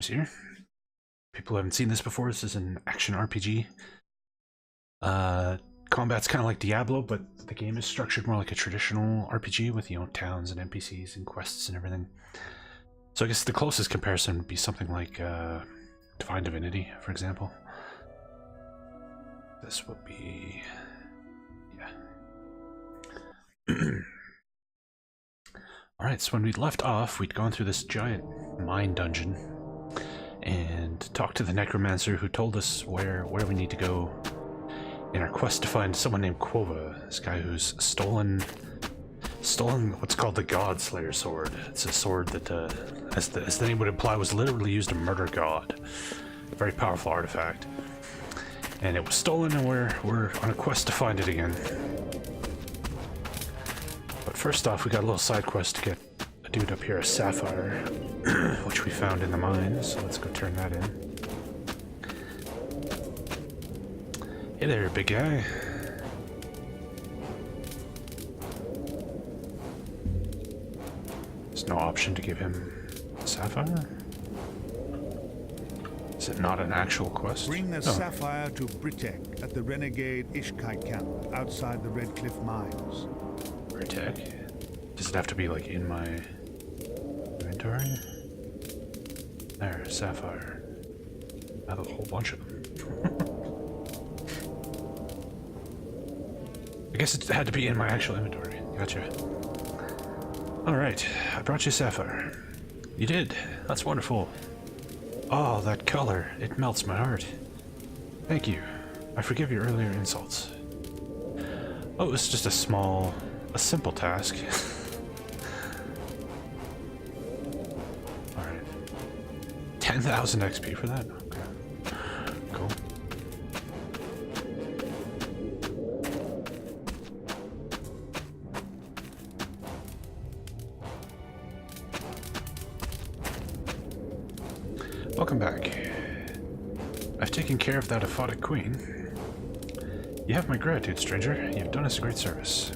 here. People who haven't seen this before, this is an action RPG. Combat's kind of like Diablo, but the game is structured more like a traditional RPG with, towns and NPCs and quests and everything. So I guess the closest comparison would be something like Divine Divinity, for example. This would be... yeah. Alright, so when we'd left off, we'd gone through this giant mine dungeon and talked to the necromancer who told us where we need to go in our quest to find someone named Quova, this guy who's stolen what's called the God Slayer sword. It's a sword that, as the name would imply, was literally used to murder God. A very powerful artifact. And it was stolen, and we're on a quest to find it again. But first off, we got a little side quest to get a dude up here, a sapphire, which we found in the mines, so let's go turn that in. Hey there, big guy. There's no option to give him a sapphire? Is it not an actual quest? Bring the sapphire to Britek at the renegade Ishkai camp outside the Red Cliff mines. Heretic? Does it have to be like in my inventory? There, sapphire. I have a whole bunch of them. I guess it had to be in my actual inventory. Gotcha. Alright, I brought you sapphire. You did. That's wonderful. Oh, that color. It melts my heart. Thank you. I forgive your earlier insults. Oh, it was just a simple task. Alright. 10,000 XP for that? Okay. Cool. Welcome back. I've taken care of that aphotic queen. You have my gratitude, stranger. You've done us a great service.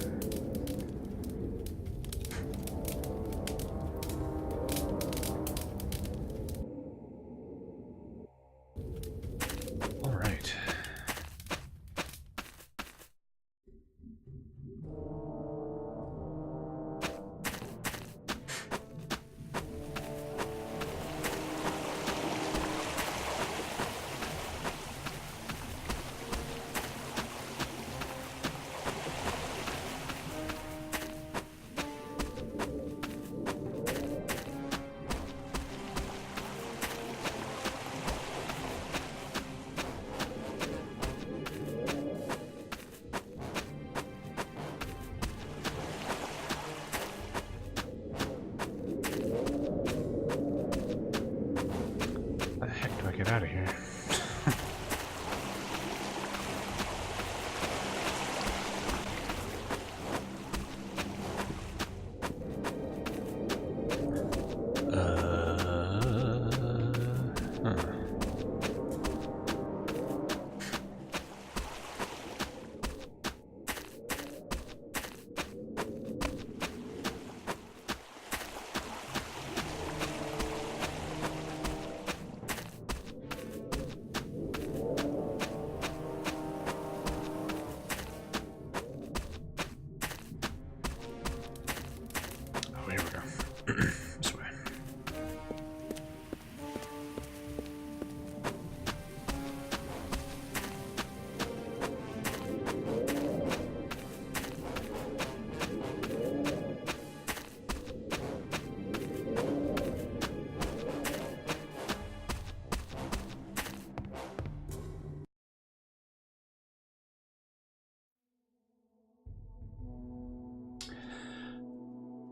Get out of here.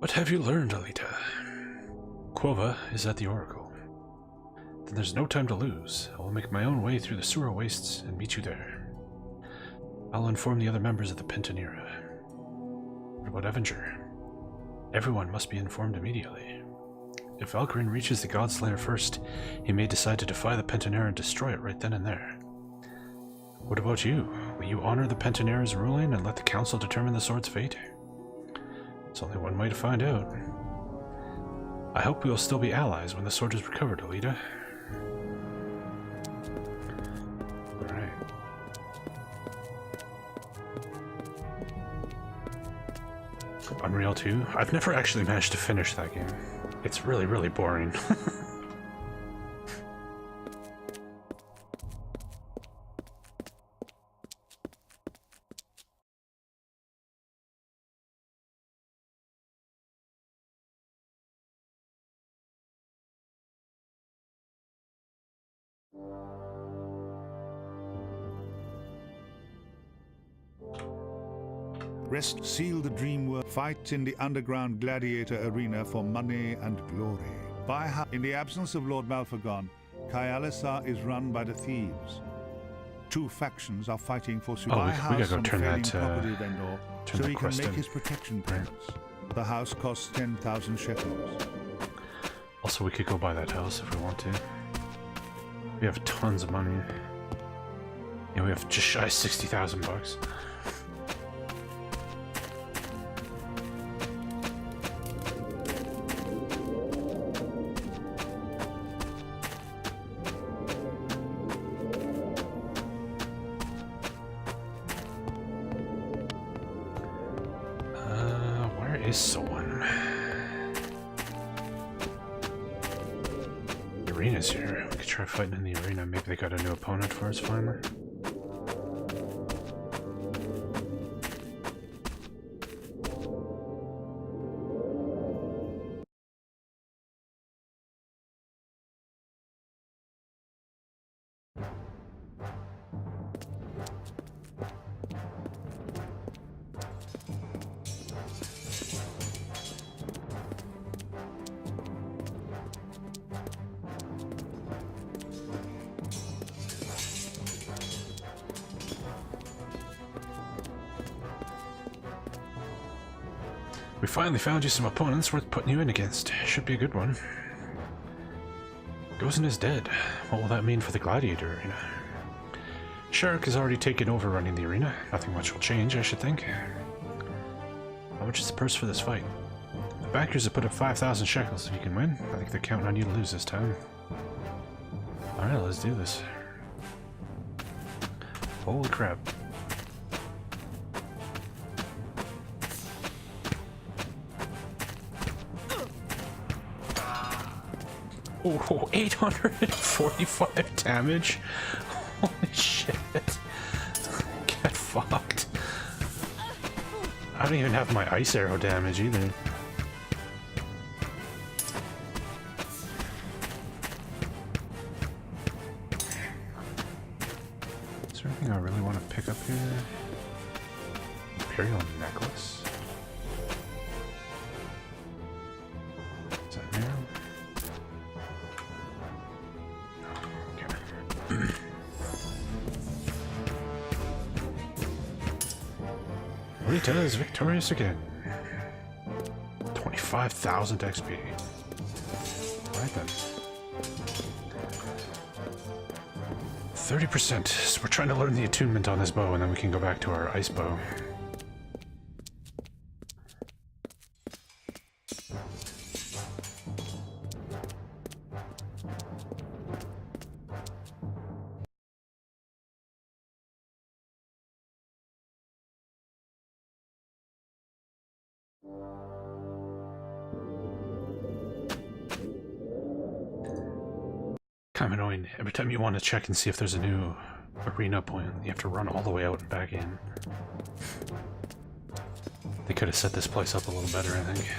What have you learned, Alita? Quova is at the Oracle. Then there's no time to lose. I will make my own way through the sewer wastes and meet you there. I'll inform the other members of the Pentanera. What about Avenger? Everyone must be informed immediately. If Valkyrin reaches the Godslayer first, he may decide to defy the Pentanera and destroy it right then and there. What about you? Will you honor the Pentanera's ruling and let the Council determine the sword's fate? It's only one way to find out. I hope we will still be allies when the sword is recovered, Alita. Alright. Unreal 2? I've never actually managed to finish that game. It's really, really boring. Rest seal the dream world. Fight in the underground gladiator arena for money and glory. In the absence of Lord Malfagon, Kyalisa is run by the thieves. Two factions are fighting for we gotta go turn that property vendor turn so that he can quest make in. his protection payments. The house costs 10,000 shekels. Also, we could go buy that house if we want to. We have tons of money. Yeah, we have just shy of 60,000 bucks. Where is someone? The arena's here. We could try fighting in the arena. Maybe they got a new opponent for us finally. We finally found you some opponents worth putting you in against. Should be a good one. Gozen is dead. What will that mean for the Gladiator arena? Shark has already taken over running the arena. Nothing much will change, I should think. How much is the purse for this fight? The backers have put up 5,000 shekels if you can win. I think they're counting on you to lose this time. Alright, let's do this. Holy crap. Oh, 845 damage? Holy shit. Get fucked. I don't even have my ice arrow damage either. Is there anything I really want to pick up here? Imperial necklace? Is that there? Rita is victorious again. 25,000 XP. Right then. 30%. So we're trying to learn the attunement on this bow and then we can go back to our ice bow. Kind of annoying. Every time you want to check and see if there's a new arena point, you have to run all the way out and back in. They could have set this place up a little better, I think.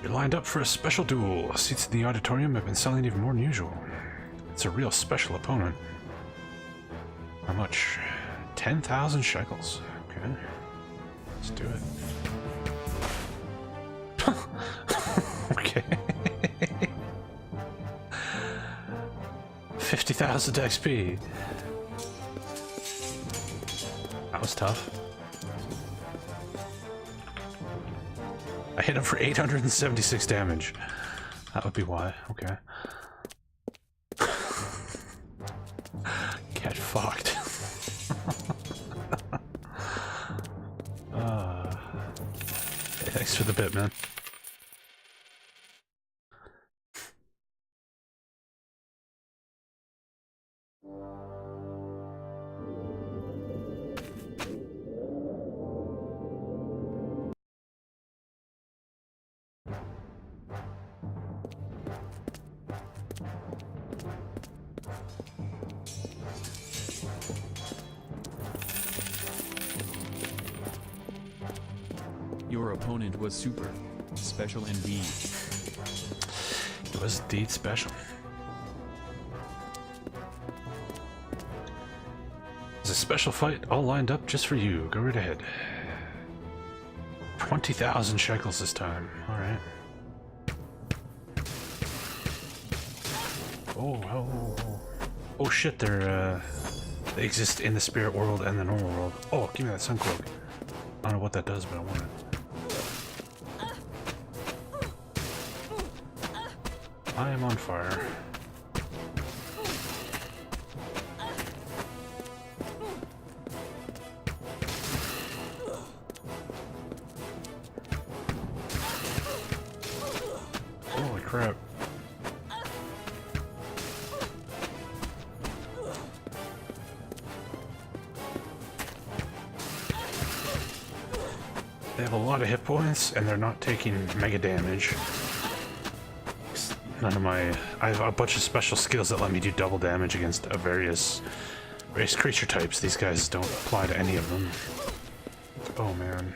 You're lined up for a special duel. Seats in the auditorium have been selling even more than usual. It's a real special opponent. How much? 10,000 shekels. Okay. Let's do it. Okay. 50,000 XP. That was tough. I hit him for 876 damage. That would be why. Okay. fucked. Hey, thanks for the bit, man. Your opponent was super. Special indeed. It was indeed special. There's a special fight all lined up just for you. Go right ahead. 20,000 shekels this time. Alright. Oh shit, they exist in the spirit world and the normal world. Oh, give me that sun cloak. I don't know what that does, but I want it. I am on fire. Holy crap. They have a lot of hit points, and they're not taking mega damage. None of my... I have a bunch of special skills that let me do double damage against various creature types. These guys don't apply to any of them. Oh man.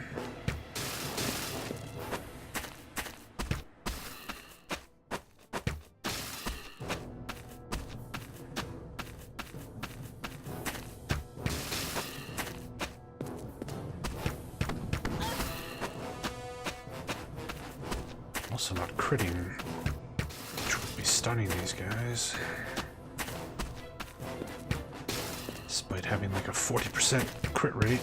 Also not critting. Stunning these guys, despite having like a 40% crit rate.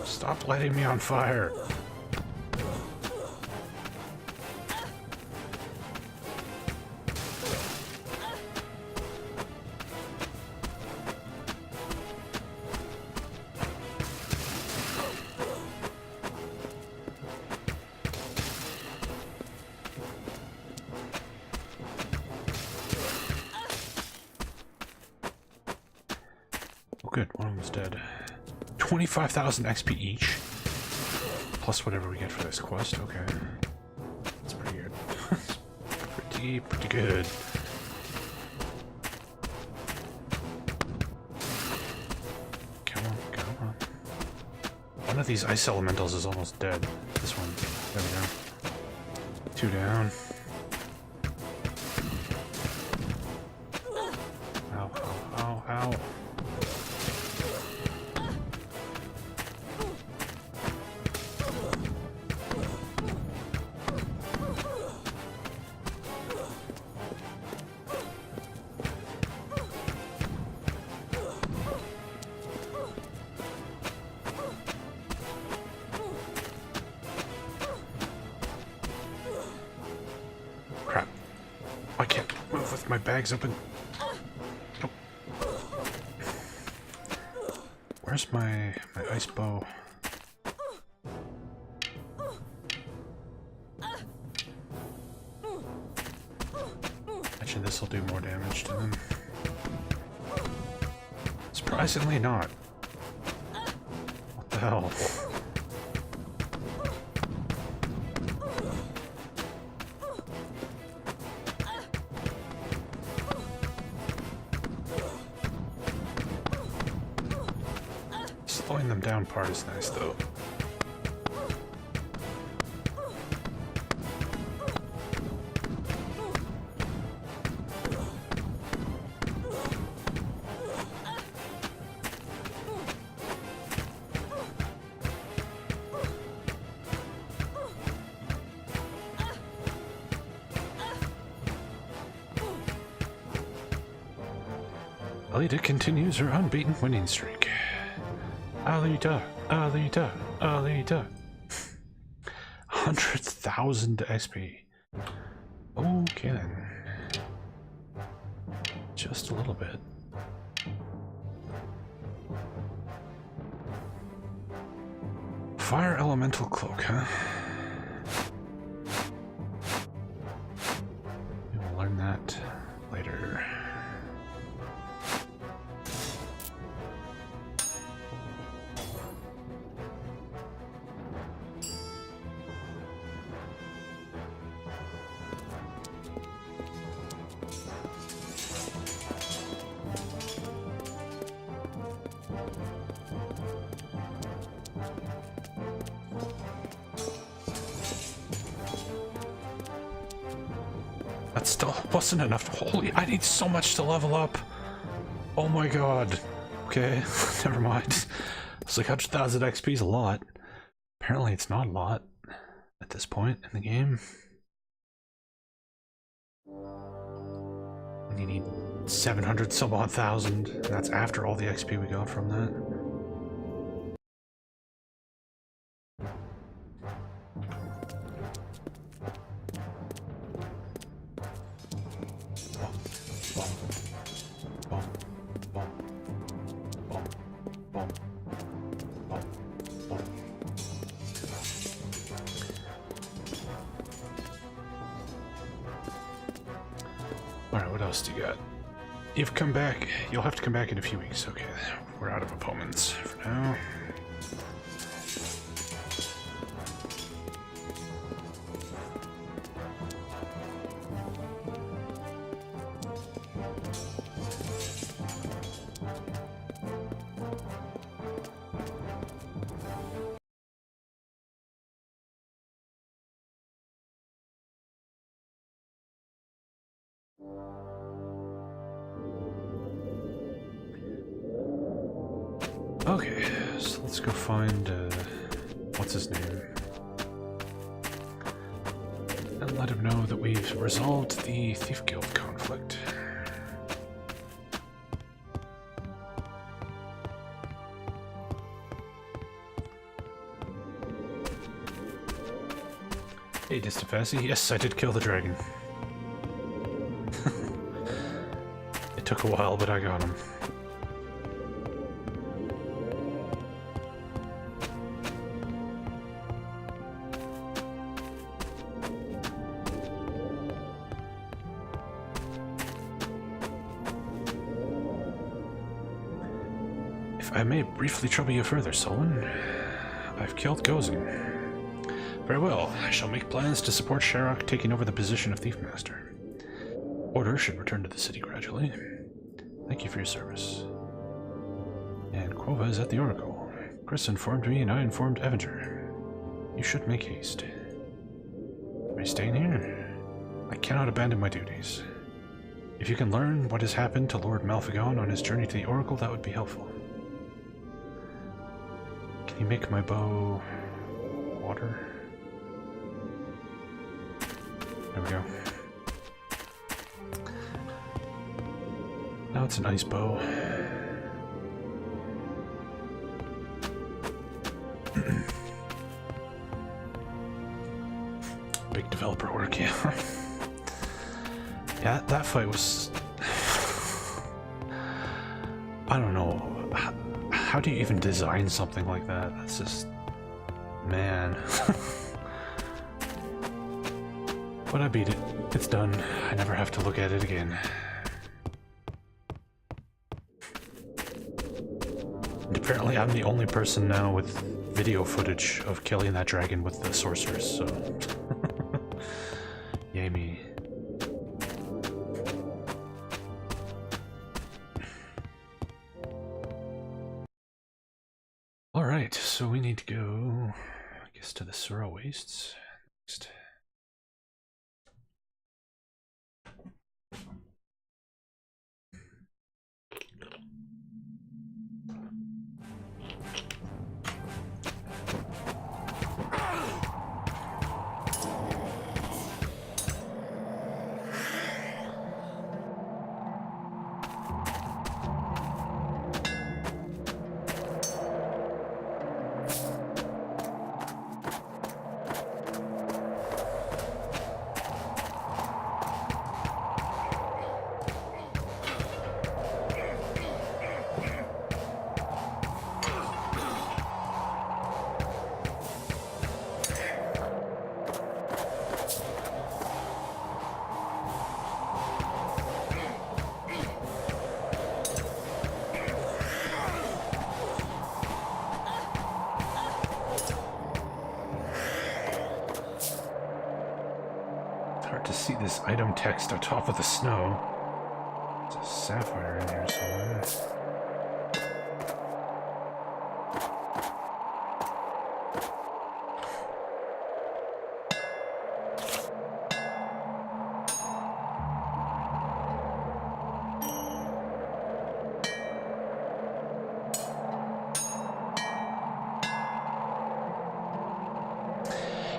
Stop lighting me on fire. Good, one of them's dead. 25,000 XP each. Plus whatever we get for this quest, okay. That's pretty good. pretty good. Come on. One of these ice elementals is almost dead. This one. There we go. 2 down. Ow. Crap. I can't move with my bags open. Nope. Where's my ice bow? Actually, this will do more damage to them. Surprisingly not. What the hell? Slowing them down part is nice, though. Alita continues her unbeaten winning streak. Alita, Alita, Alita. 100,000 XP. Okay then. Just a little bit. Fire elemental cloak, huh? We will learn that later. That still wasn't enough. Holy, I need so much to level up. Oh my god. Okay, never mind. It's like 100,000 XP is a lot. Apparently it's not a lot at this point in the game. And you need 700 some odd thousand, and that's after all the XP we got from that. Alright, what else do you got? You've come back. You'll have to come back in a few weeks. Okay, we're out of opponents for now. Okay, so let's go find, what's his name? And let him know that we've resolved the Thief Guild conflict. Hey, Distifassi, yes, I did kill the dragon. It took a while, but I got him. I may briefly trouble you further, Solon. I've killed Gozin. Very well, I shall make plans to support Sharok taking over the position of Thief Master. Order should return to the city gradually. Thank you for your service. And Quova is at the Oracle. Chris informed me and I informed Avenger. You should make haste. Are you staying here? I cannot abandon my duties. If you can learn what has happened to Lord Malphagon on his journey to the Oracle, that would be helpful. Can you make my bow water? There we go. Now it's an ice bow. Big developer work, yeah. Yeah, that fight was... I don't know. How do you even design something like that? That's just... man. But I beat it. It's done. I never have to look at it again. And apparently I'm the only person now with video footage of killing that dragon with the sorcerers, so... Yay me. Alright, so we need to go, I guess, to the Sura Wastes next. to see this item text on top of the snow. There's a sapphire in here somewhere.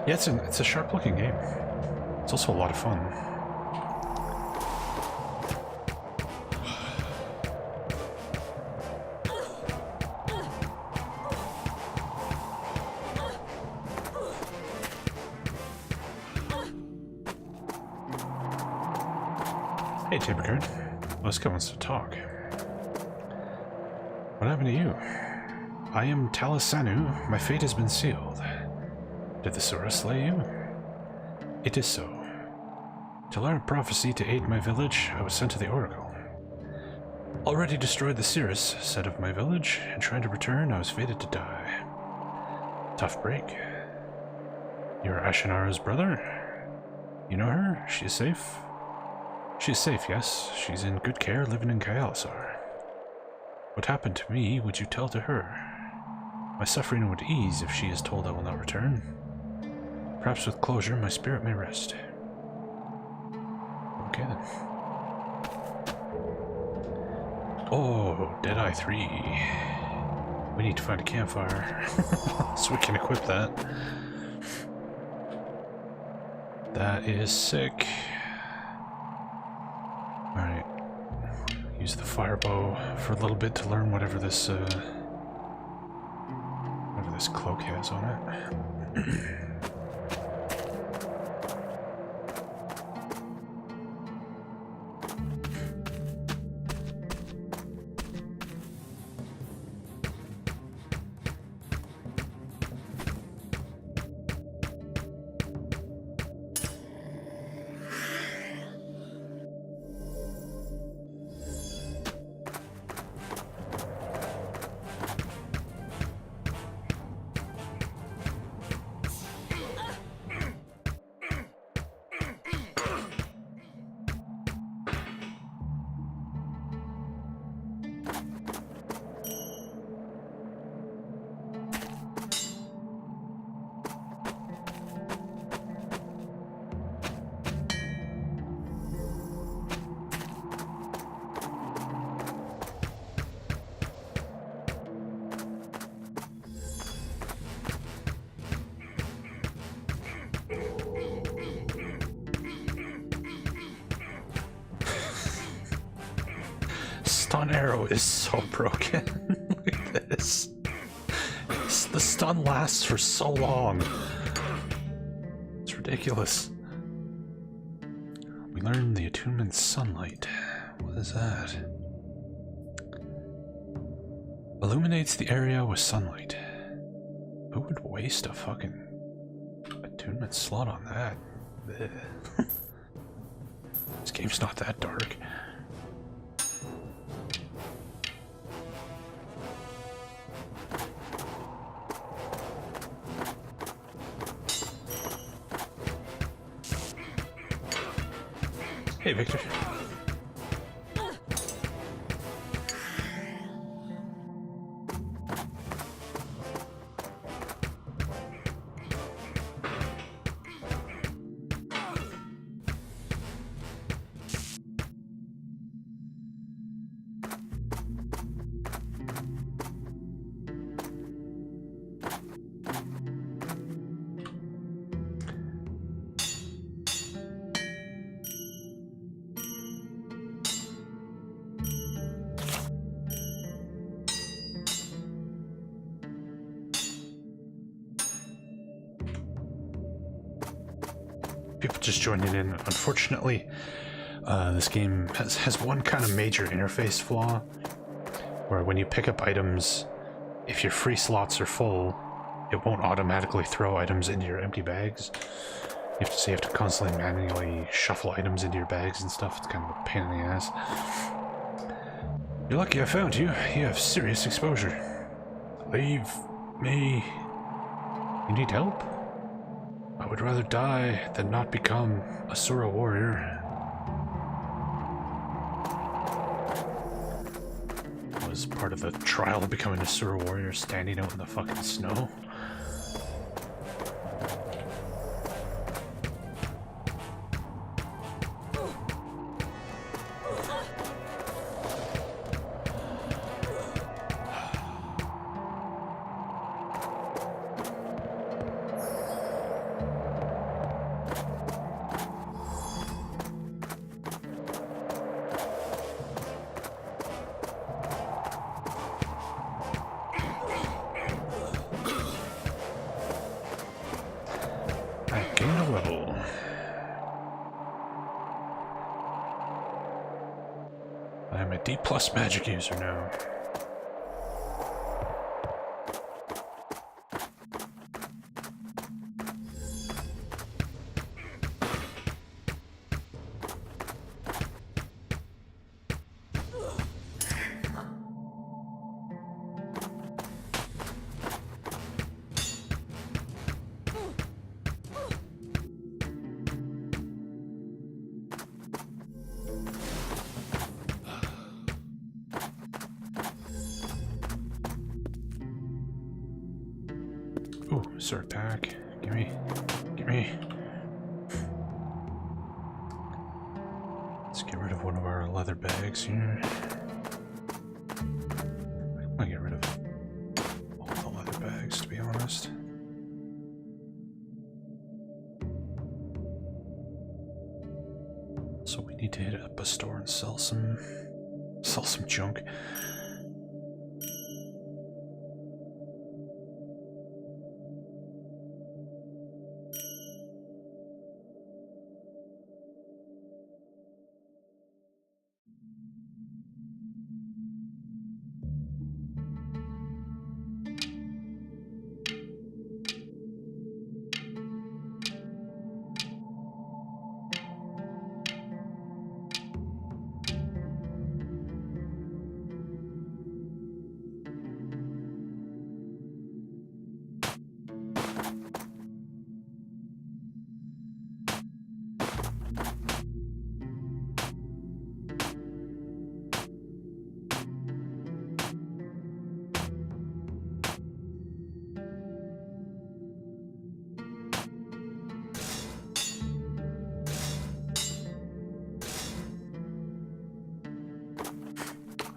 Yeah, it's a sharp-looking game. It's also a lot of fun. Hey, Tabercard. Wesker wants to talk. What happened to you? I am Talisanu. My fate has been sealed. Did the Sura slay you? It is so. To learn prophecy to aid my village, I was sent to the Oracle. Already destroyed the Cirrus, set of my village, and trying to return, I was fated to die. Tough break. You're Ashinara's brother? You know her? She is safe? She is safe, yes. She's in good care, living in Kayalisar. What happened to me would you tell to her? My suffering would ease if she is told I will not return. Perhaps with closure, my spirit may rest. Okay then. Oh, Deadeye 3. We need to find a campfire so we can equip that. That is sick. Alright. Use the firebow for a little bit to learn whatever this cloak has on it. Stun arrow is so broken. Look at this. The stun lasts for so long. It's ridiculous. We learned the attunement sunlight. What is that? Illuminates the area with sunlight. Who would waste a fucking attunement slot on that? This game's not that dark. Hey, Victor. People just joining in. Unfortunately, this game has one kind of major interface flaw, where when you pick up items, if your free slots are full, it won't automatically throw items into your empty bags. You have to constantly manually shuffle items into your bags and stuff. It's kind of a pain in the ass. You're lucky I found you. You have serious exposure. Leave me. You need help? I would rather die than not become a Sura warrior. Was part of the trial of becoming a Sura warrior standing out in the fucking snow. D+ magic user now. Ooh, sword pack. Gimme. Let's get rid of one of our leather bags here. I might get rid of all the leather bags, to be honest. So we need to hit up a store and sell some junk.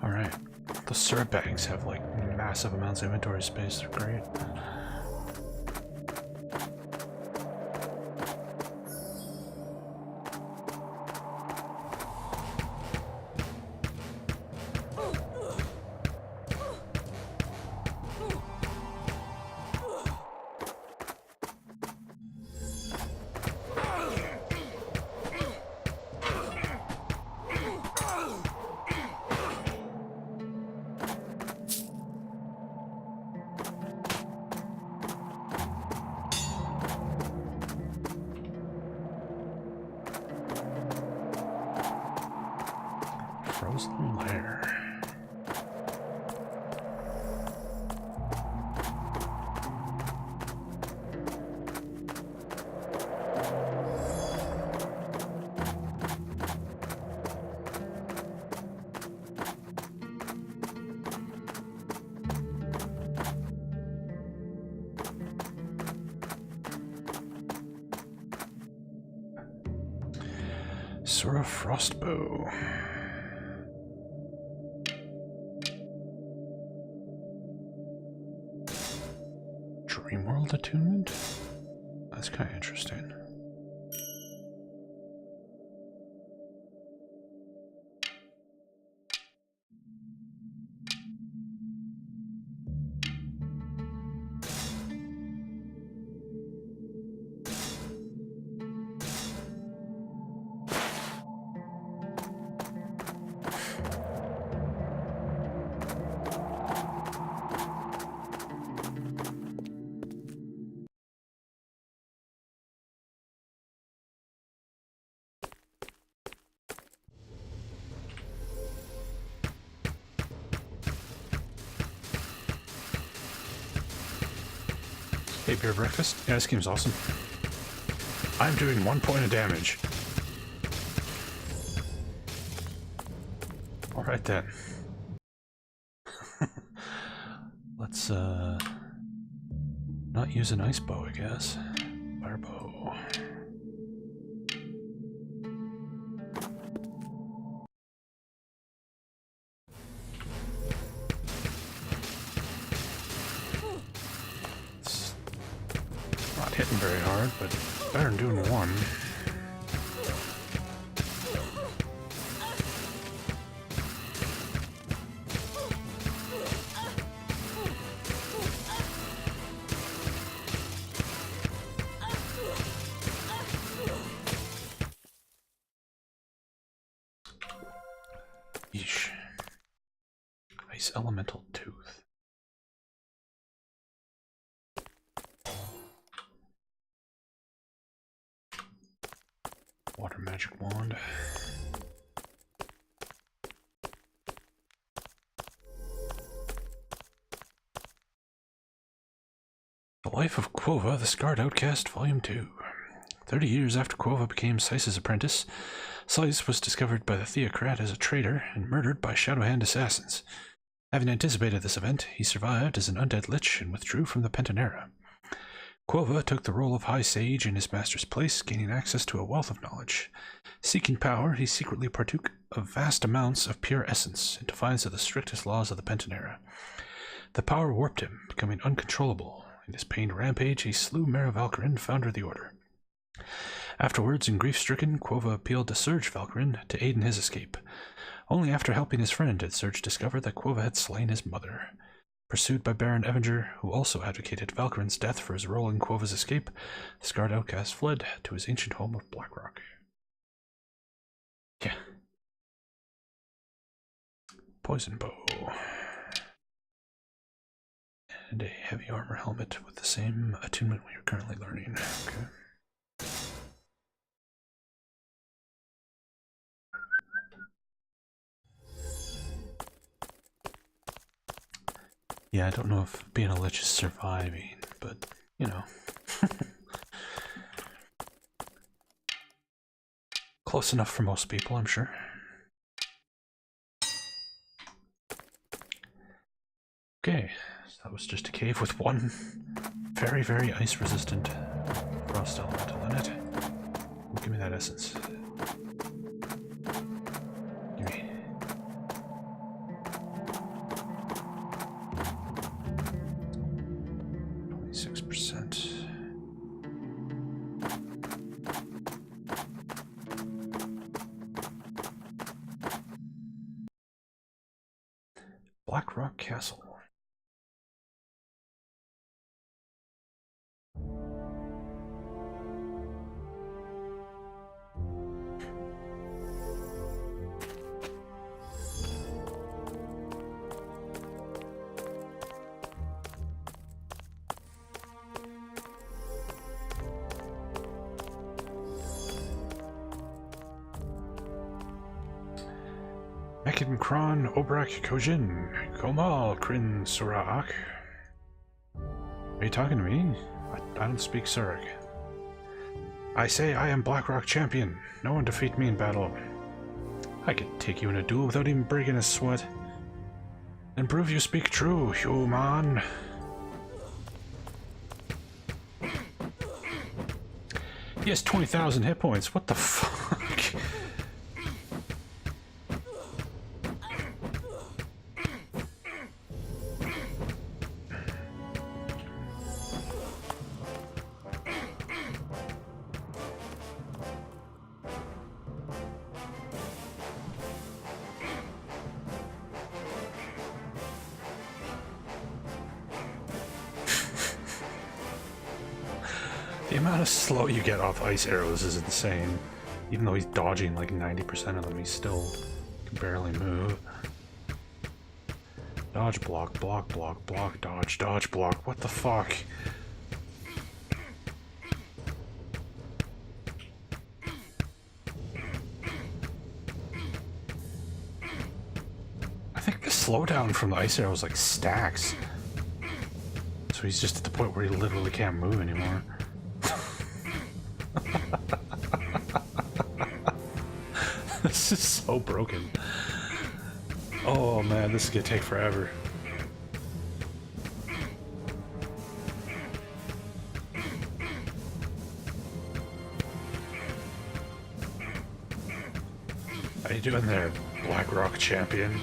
Alright. The syrup bags have like massive amounts of inventory space. They're great. Frozen lair. Sura Frostbow. Dreamworld attunement? That's kind of interesting. Hey, beer breakfast? Yeah, this game's awesome. I'm doing 1 point of damage. Alright then. Let's, not use an ice bow, I guess. Fire bow. It's not hitting very hard, but better than doing one. Yeesh. Ice elemental tooth. Water magic wand. The Life of Quova, the Scarred Outcast, Volume 2. 30 years after Quova became Seise's apprentice, Seise was discovered by the Theocrat as a traitor and murdered by Shadowhand assassins. Having anticipated this event, he survived as an undead lich and withdrew from the Pentanera. Quova took the role of High Sage in his master's place, gaining access to a wealth of knowledge. Seeking power, he secretly partook of vast amounts of pure essence in defiance of the strictest laws of the Pentanera. The power warped him, becoming uncontrollable. In his pained rampage, he slew Mara Valkyrin, founder of the Order. Afterwards, and grief-stricken, Quova appealed to Serge Valkyrin to aid in his escape. Only after helping his friend did Serge discover that Quova had slain his mother. Pursued by Baron Evinger, who also advocated Valkyrin's death for his role in Quova's escape, the Scarred Outcast fled to his ancient home of Blackrock. Yeah. Poison bow. And a heavy armor helmet with the same attunement we are currently learning. Okay. Yeah, I don't know if being a lich is surviving, but, you know. Close enough for most people, I'm sure. Okay, so that was just a cave with one very, very ice-resistant frost elemental in it. Give me that essence. Give me. 26%. Blackrock Castle. Mekin Kron Obrak Kojin Komal Krin Surak. Are you talking to me? I don't speak Surak. I say I am Blackrock champion. No one defeat me in battle. I could take you in a duel without even breaking a sweat. And prove you speak true, human. He has 20,000 hit points. What the fuck? The amount of slow you get off ice arrows is insane. Even though he's dodging like 90% of them, he still can barely move. Dodge, block, block, block, block, dodge, dodge, block. What the fuck? I think the slowdown from the ice arrows like stacks. So he's just at the point where he literally can't move anymore. This is so broken. Oh man, this is gonna take forever. How you doing there, Blackrock champion?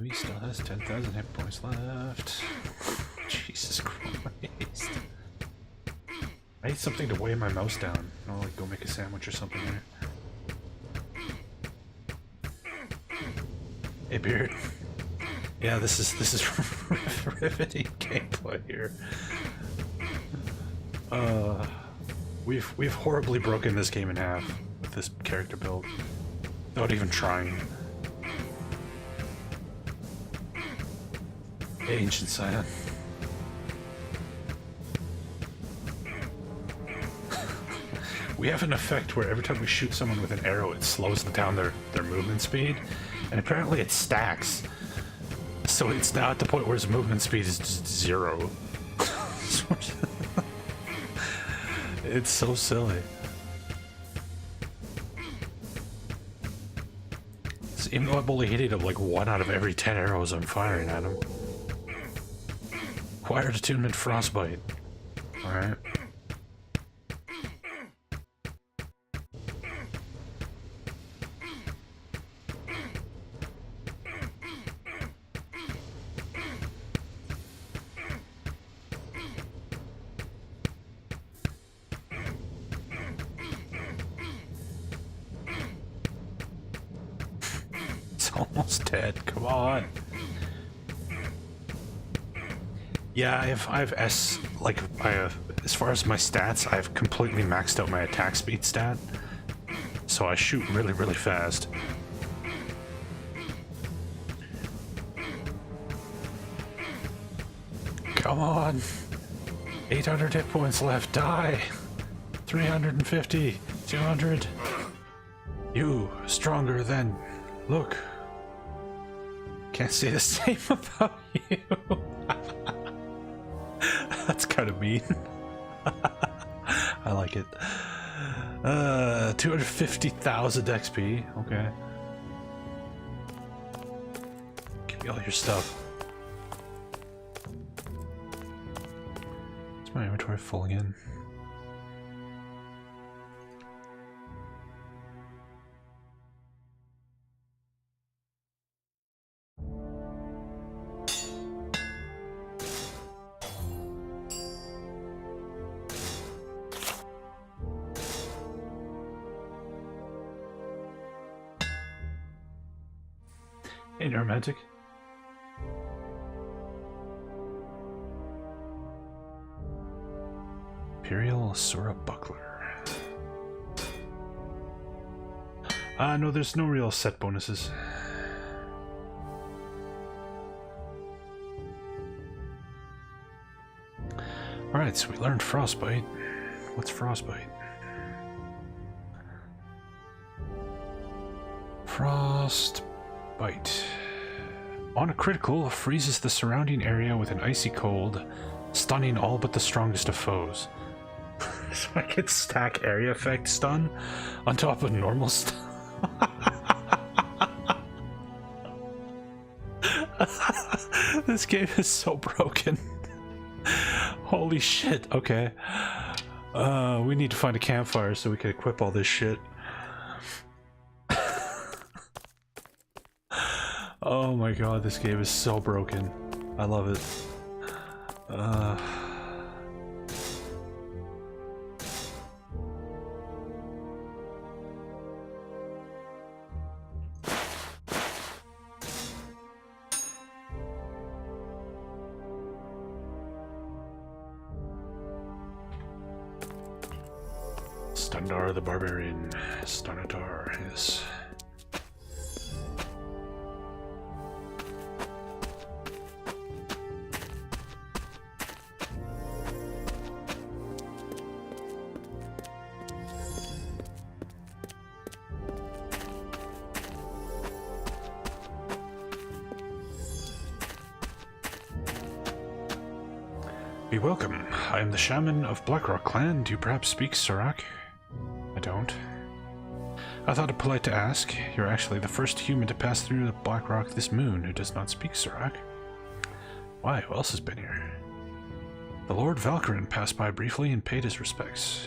He still has 10,000 hit points left. Jesus Christ. I need something to weigh my mouse down. I'll like go make a sandwich or something there. Hey Beard. Yeah, this is riveting gameplay here. We've horribly broken this game in half with this character build. Without even trying. Hey, Ancient Scion. We have an effect where every time we shoot someone with an arrow, it slows down their movement speed, and apparently it stacks. So it's now at the point where his movement speed is just 0. It's so silly. So even though I've only hit him like 1 out of every 10 arrows I'm firing at him. Acquired attunement frostbite. Alright. Almost dead. Come on. Yeah, I have S, like, as far as my stats, I've completely maxed out my attack speed stat. So I shoot really, really fast. Come on. 800 hit points left. Die. 350. 200. You, stronger than... Look. Can't say the same about you. That's kind of mean. I like it. 250,000 XP. Okay. Give me all your stuff. Is my inventory full again? Hey, Neuromantic. Imperial Asura Buckler. No, there's no real set bonuses. Alright, so we learned Frostbite. What's Frostbite? Frostbite. On a critical, freezes the surrounding area with an icy cold, stunning all but the strongest of foes. So I can stack area effect stun on top of normal stun. This game is so broken. Holy shit, okay. We need to find a campfire so we can equip all this shit. Oh my god, this game is so broken. I love it. Sinatar the Barbarian. Sinatar, yes. Be welcome. I am the shaman of Blackrock clan. Do you perhaps speak Surak? I don't. I thought it polite to ask. You're actually the first human to pass through the Blackrock this moon who does not speak Surak. Why, who else has been here? The Lord Valkyrin passed by briefly and paid his respects.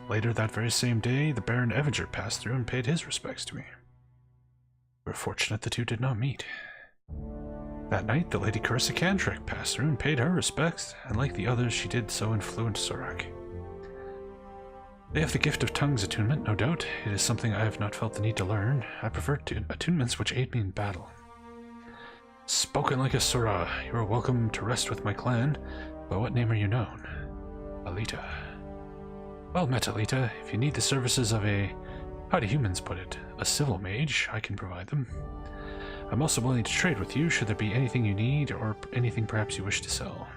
Later that very same day, the Baron Evinger passed through and paid his respects to me. We're fortunate the two did not meet. That night, the Lady Carissa Cantrek passed through and paid her respects, and like the others, she did so in fluent Surak. They have the gift of tongue's attunement, no doubt. It is something I have not felt the need to learn. I prefer attunements which aid me in battle. Spoken like a Surah, you are welcome to rest with my clan. By what name are you known? Alita. Well met, Alita. If you need the services of a, how do humans put it, a civil mage, I can provide them. I'm also willing to trade with you should there be anything you need or anything perhaps you wish to sell.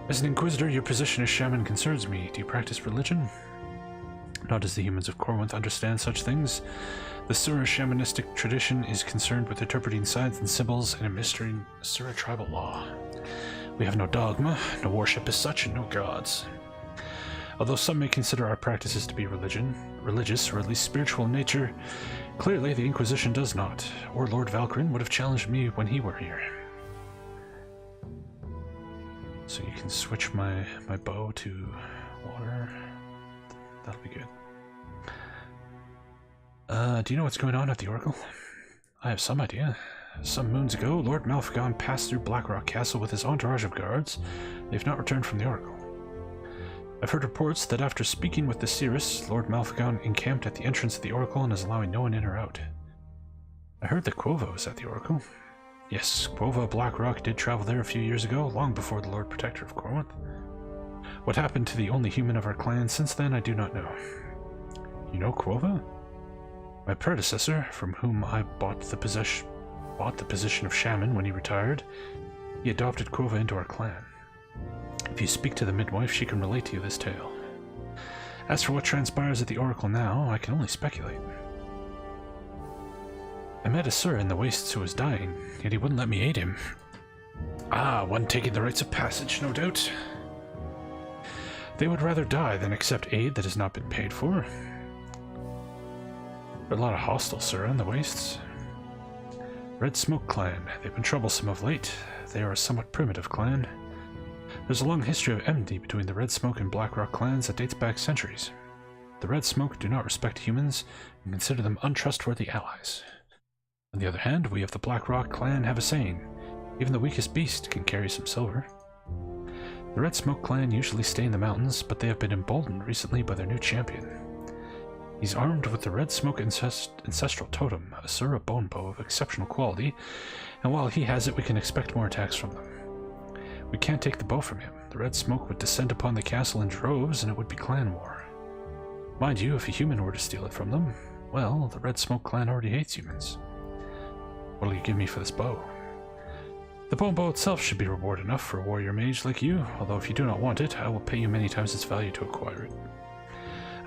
As an Inquisitor, your position as shaman concerns me. Do you practice religion? Not as the humans of Corwinth understand such things. The Sura shamanistic tradition is concerned with interpreting signs and symbols and administering Sura tribal law. We have no dogma, no worship as such, and no gods. Although some may consider our practices to be religious, or at least spiritual in nature, clearly the Inquisition does not, or Lord Valkyrin would have challenged me when he were here. So you can switch my bow to water. That'll be good. Do you know what's going on at the Oracle? I have some idea. Some moons ago, Lord Malfagon passed through Blackrock Castle with his entourage of guards. They've not returned from the Oracle. I've heard reports that after speaking with the Cirrus, Lord Malfagon encamped at the entrance of the Oracle and is allowing no one in or out. I heard that Quova was at the Oracle. Yes, Quova Blackrock did travel there a few years ago, long before the Lord Protector of Corwinth. What happened to the only human of our clan since then, I do not know. You know Quova? My predecessor, from whom I bought the position of shaman when he retired, he adopted Quova into our clan. If you speak to the midwife, she can relate to you this tale. As for what transpires at the Oracle now, I can only speculate. I met a Sir in the Wastes who was dying, yet he wouldn't let me aid him. Ah, one taking the rites of passage, no doubt. They would rather die than accept aid that has not been paid for. There are a lot of hostile Sir in the Wastes. Red Smoke Clan, they've been troublesome of late. They are a somewhat primitive clan. There's a long history of enmity between the Red Smoke and Blackrock clans that dates back centuries. The Red Smoke do not respect humans and consider them untrustworthy allies. On the other hand, we of the Blackrock clan have a saying, even the weakest beast can carry some silver. The Red Smoke clan usually stay in the mountains, but they have been emboldened recently by their new champion. He's armed with the Red Smoke Ancestral Totem, a Sura bone bow of exceptional quality, and while he has it, we can expect more attacks from them. We can't take the bow from him. The Red Smoke would descend upon the castle in droves, and it would be clan war. Mind you, if a human were to steal it from them, well, the Red Smoke clan already hates humans. What'll you give me for this bow? The bone bow itself should be reward enough for a warrior mage like you, although if you do not want it, I will pay you many times its value to acquire it.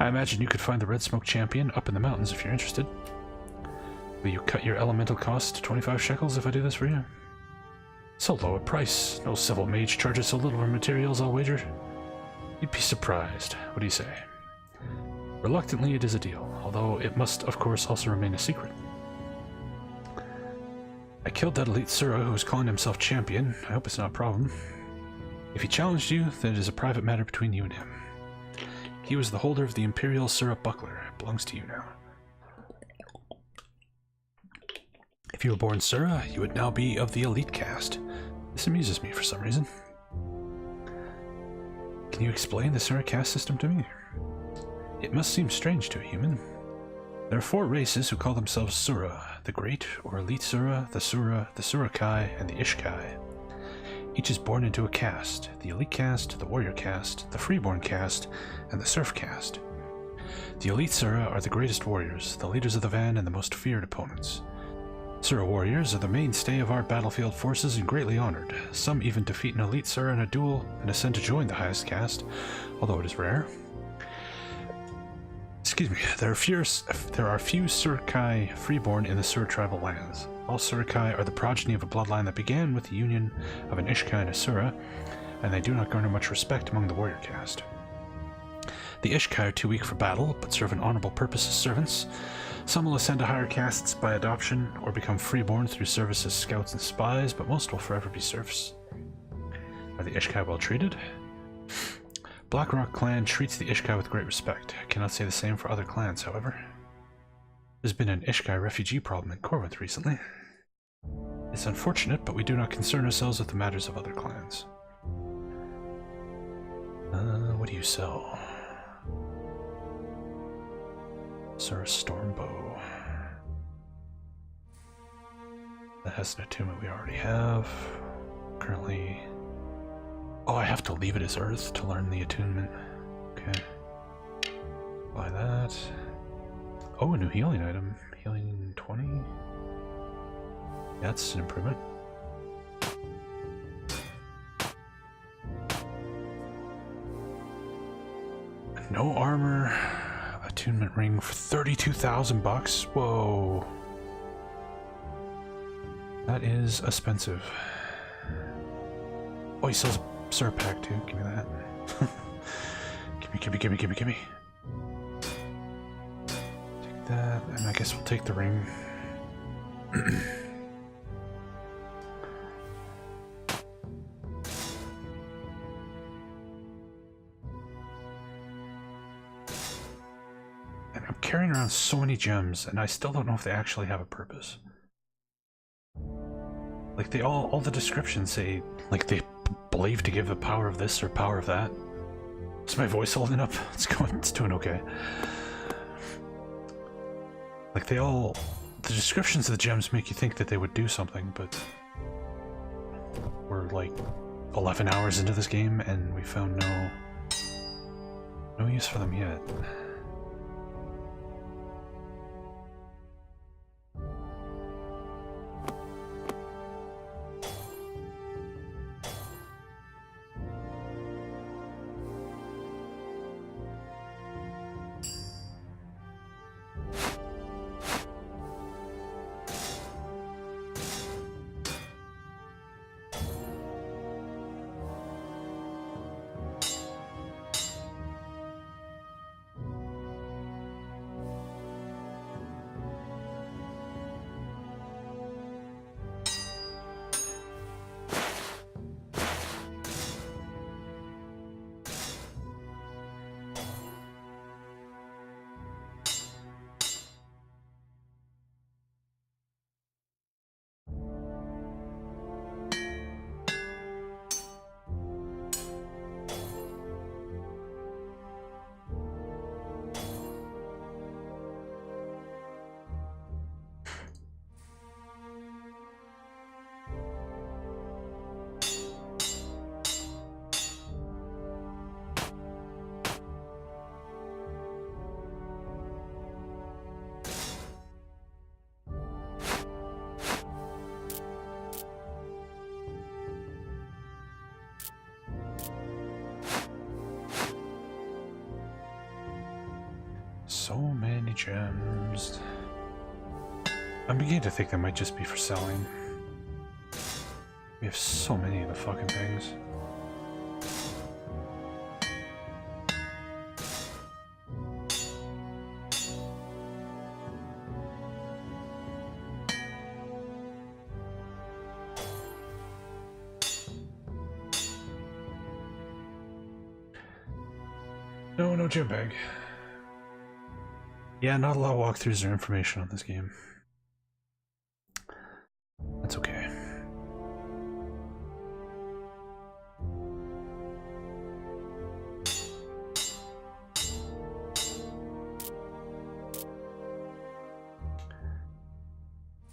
I imagine you could find the Red Smoke champion up in the mountains if you're interested. Will you cut your elemental cost to 25 shekels if I do this for you? So low a price. No civil mage charges so little for materials, I'll wager. You'd be surprised. What do you say? Reluctantly, it is a deal, although it must, of course, also remain a secret. I killed that elite Sura who was calling himself champion. I hope it's not a problem. If he challenged you, then it is a private matter between you and him. He was the holder of the Imperial Sura buckler. It belongs to you now. If you were born Sura, you would now be of the elite caste. This amuses me for some reason. Can you explain the Sura caste system to me? It must seem strange to a human. There are 4 races who call themselves Sura, the Great or Elite Sura, the Surakai, and the Ishkai. Each is born into a caste, the Elite caste, the Warrior caste, the Freeborn caste, and the Serf caste. The Elite Sura are the greatest warriors, the leaders of the van, and the most feared opponents. Sura warriors are the mainstay of our battlefield forces and greatly honored. Some even defeat an Elite Sura in a duel and ascend to join the highest caste, although it is rare. Excuse me, there are few Surakai freeborn in the Sura tribal lands. All Surakai are the progeny of a bloodline that began with the union of an Ishkai and a Sura, and they do not garner much respect among the warrior caste. The Ishkai are too weak for battle, but serve an honorable purpose as servants. Some will ascend to higher castes by adoption, or become freeborn through service as scouts and spies, but most will forever be serfs. Are the Ishkai well treated? Blackrock clan treats the Ishkai with great respect. I cannot say the same for other clans, however. There's been an Ishkai refugee problem in Corvin recently. It's unfortunate, but we do not concern ourselves with the matters of other clans. What do you sell? Sir, Stormbow. That has an attunement we already have. Currently... Oh, I have to leave it as Earth to learn the attunement. Okay. Buy that. Oh, a new healing item. Healing 20? That's an improvement. No armor. Attunement ring for 32,000 bucks. Whoa. That is expensive. Oh, he sells a syrup pack too. Give me that. Gimme. Take that, and I guess we'll take the ring. And I'm carrying around so many gems, and I still don't know if they actually have a purpose. Like, they all the descriptions say, like, they believe to give the power of this or power of that. Is my voice holding up? It's doing okay. Like, the descriptions of the gems make you think that they would do something, but we're like 11 hours into this game and we found no use for them yet. So many gems. I'm beginning to think they might just be for selling. We have so many of the fucking things. No gem bag. Yeah, not a lot of walkthroughs or information on this game. That's okay.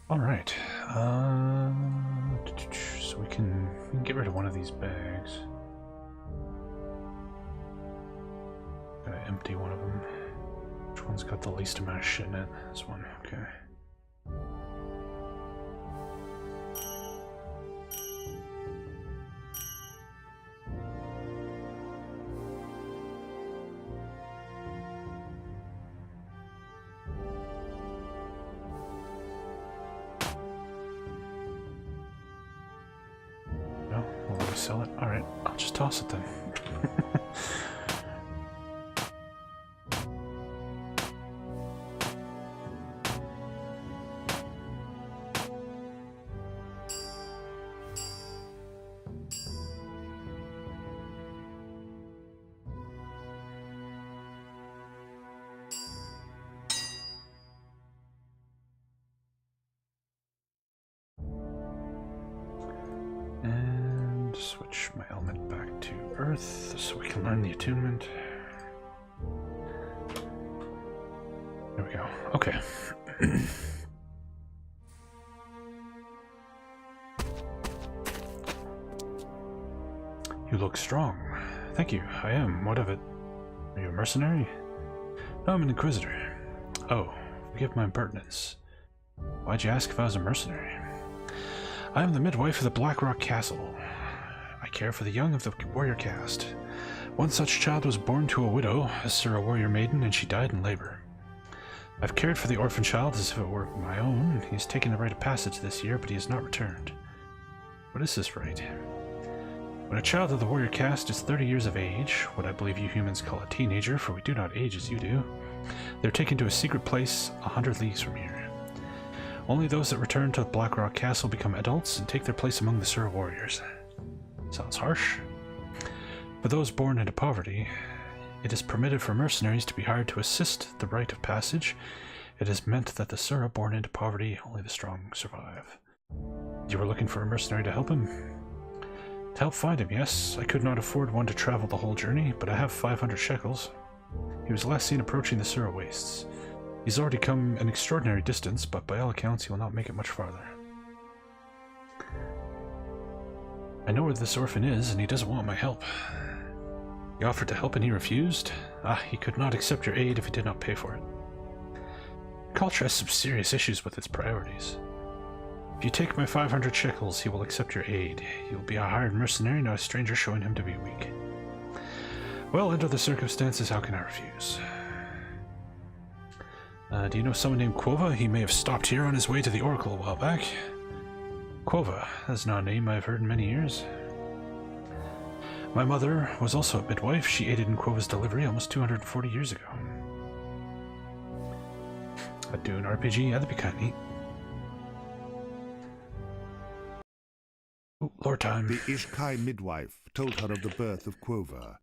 All right. So we can get rid of one of these bags. Gotta empty one of them. Which one's got the least amount of shit in it? This one, okay. sell it? Alright, I'll just toss it then. And switch my element back to Earth so we can learn the attunement. There we go. Okay. You look strong. Thank you. I am. What of it? Are you a mercenary? No, I'm an Inquisitor. Oh, forgive my impertinence. Why'd you ask if I was a mercenary? I am the midwife of the Blackrock Castle. I care for the young of the warrior caste. One such child was born to a widow, a Sura warrior maiden, and she died in labor. I've cared for the orphan child as if it were my own. He has taken the rite of passage this year, but he has not returned. What is this rite? When a child of the warrior caste is 30 years of age, what I believe you humans call a teenager, for we do not age as you do, they're taken to a secret place 100 leagues from here. Only those that return to the Blackrock Castle become adults and take their place among the Sura warriors. Sounds harsh. For those born into poverty, it is permitted for mercenaries to be hired to assist the rite of passage. It is meant that the Sura born into poverty, only the strong survive. You were looking for a mercenary to help him? To help find him, yes. I could not afford one to travel the whole journey, but I have 500 shekels. He was last seen approaching the Sura wastes. He's already come an extraordinary distance, but by all accounts he will not make it much farther. I know where this orphan is, and he doesn't want my help. He offered to help and he refused. He could not accept your aid if he did not pay for it. Culture has some serious issues with its priorities. If you take my 500 shekels, he will accept your aid. He will be a hired mercenary, not a stranger showing him to be weak. Well, under the circumstances, how can I refuse? Do you know someone named Quova? He may have stopped here on his way to the Oracle a while back. Quova, that's not a name I've heard in many years. My mother was also a midwife. She aided in Quova's delivery almost 240 years ago. I'd do an RPG, yeah, that'd be kind of neat. Oh, lore time. The Ishkai midwife told her of the birth of Quova.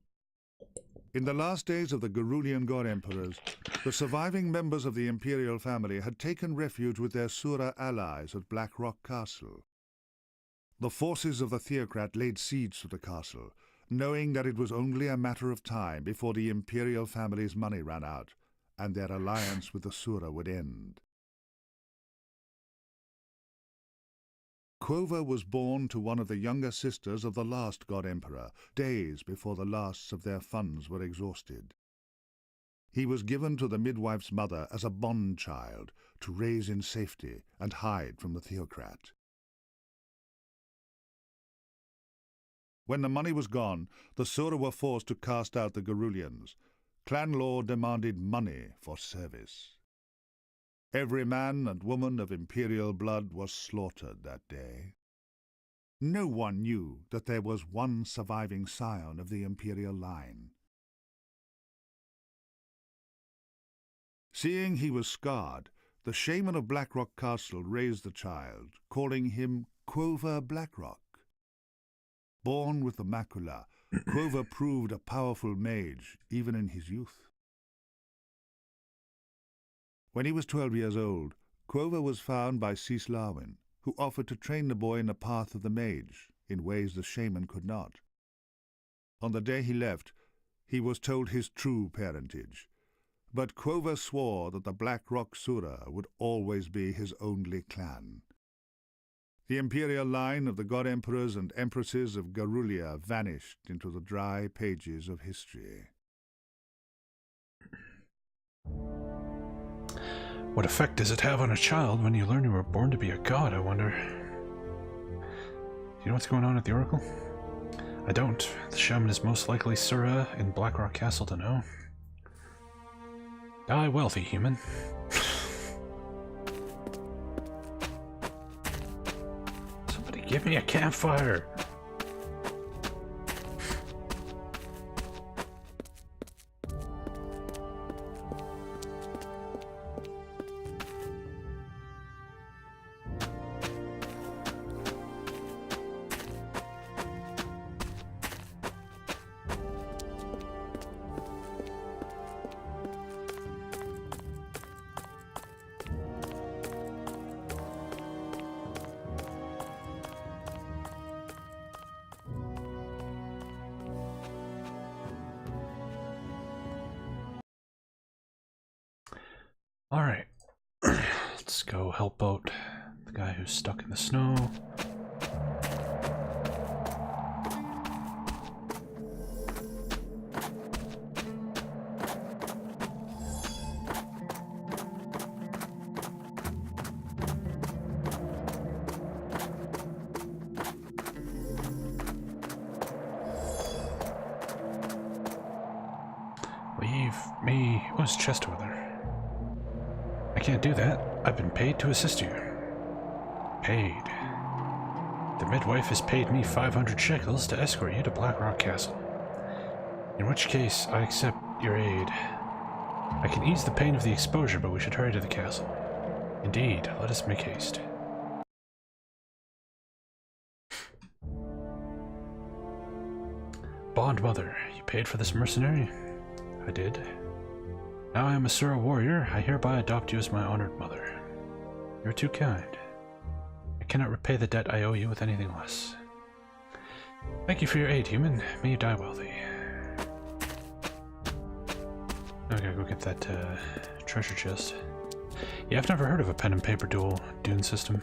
In the last days of the Garulian god emperors, the surviving members of the imperial family had taken refuge with their Sura allies at Blackrock Castle. The forces of the theocrat laid siege to the castle, knowing that it was only a matter of time before the imperial family's money ran out, and their alliance with the Sura would end. Quova was born to one of the younger sisters of the last god emperor, days before the lasts of their funds were exhausted. He was given to the midwife's mother as a bond child to raise in safety and hide from the theocrat. When the money was gone, the Sura were forced to cast out the Garulians. Clan law demanded money for service. Every man and woman of imperial blood was slaughtered that day. No one knew that there was one surviving scion of the imperial line. Seeing he was scarred, the shaman of Blackrock Castle raised the child, calling him Quova Blackrock. Born with the macula, Quova proved a powerful mage even in his youth. When he was 12 years old, Quova was found by Cislawin, who offered to train the boy in the path of the mage, in ways the shaman could not. On the day he left, he was told his true parentage, but Quova swore that the Blackrock Sura would always be his only clan. The imperial line of the god emperors and empresses of Garulia vanished into the dry pages of history. What effect does it have on a child when you learn you were born to be a god, I wonder? Do you know what's going on at the Oracle? I don't. The shaman is most likely Sura in Blackrock Castle to know. Die wealthy, human. Somebody give me a campfire! Alright. Let's go help out the guy who's stuck in the snow. Leave me. Oh, there's a chest over there. I can't do that. I've been paid to assist you. Paid. The midwife has paid me 500 shekels to escort you to Blackrock Castle. In which case, I accept your aid. I can ease the pain of the exposure, but we should hurry to the castle. Indeed, let us make haste. Bond Mother, you paid for this mercenary? I did. Now I am a Sura warrior, I hereby adopt you as my honored mother. You're too kind. I cannot repay the debt I owe you with anything less. Thank you for your aid, human. May you die wealthy. I gotta go get that treasure chest. Yeah, I've never heard of a pen and paper duel Dune system.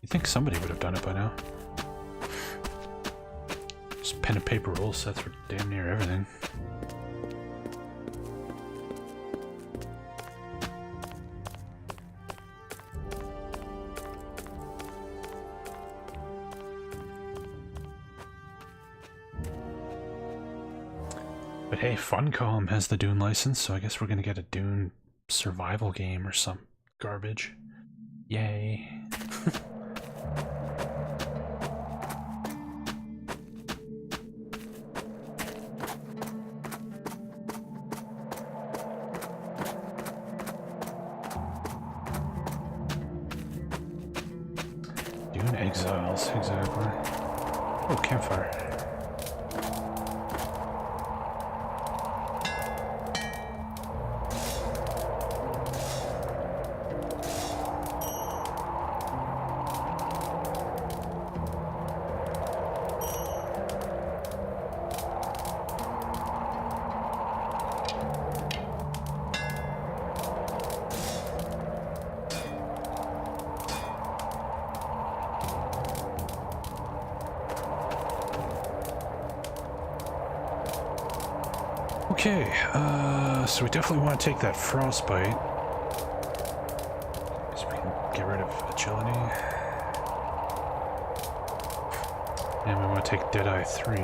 You'd think somebody would have done it by now. Just pen and paper rule sets for damn near everything. But hey, Funcom has the Dune license, so I guess we're gonna get a Dune survival game or some garbage. Yay. Dune Exiles, exactly. Oh, campfire. Okay, so we definitely want to take that frostbite. So we can get rid of agility. And we want to take Deadeye 3.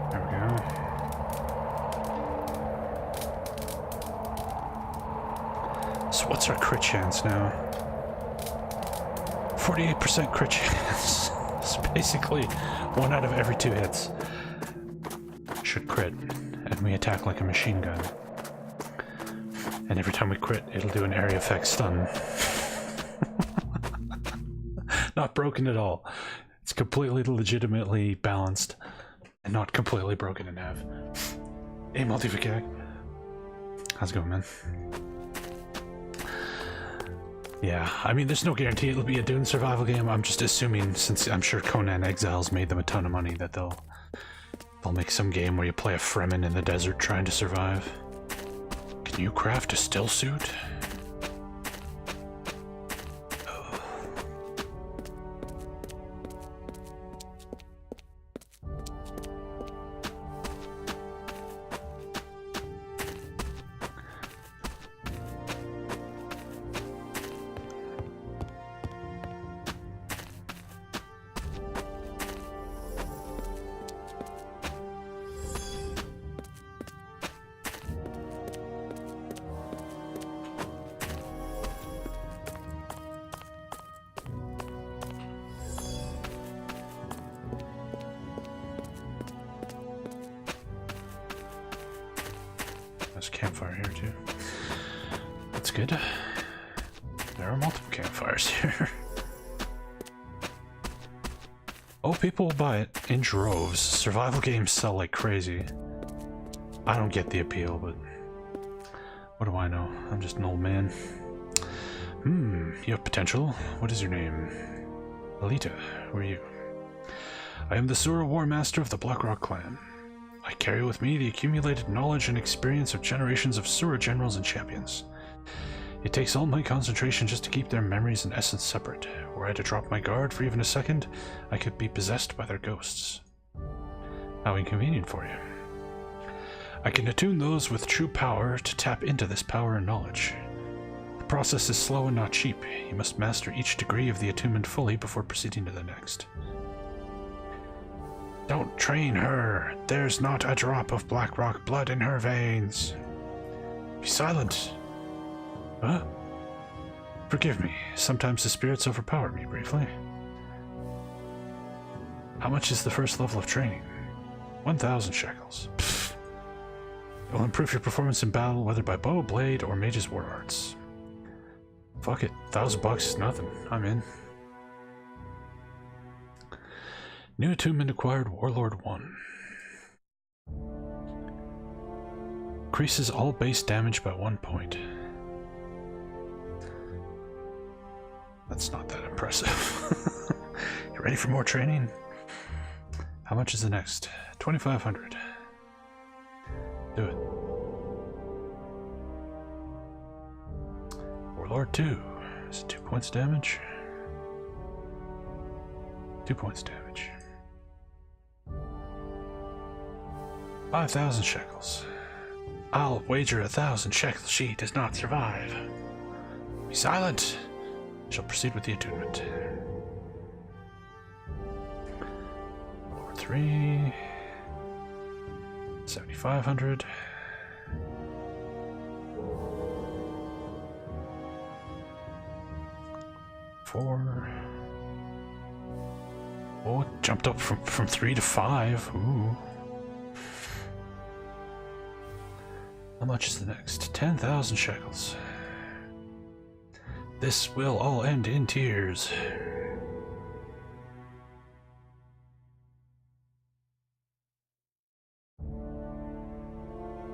There we go. So what's our crit chance now? 48% crit chance. It's basically 1 out of every 2 hits should crit, and we attack like a machine gun. And every time we crit, it'll do an area effect stun. Not broken at all. It's completely legitimately balanced, and not completely broken in half. Hey, multificac. How's it going, man? Yeah, I mean, there's no guarantee it'll be a Dune survival game. I'm just assuming, since I'm sure Conan Exiles made them a ton of money, that they'll make some game where you play a Fremen in the desert trying to survive. Can you craft a still suit? There's a campfire here too. That's good. There are multiple campfires here. Oh, people will buy it in droves. Survival games sell like crazy. I don't get the appeal, but what do I know? I'm just an old man. You have potential. What is your name? Alita, who are you? I am the Sura War Master of the Blackrock clan. I I carry with me the accumulated knowledge and experience of generations of Sura generals and champions. It takes all my concentration just to keep their memories and essence separate. Were I to drop my guard for even a second, I could be possessed by their ghosts. How inconvenient for you. I can attune those with true power to tap into this power and knowledge. The process is slow and not cheap. You must master each degree of the attunement fully before proceeding to the next. Don't train her. There's not a drop of Blackrock blood in her veins. Be silent. Huh? Forgive me. Sometimes the spirits overpower me briefly. How much is the first level of training? 1,000 shekels. Pfft. It will improve your performance in battle, whether by bow, blade, or mage's war arts. Fuck it. $1,000 is nothing. I'm in. New attunement acquired, Warlord 1. Increases all base damage by 1 point. That's not that impressive. You ready for more training? How much is the next? 2,500. Do it. Warlord 2. Is it 2 points damage? 2 points damage. 5,000 shekels. I'll wager 1,000 shekels she does not survive. Be silent. I shall proceed with the attunement. Lord 3. 7,500. Four. Oh, it jumped up from 3 to 5. Ooh. How much is the next? 10,000 shekels. This will all end in tears.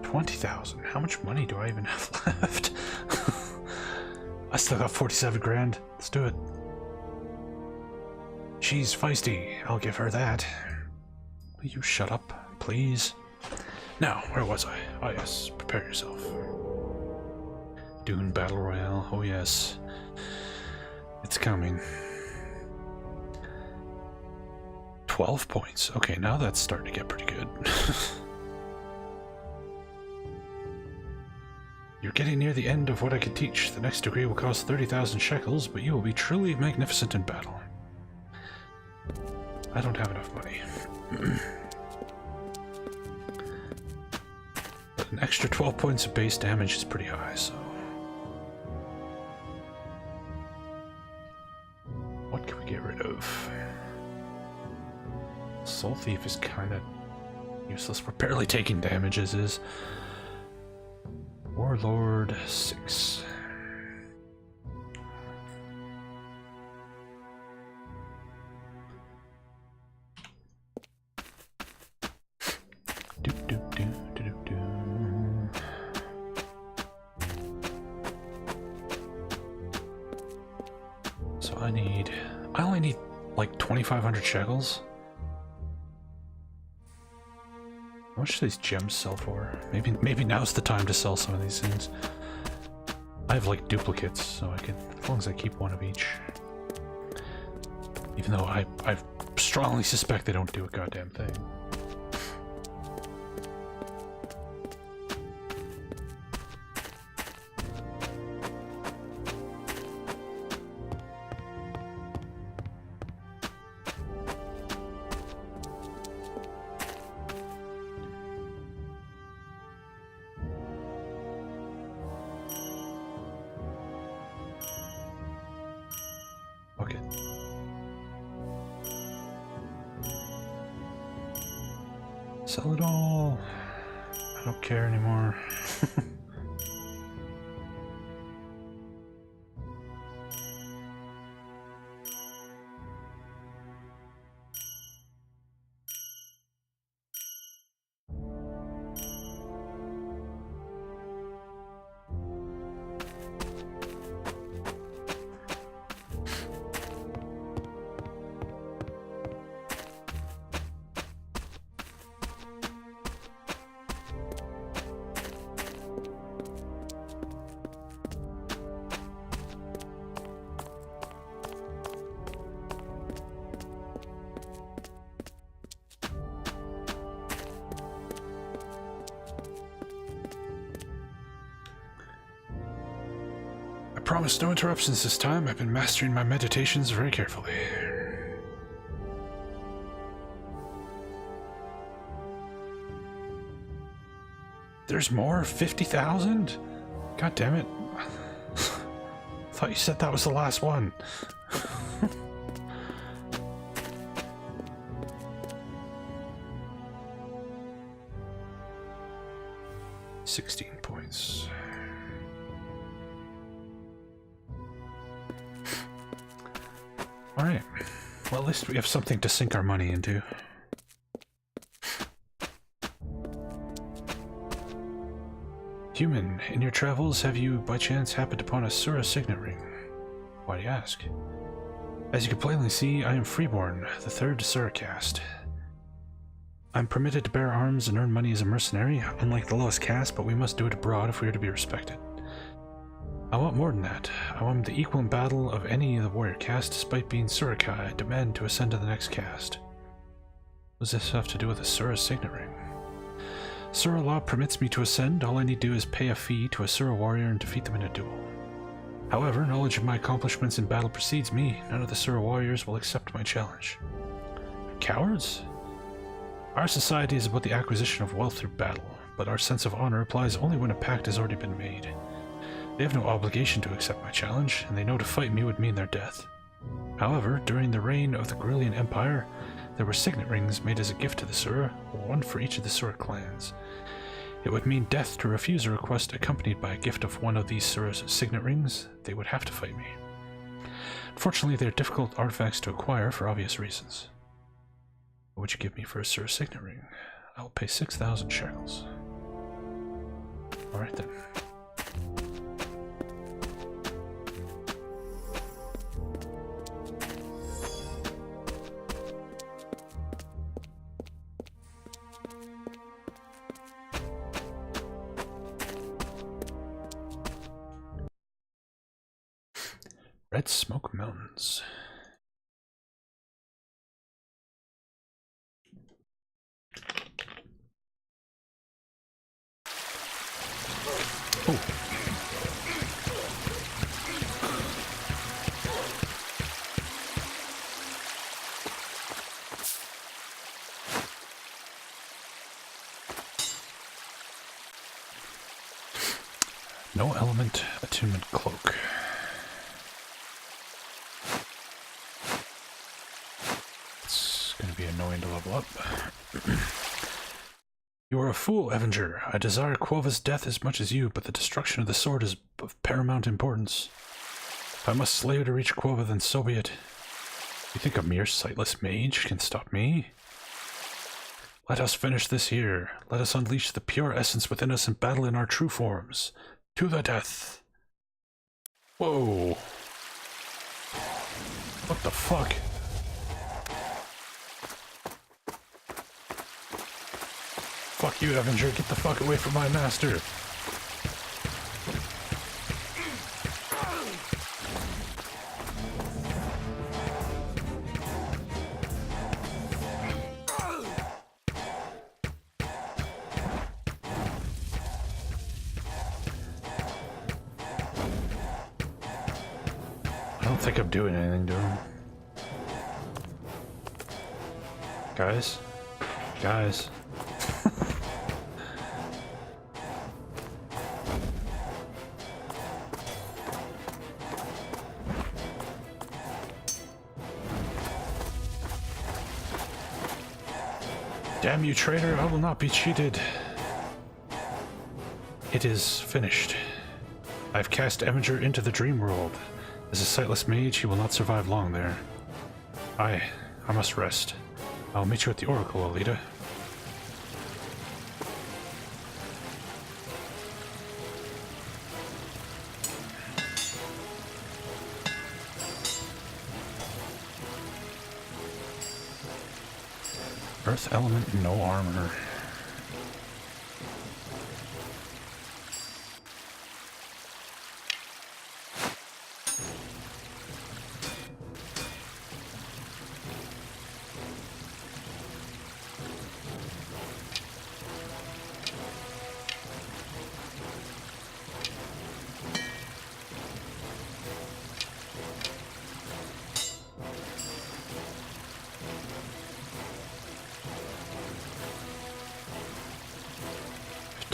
$20,000. How much money do I even have left? I still got 47 grand. Let's do it. She's feisty. I'll give her that. Will you shut up, please? Now, where was I? Oh yes, prepare yourself. Dune Battle Royale. Oh yes. It's coming. 12 points. Okay, now that's starting to get pretty good. You're getting near the end of what I can teach. The next degree will cost 30,000 shekels, but you will be truly magnificent in battle. I don't have enough money. But an extra 12 points of base damage is pretty high, so... What can we get rid of? Soul Thief is kind of useless. We're barely taking damage as is. Warlord 6. So I only need like 2,500 shekels. How much do these gems sell for? Maybe now's the time to sell some of these things. I have like duplicates, so I can, as long as I keep one of each. Even though I strongly suspect they don't do a goddamn thing. Sell it all. I don't care anymore. promise no interruptions this time. I've been mastering my meditations very carefully. There's more? 50,000? God damn it. Thought you said that was the last one. 16 points. Alright. Well, at least we have something to sink our money into. Human, in your travels, have you by chance happened upon a Sura signet ring? Why do you ask? As you can plainly see, I am Freeborn, the third Sura caste. I'm permitted to bear arms and earn money as a mercenary, unlike the lowest caste, but we must do it abroad if we are to be respected. I want more than that. I want the equal in battle of any of the warrior caste, despite being Surakai. I demand to ascend to the next caste. What does this have to do with a Sura signet ring? Sura law permits me to ascend. All I need to do is pay a fee to a Sura warrior and defeat them in a duel. However, knowledge of my accomplishments in battle precedes me. None of the Sura warriors will accept my challenge. Cowards? Our society is about the acquisition of wealth through battle, but our sense of honor applies only when a pact has already been made. They have no obligation to accept my challenge, and they know to fight me would mean their death. However, during the reign of the Grillian Empire, there were signet rings made as a gift to the Sura, one for each of the Sura clans. It would mean death to refuse a request accompanied by a gift of one of these Sura's signet rings. They would have to fight me. Unfortunately, they are difficult artifacts to acquire for obvious reasons. What would you give me for a Sura signet ring? I will pay 6,000 shekels. Alright then. Red Smoke Mountains. Oh. No element attunement cloak. It's going to be annoying to level up. You are a fool, Avenger. I desire Quova's death as much as you, but the destruction of the sword is of paramount importance. If I must slay you to reach Quova, then so be it. You think a mere sightless mage can stop me? Let us finish this here. Let us unleash the pure essence within us and battle in our true forms. To the death. Whoa. What the fuck? Fuck you, Avenger. Get the fuck away from my master. I don't think I'm doing anything to him. Guys? Guys? Damn you, traitor, I will not be cheated. It is finished. I've cast Avenger into the dream world. As a sightless mage, he will not survive long there. I must rest. I'll meet you at the Oracle, Alita. Earth element, no armor.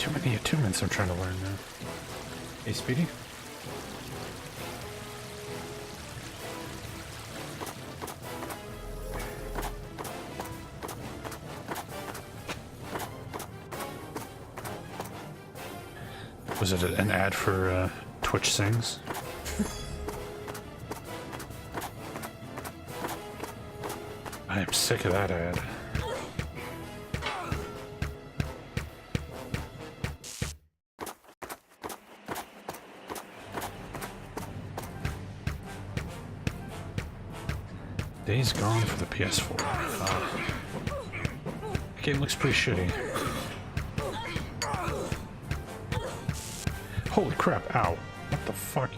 too many attunements I'm trying to learn now. Hey, Speedy? Was it an ad for Twitch Sings? I am sick of that ad. Days Gone for the PS4. The game looks pretty shitty. Holy crap, ow. What the fuck?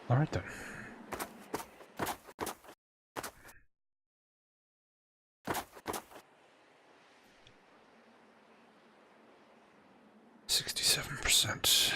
Alright then. %.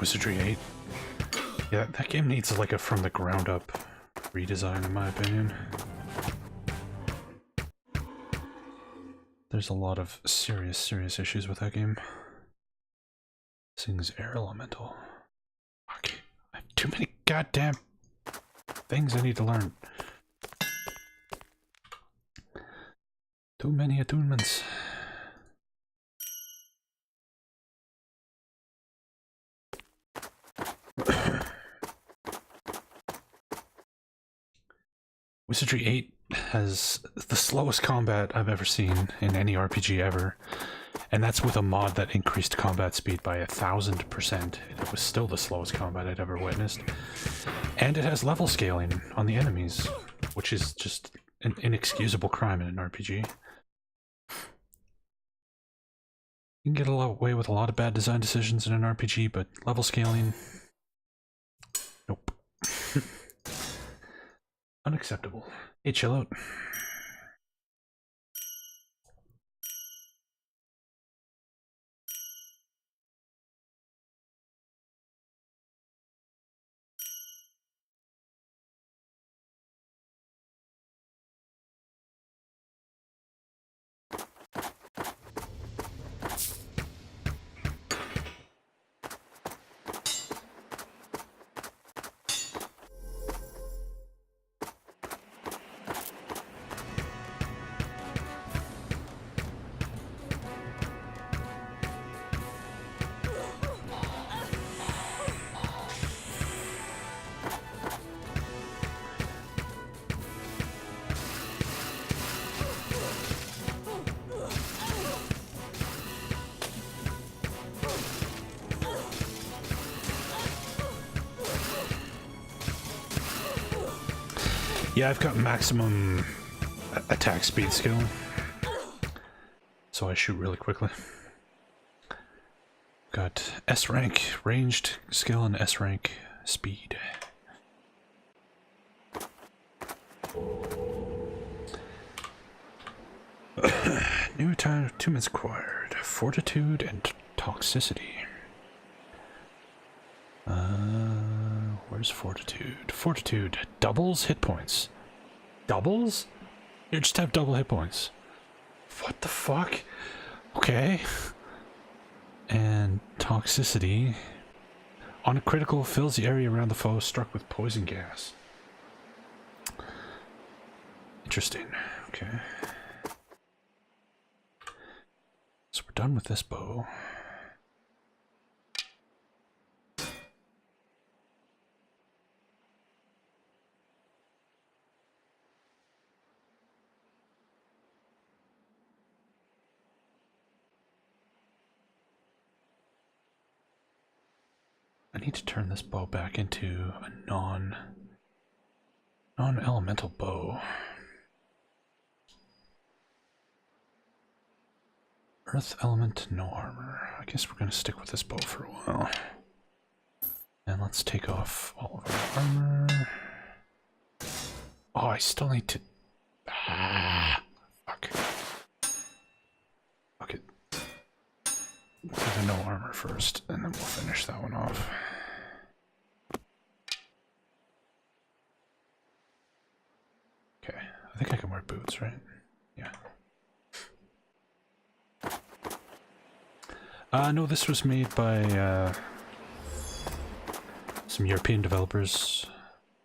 Wizardry 8. Yeah, that game needs like a from the ground up redesign in my opinion. There's a lot of serious issues with that game. This thing's air elemental. Fuck. I have too many goddamn things I need to learn. Too many attunements. Wizardry 8 has the slowest combat I've ever seen in any RPG ever, and that's with a mod that increased combat speed by 1000%. It was still the slowest combat I'd ever witnessed. And it has level scaling on the enemies, which is just an inexcusable crime in an RPG. You can get away with a lot of bad design decisions in an RPG, but level scaling... nope. Unacceptable. Hey, chill out. Yeah, I've got maximum attack speed skill, so I shoot really quickly. Got S rank ranged skill and S rank speed. New attunements acquired: fortitude and toxicity. Where's fortitude? Fortitude doubles hit points. Doubles? You just have double hit points. What the fuck? Okay. And toxicity. On a critical, fills the area around the foe struck with poison gas. Interesting. Okay. So we're done with this bow. I need to turn this bow back into a non-elemental bow. Earth element, no armor. I guess we're going to stick with this bow for a while. And let's take off all of our armor. Oh, I still need to... fuck. Okay. Do the no armor first, and then we'll finish that one off. Okay, I think I can wear boots, right? Yeah. No, this was made by some European developers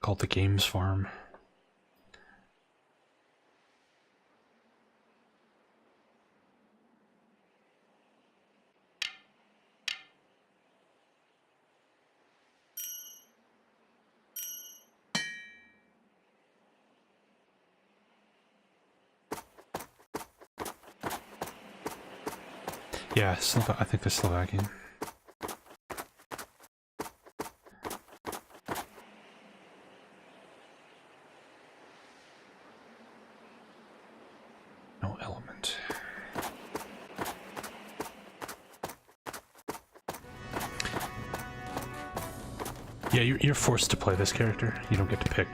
called the Games Farm. Yeah, I think they're Slovakian. No element. Yeah, you're forced to play this character. You don't get to pick.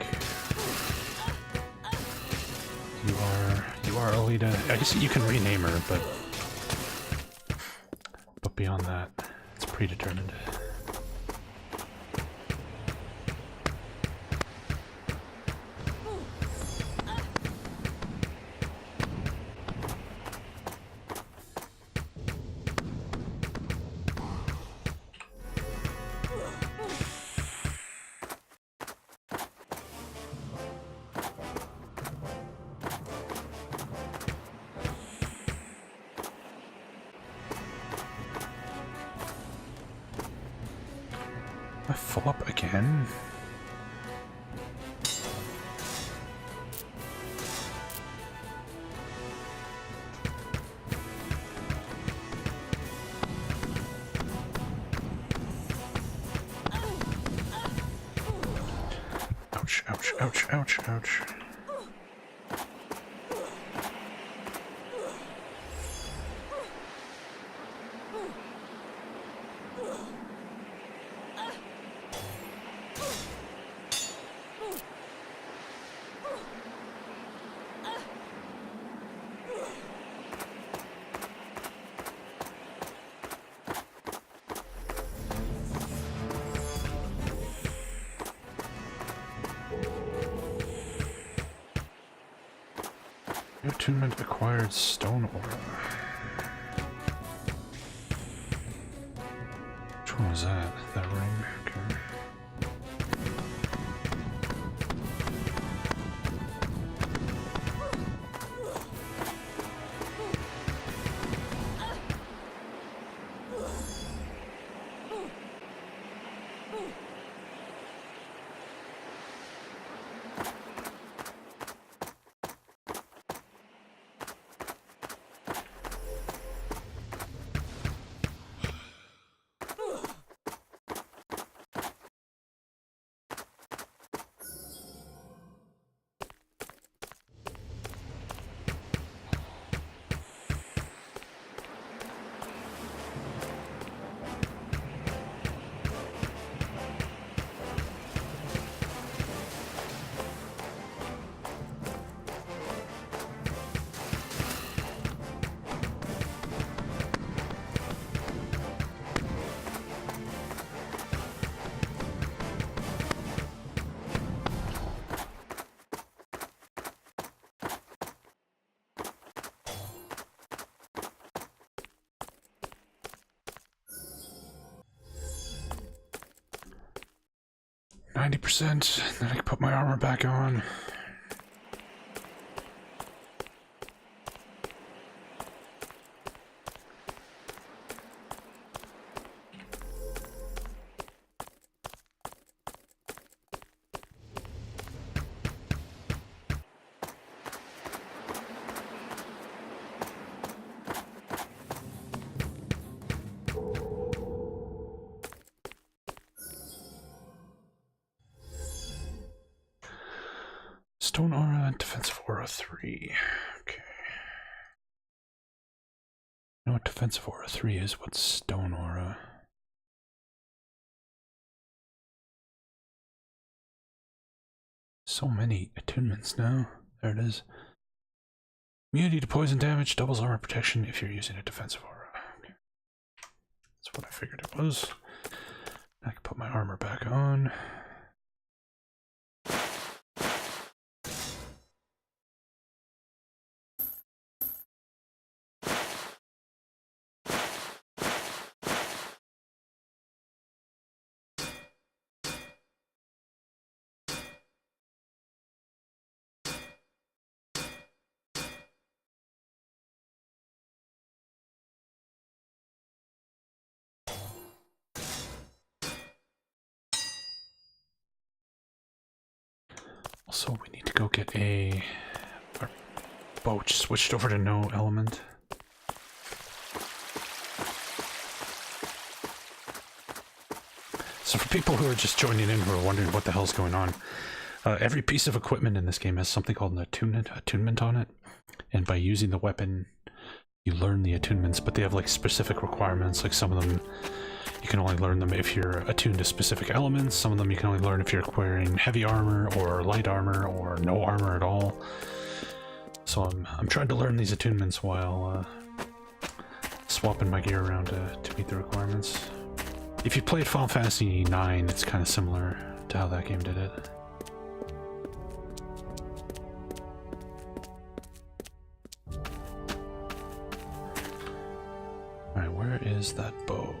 You are Alita. I guess you can rename her, but beyond that, it's predetermined. I full up again? Ouch, ouch, ouch, ouch, ouch. Attunement acquired stone aura. Which one was that? That ring? Okay. %, then I can put my armor back on. Stone aura and defensive aura 3. Okay. I know what defensive aura 3 is. What's stone aura? So many attunements now. There it is. Immunity to poison damage, doubles armor protection if you're using a defensive aura. Okay. That's what I figured it was. I can put my armor back on. Also, we need to go get our boat switched over to no element. So for people who are just joining in who are wondering what the hell's going on, every piece of equipment in this game has something called an attunement on it, and by using the weapon you learn the attunements, but they have like specific requirements. Like some of them you can only learn them if you're attuned to specific elements. Some of them you can only learn if you're acquiring heavy armor or light armor or no armor at all. So I'm trying to learn these attunements while swapping my gear around to meet the requirements. If you played Final Fantasy IX, it's kind of similar to how that game did it. Alright, where is that bow?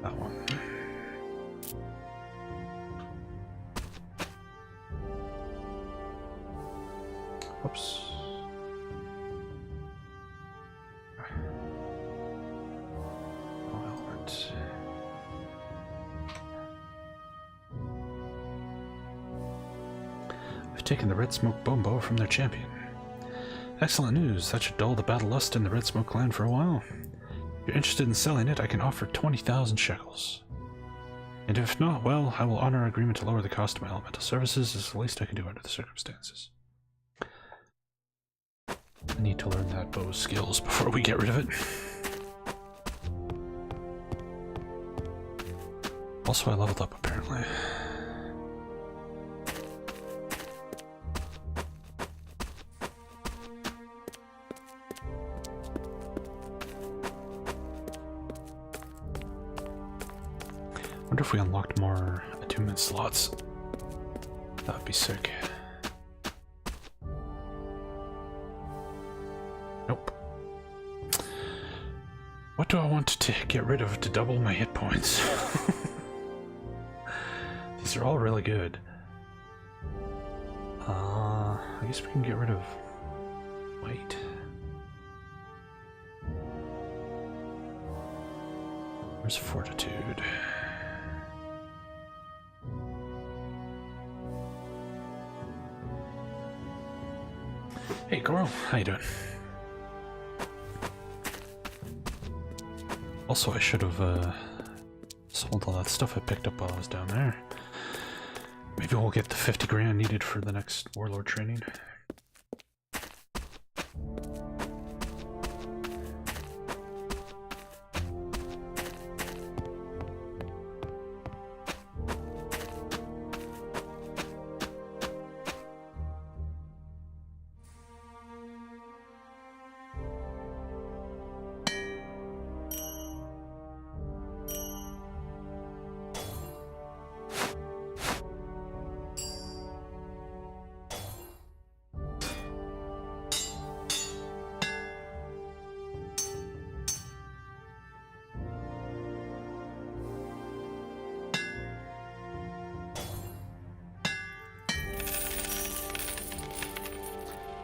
That one. Whoops. Oh, element. I've taken the Red Smoke Bow from their champion. Excellent news. That should dull the battle lust in the Red Smoke clan for a while. If you're interested in selling it, I can offer 20,000 shekels. And if not, well, I will honor our agreement to lower the cost of my elemental services. Is the least I can do under the circumstances. I need to learn that bow's skills before we get rid of it. Also, I leveled up, apparently. I wonder if we unlocked more attunement slots. That would be sick. Nope. What do I want to get rid of to double my hit points? These are all really good. I guess we can get rid of weight. Where's fortitude? Hey Coral, how you doing? Also, I should have sold all that stuff I picked up while I was down there. Maybe we'll get the 50 grand needed for the next warlord training.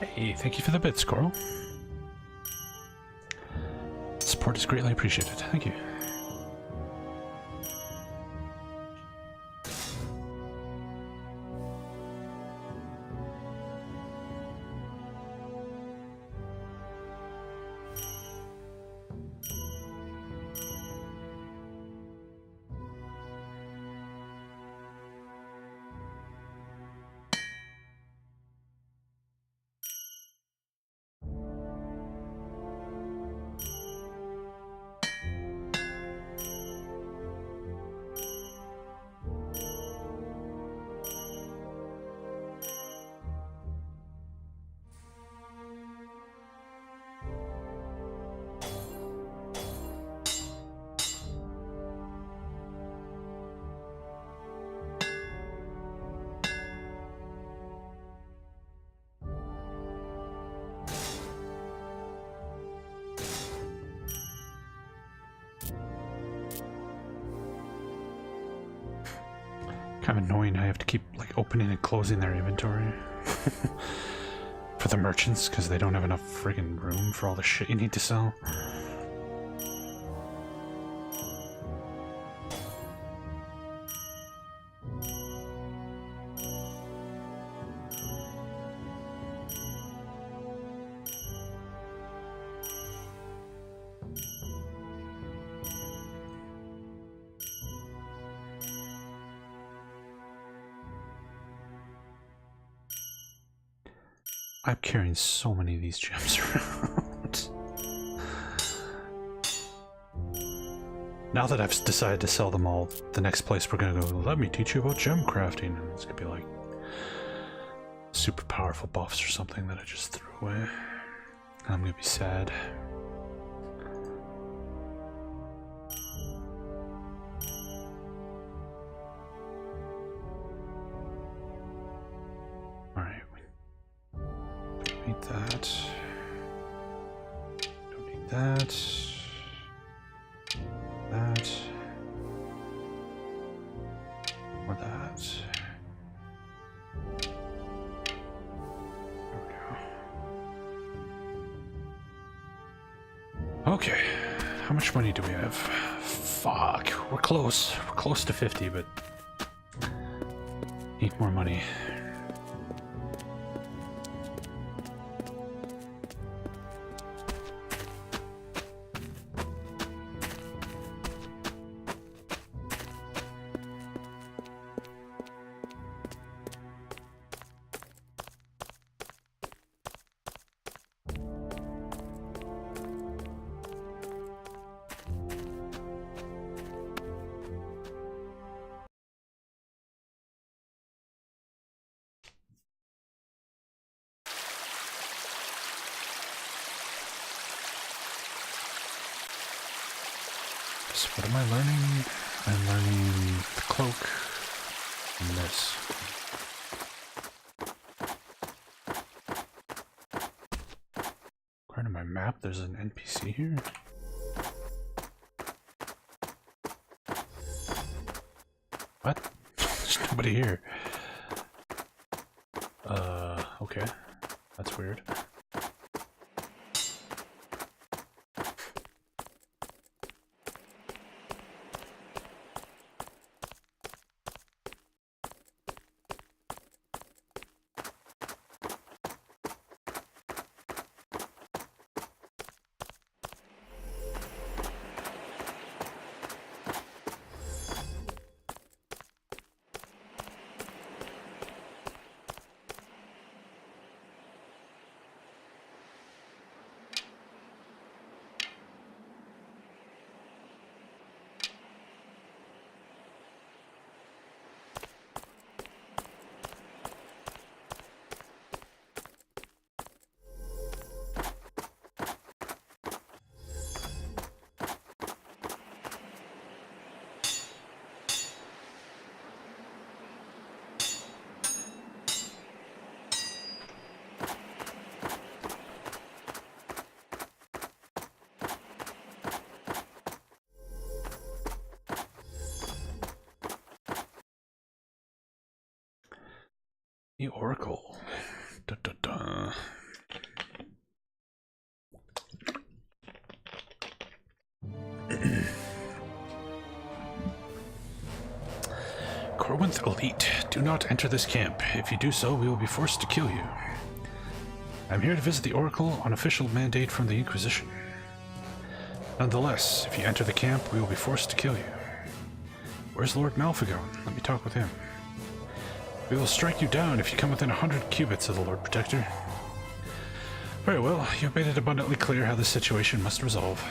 Hey, thank you for the bits, Coral. Support is greatly appreciated. Thank you. Kind of annoying how I have to keep like opening and closing their inventory for the merchants because they don't have enough friggin' room for all the shit you need to sell. I'm carrying so many of these gems around. Now that I've decided to sell them all, the next place we're gonna go, let me teach you about gem crafting. And it's gonna be like super powerful buffs or something that I just threw away. And I'm gonna be sad. That. Don't need that. That. Or that. There we go. Okay. How much money do we have? Fuck. We're close. We're close to 50, but need more money. So what am I learning? I'm learning the cloak and this. According to my map, there's an NPC here. What? There's nobody here. Okay. That's weird. The Oracle. Da, da, da. Corwinth Elite, do not enter this camp. If you do so, we will be forced to kill you. I'm here to visit the Oracle on official mandate from the Inquisition. Nonetheless, if you enter the camp, we will be forced to kill you. Where's Lord Malphagon? Let me talk with him. We will strike you down if you come within 100 cubits of the Lord Protector. Very well, you've made it abundantly clear how this situation must resolve.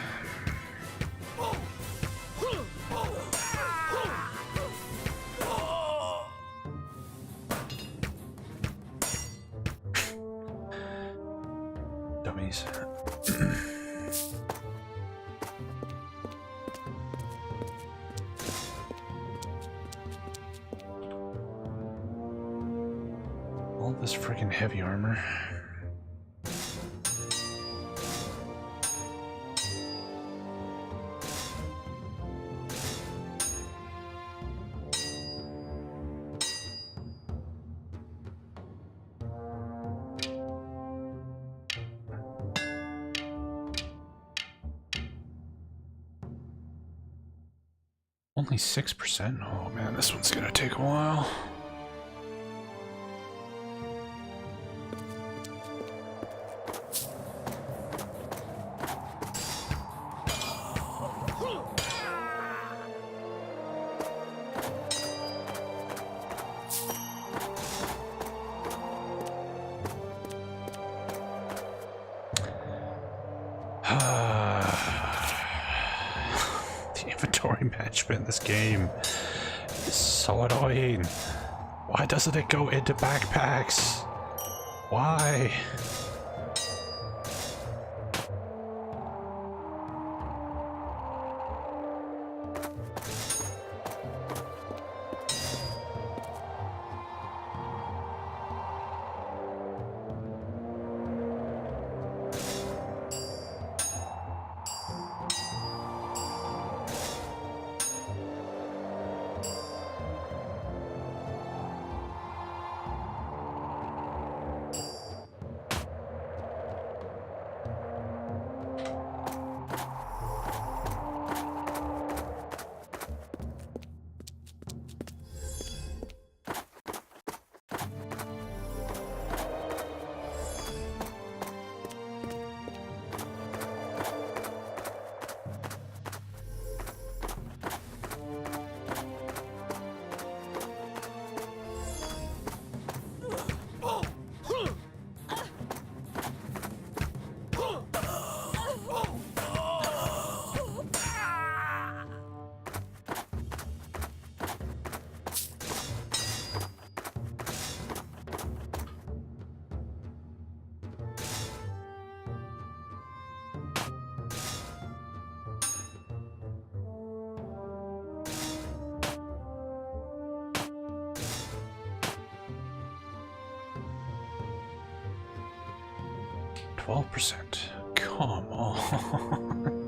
Dummies. All this freaking heavy armor. Only 6%? Oh man, this one's gonna take a while. The inventory management in this game is so annoying. Why doesn't it go into backpacks? Why? %. Come on.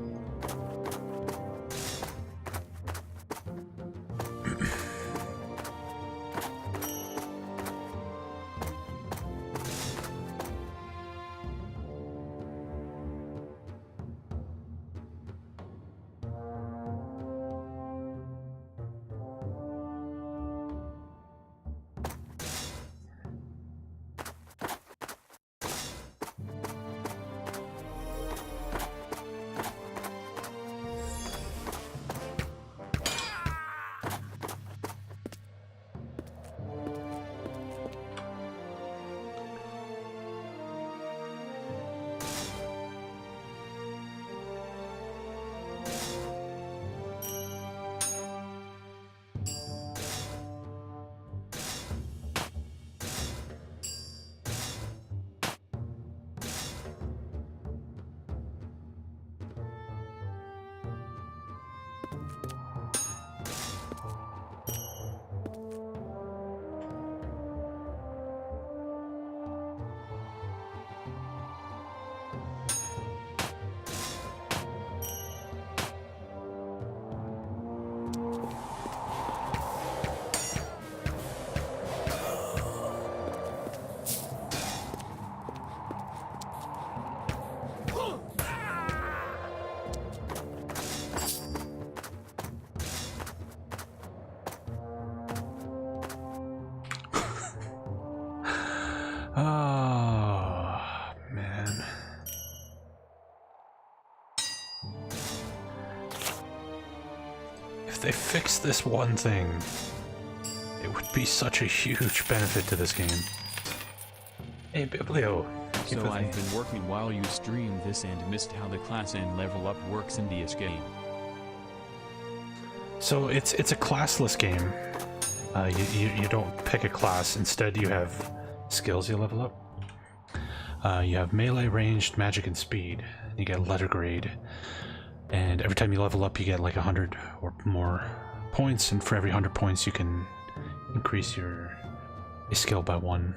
Oh, man. If they fix this one thing, it would be such a huge benefit to this game. Hey, Biblio. So I've been working while you streamed this and missed how the class and level up works in this game. So it's a classless game. You don't pick a class. Instead, you have skills you level up. You have melee, ranged, magic, and speed. You get letter grade. And every time you level up, you get like 100 or more points. And for every 100 points, you can increase your skill by 1.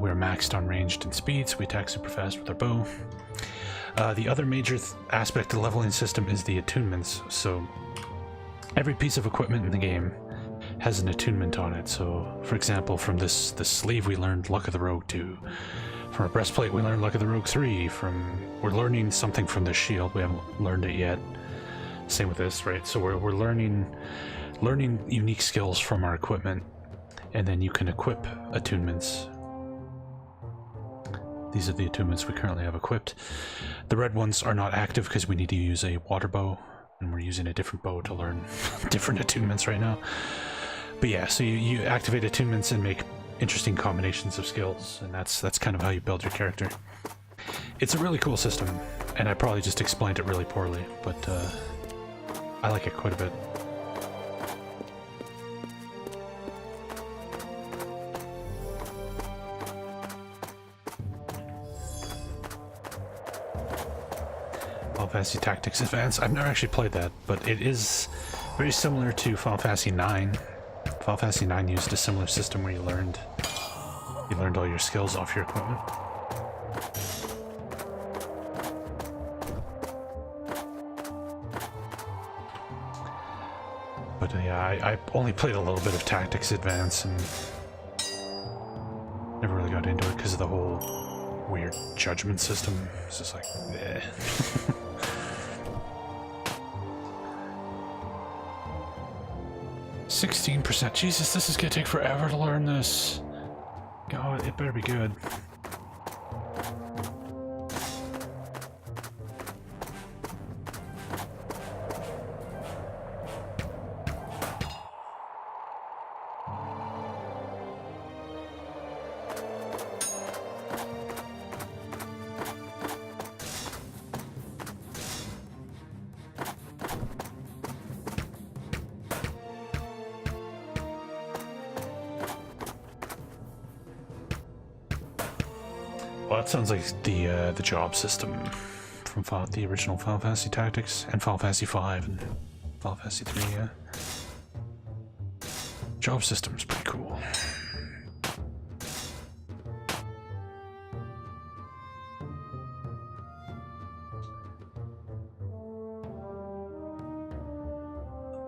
We're maxed on ranged and speed, so we attack super fast with our bow. The other major aspect of the leveling system is the attunements. So every piece of equipment in the game has an attunement on it. So, for example, from this sleeve we learned Luck of the Rogue 2. From a breastplate we learned Luck of the Rogue 3. We're learning something from this shield. We haven't learned it yet. Same with this, right? So we're learning unique skills from our equipment, and then you can equip attunements. These are the attunements we currently have equipped. The red ones are not active because we need to use a water bow, and we're using a different bow to learn different attunements right now. But yeah, so you activate attunements and make interesting combinations of skills, and that's kind of how you build your character. It's a really cool system, and I probably just explained it really poorly, but I like it quite a bit. Final Fantasy Tactics Advance. I've never actually played that, but it is very similar to Final Fantasy 9. Final Fantasy 9 used a similar system where you learned all your skills off your equipment. But yeah, I only played a little bit of Tactics Advance and never really got into it because of the whole weird judgment system. It's just like, eh. 16%. Jesus, this is gonna take forever to learn this. God, it better be good. Well, that sounds like the job system from the original Final Fantasy Tactics and Final Fantasy V and Final Fantasy 3, yeah. Job system's pretty cool.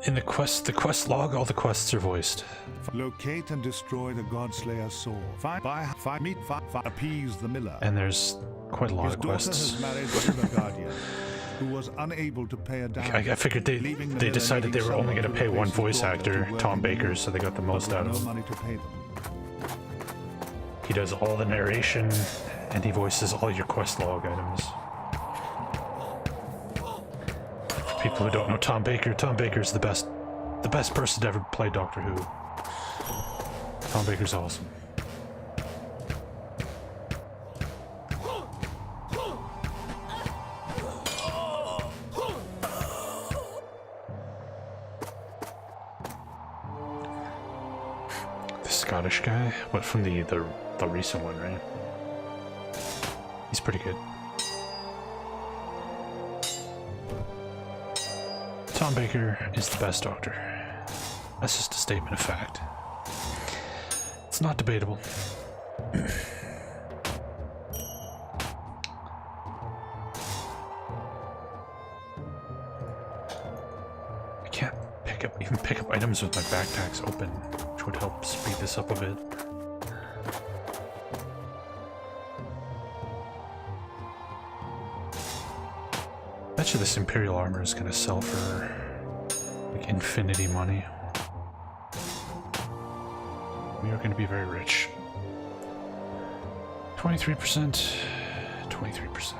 In the quest log, all the quests are voiced. Locate and destroy the Godslayer sword. Appease the miller. And there's quite a lot of quests. His daughter has married to the guardian, who was unable to pay a dowry. I figured they decided they were only going to pay one voice actor, Tom Baker, so they got the most out of him. No money to pay them. He does all the narration, and he voices all your quest log items. For people who don't know Tom Baker's the best person to ever play Doctor Who. Tom Baker's awesome. The Scottish guy? What, from the recent one, right? He's pretty good. Tom Baker is the best Doctor. That's just a statement of fact. It's not debatable. I can't even pick up items with my backpacks open, which would help speed this up a bit. Bet you this Imperial armor is gonna sell for like infinity money. We are going to be very rich. 23%. 23%.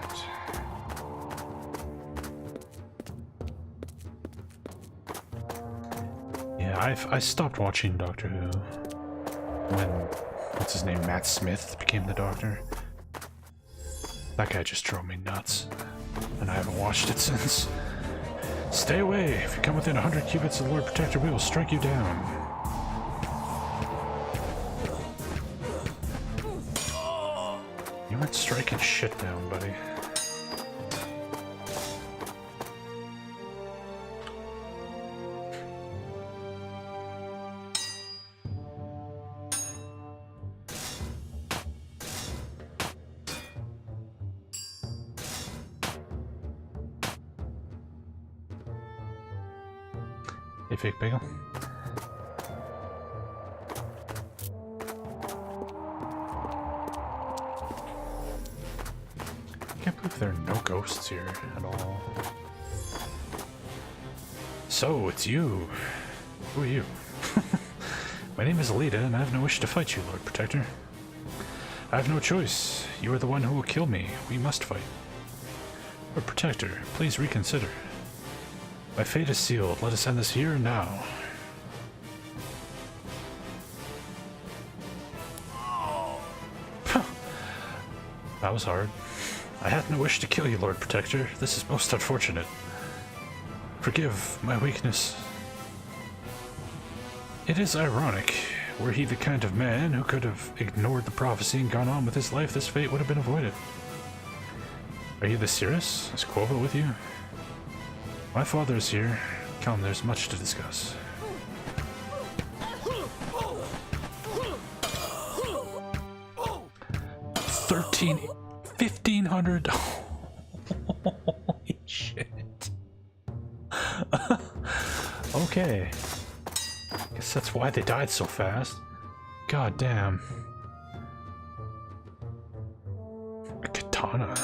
Yeah, I stopped watching Doctor Who when, what's his name, Matt Smith became the Doctor. That guy just drove me nuts, and I haven't watched it since. Stay away! If you come within 100 cubits of the Lord Protector, we will strike you down. You weren't striking shit down, buddy. Hey, fake bagel. I can't believe there are no ghosts here at all. So, it's you. Who are you? My name is Alita, and I have no wish to fight you, Lord Protector. I have no choice. You are the one who will kill me. We must fight. Lord Protector, please reconsider. My fate is sealed. Let us end this here and now. That was hard. I had no wish to kill you, Lord Protector. This is most unfortunate. Forgive my weakness. It is ironic. Were he the kind of man who could have ignored the prophecy and gone on with his life, this fate would have been avoided. Are you the Cirrus? Is Quova with you? My father is here. Come, there's much to discuss. $1,500. Holy shit. Okay. Guess that's why they died so fast. God damn. A katana.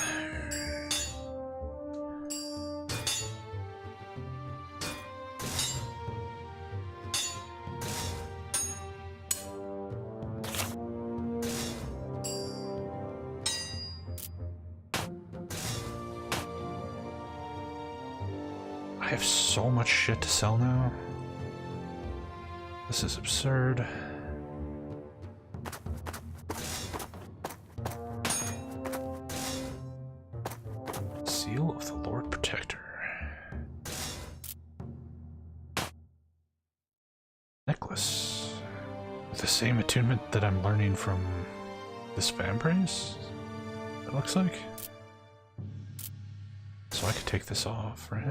I have so much shit to sell now. This is absurd. Seal of the Lord Protector. Necklace. With the same attunement that I'm learning from this vambrace, it looks like. So I could take this off, right?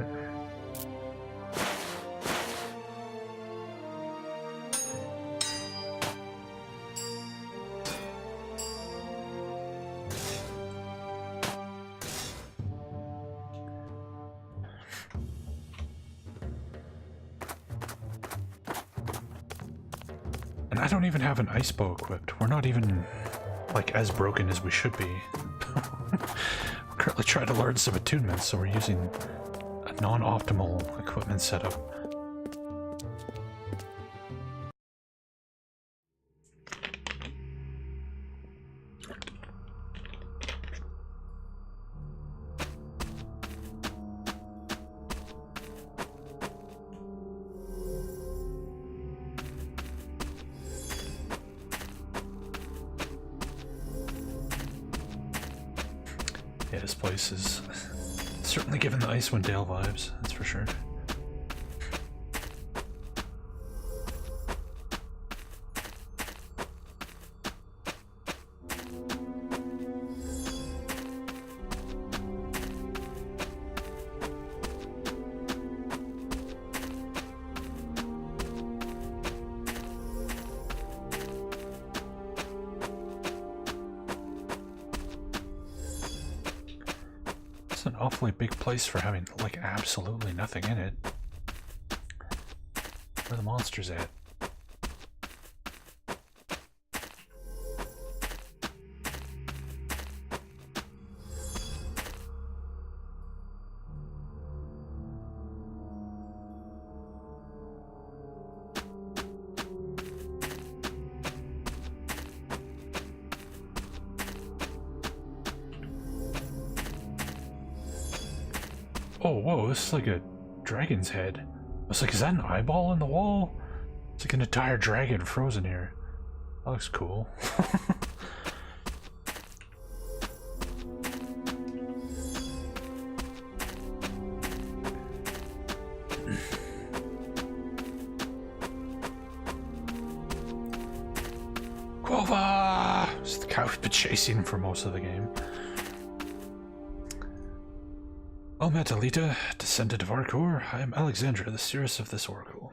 And I don't even have an ice bow equipped. We're not even, like, as broken as we should be. We're currently trying to learn some attunements, so we're using a non-optimal equipment setup. Yeah, this place is certainly giving the Icewind Dale vibes, that's for sure. It's an awfully big place for having, like, absolutely nothing in it. Where are the monsters at? Oh, whoa, this is like a dragon's head. I was like, is that an eyeball in the wall? It's like an entire dragon frozen here. That looks cool. Quova! It's the guy we've been chasing for most of the game. O Metalita, descendant of Arcor, I am Alexandra, the seeress of this oracle.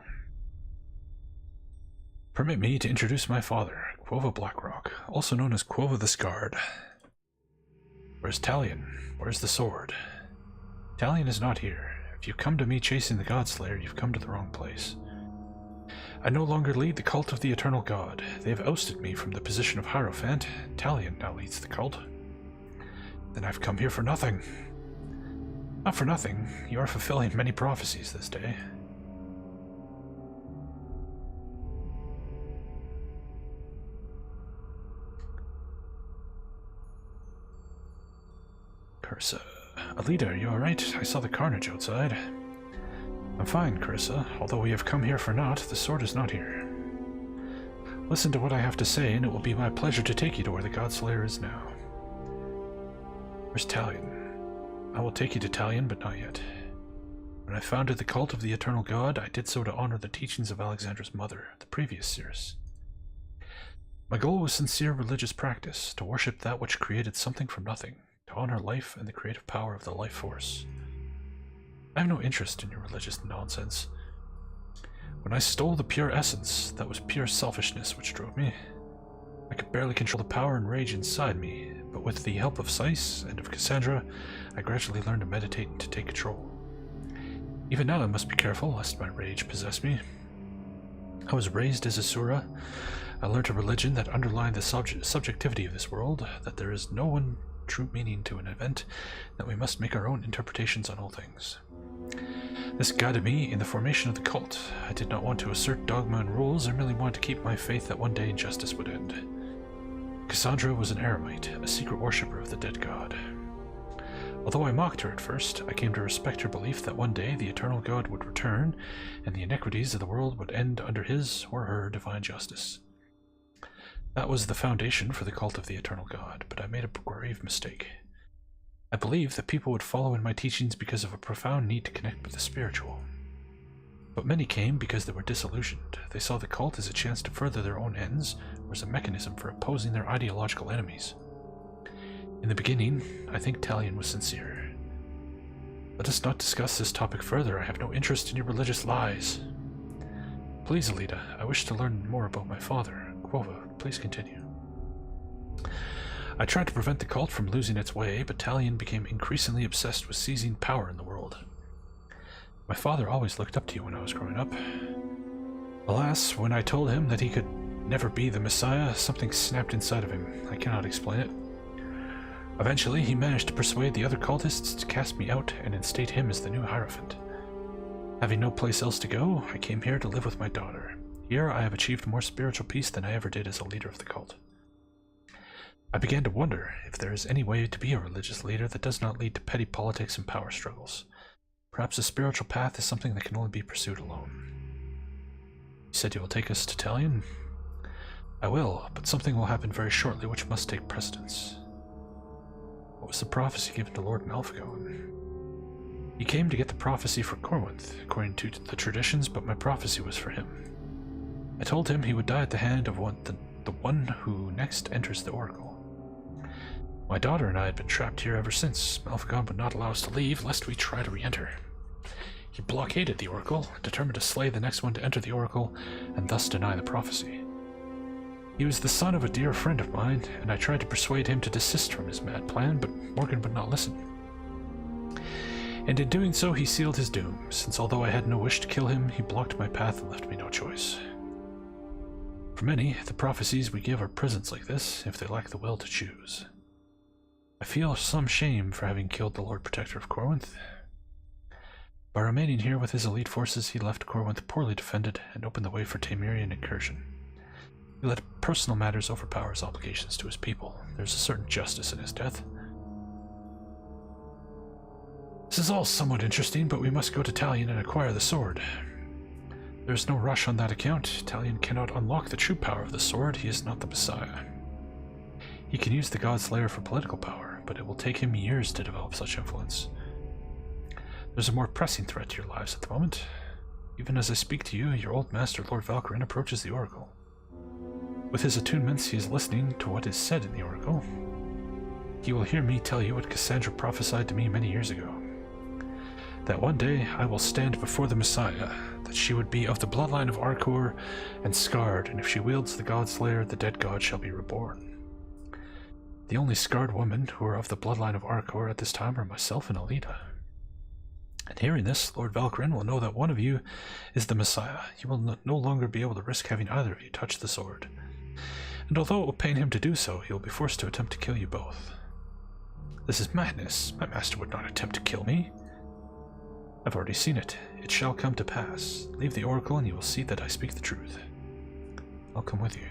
Permit me to introduce my father, Quova Blackrock, also known as Quova the Scarred. Where's Talion? Where's the sword? Talion is not here. If you come to me chasing the Godslayer, you've come to the wrong place. I no longer lead the cult of the Eternal God. They have ousted me from the position of Hierophant. Talion now leads the cult. Then I've come here for nothing. Not for nothing, you are fulfilling many prophecies this day. Carissa. Alita, are you alright? I saw the carnage outside. I'm fine, Carissa. Although we have come here for naught, the sword is not here. Listen to what I have to say, and it will be my pleasure to take you to where the Godslayer is now. Where's Talion? I will take you to Talion, but not yet. When I founded the Cult of the Eternal God, I did so to honor the teachings of Alexandra's mother, the previous seeress. My goal was sincere religious practice, to worship that which created something from nothing, to honor life and the creative power of the life force. I have no interest in your religious nonsense. When I stole the pure essence, that was pure selfishness which drove me. I could barely control the power and rage inside me, but with the help of Seiss and of Cassandra, I gradually learned to meditate and to take control. Even now I must be careful, lest my rage possess me. I was raised as a Sura. I learned a religion that underlined the subjectivity of this world, that there is no one true meaning to an event, that we must make our own interpretations on all things. This guided me in the formation of the cult. I did not want to assert dogma and rules, I merely wanted to keep my faith that one day injustice would end. Cassandra was an eremite, a secret worshipper of the dead god. Although I mocked her at first, I came to respect her belief that one day the eternal god would return, and the iniquities of the world would end under his or her divine justice. That was the foundation for the cult of the eternal god, but I made a grave mistake. I believed that people would follow in my teachings because of a profound need to connect with the spiritual. But many came because they were disillusioned. They saw the cult as a chance to further their own ends, or as a mechanism for opposing their ideological enemies. In the beginning, I think Talion was sincere. Let us not discuss this topic further. I have no interest in your religious lies. Please, Alita, I wish to learn more about my father. Quova, please continue. I tried to prevent the cult from losing its way, but Talion became increasingly obsessed with seizing power in the world. My father always looked up to you when I was growing up. Alas, when I told him that he could never be the Messiah, something snapped inside of him. I cannot explain it. Eventually, he managed to persuade the other cultists to cast me out and instate him as the new Hierophant. Having no place else to go, I came here to live with my daughter. Here, I have achieved more spiritual peace than I ever did as a leader of the cult. I began to wonder if there is any way to be a religious leader that does not lead to petty politics and power struggles. Perhaps a spiritual path is something that can only be pursued alone. You said you will take us to Talion? I will, but something will happen very shortly which must take precedence. What was the prophecy given to Lord Malfegon? He came to get the prophecy for Corwinth, according to the traditions, but my prophecy was for him. I told him he would die at the hand of the one who next enters the Oracle. My daughter and I had been trapped here ever since. Malfegon would not allow us to leave, lest we try to re-enter. He blockaded the Oracle, determined to slay the next one to enter the Oracle, and thus deny the prophecy. He was the son of a dear friend of mine, and I tried to persuade him to desist from his mad plan, but Morgan would not listen. And in doing so, he sealed his doom, since although I had no wish to kill him, he blocked my path and left me no choice. For many, the prophecies we give are prisons like this, if they lack the will to choose. I feel some shame for having killed the Lord Protector of Corwinth. By remaining here with his elite forces, he left Corwinth poorly defended and opened the way for Temerian incursion. He let personal matters overpower his obligations to his people. There's a certain justice in his death. This is all somewhat interesting, but we must go to Talion and acquire the sword. There's no rush on that account. Talion cannot unlock the true power of the sword. He is not the Messiah. He can use the Godslayer for political power, but it will take him years to develop such influence. There's a more pressing threat to your lives at the moment. Even as I speak to you, your old master, Lord Valkyrin, approaches the Oracle. With his attunements, he is listening to what is said in the Oracle. He will hear me tell you what Cassandra prophesied to me many years ago. That one day I will stand before the Messiah, that she would be of the bloodline of Arcor and scarred, and if she wields the Godslayer, the dead god shall be reborn. The only scarred women who are of the bloodline of Arcor at this time are myself and Alita. And hearing this, Lord Valkyrin will know that one of you is the Messiah. He will no longer be able to risk having either of you touch the sword. And although it will pain him to do so, he will be forced to attempt to kill you both. This is madness. My master would not attempt to kill me. I've already seen it. It shall come to pass. Leave the Oracle and you will see that I speak the truth. I'll come with you.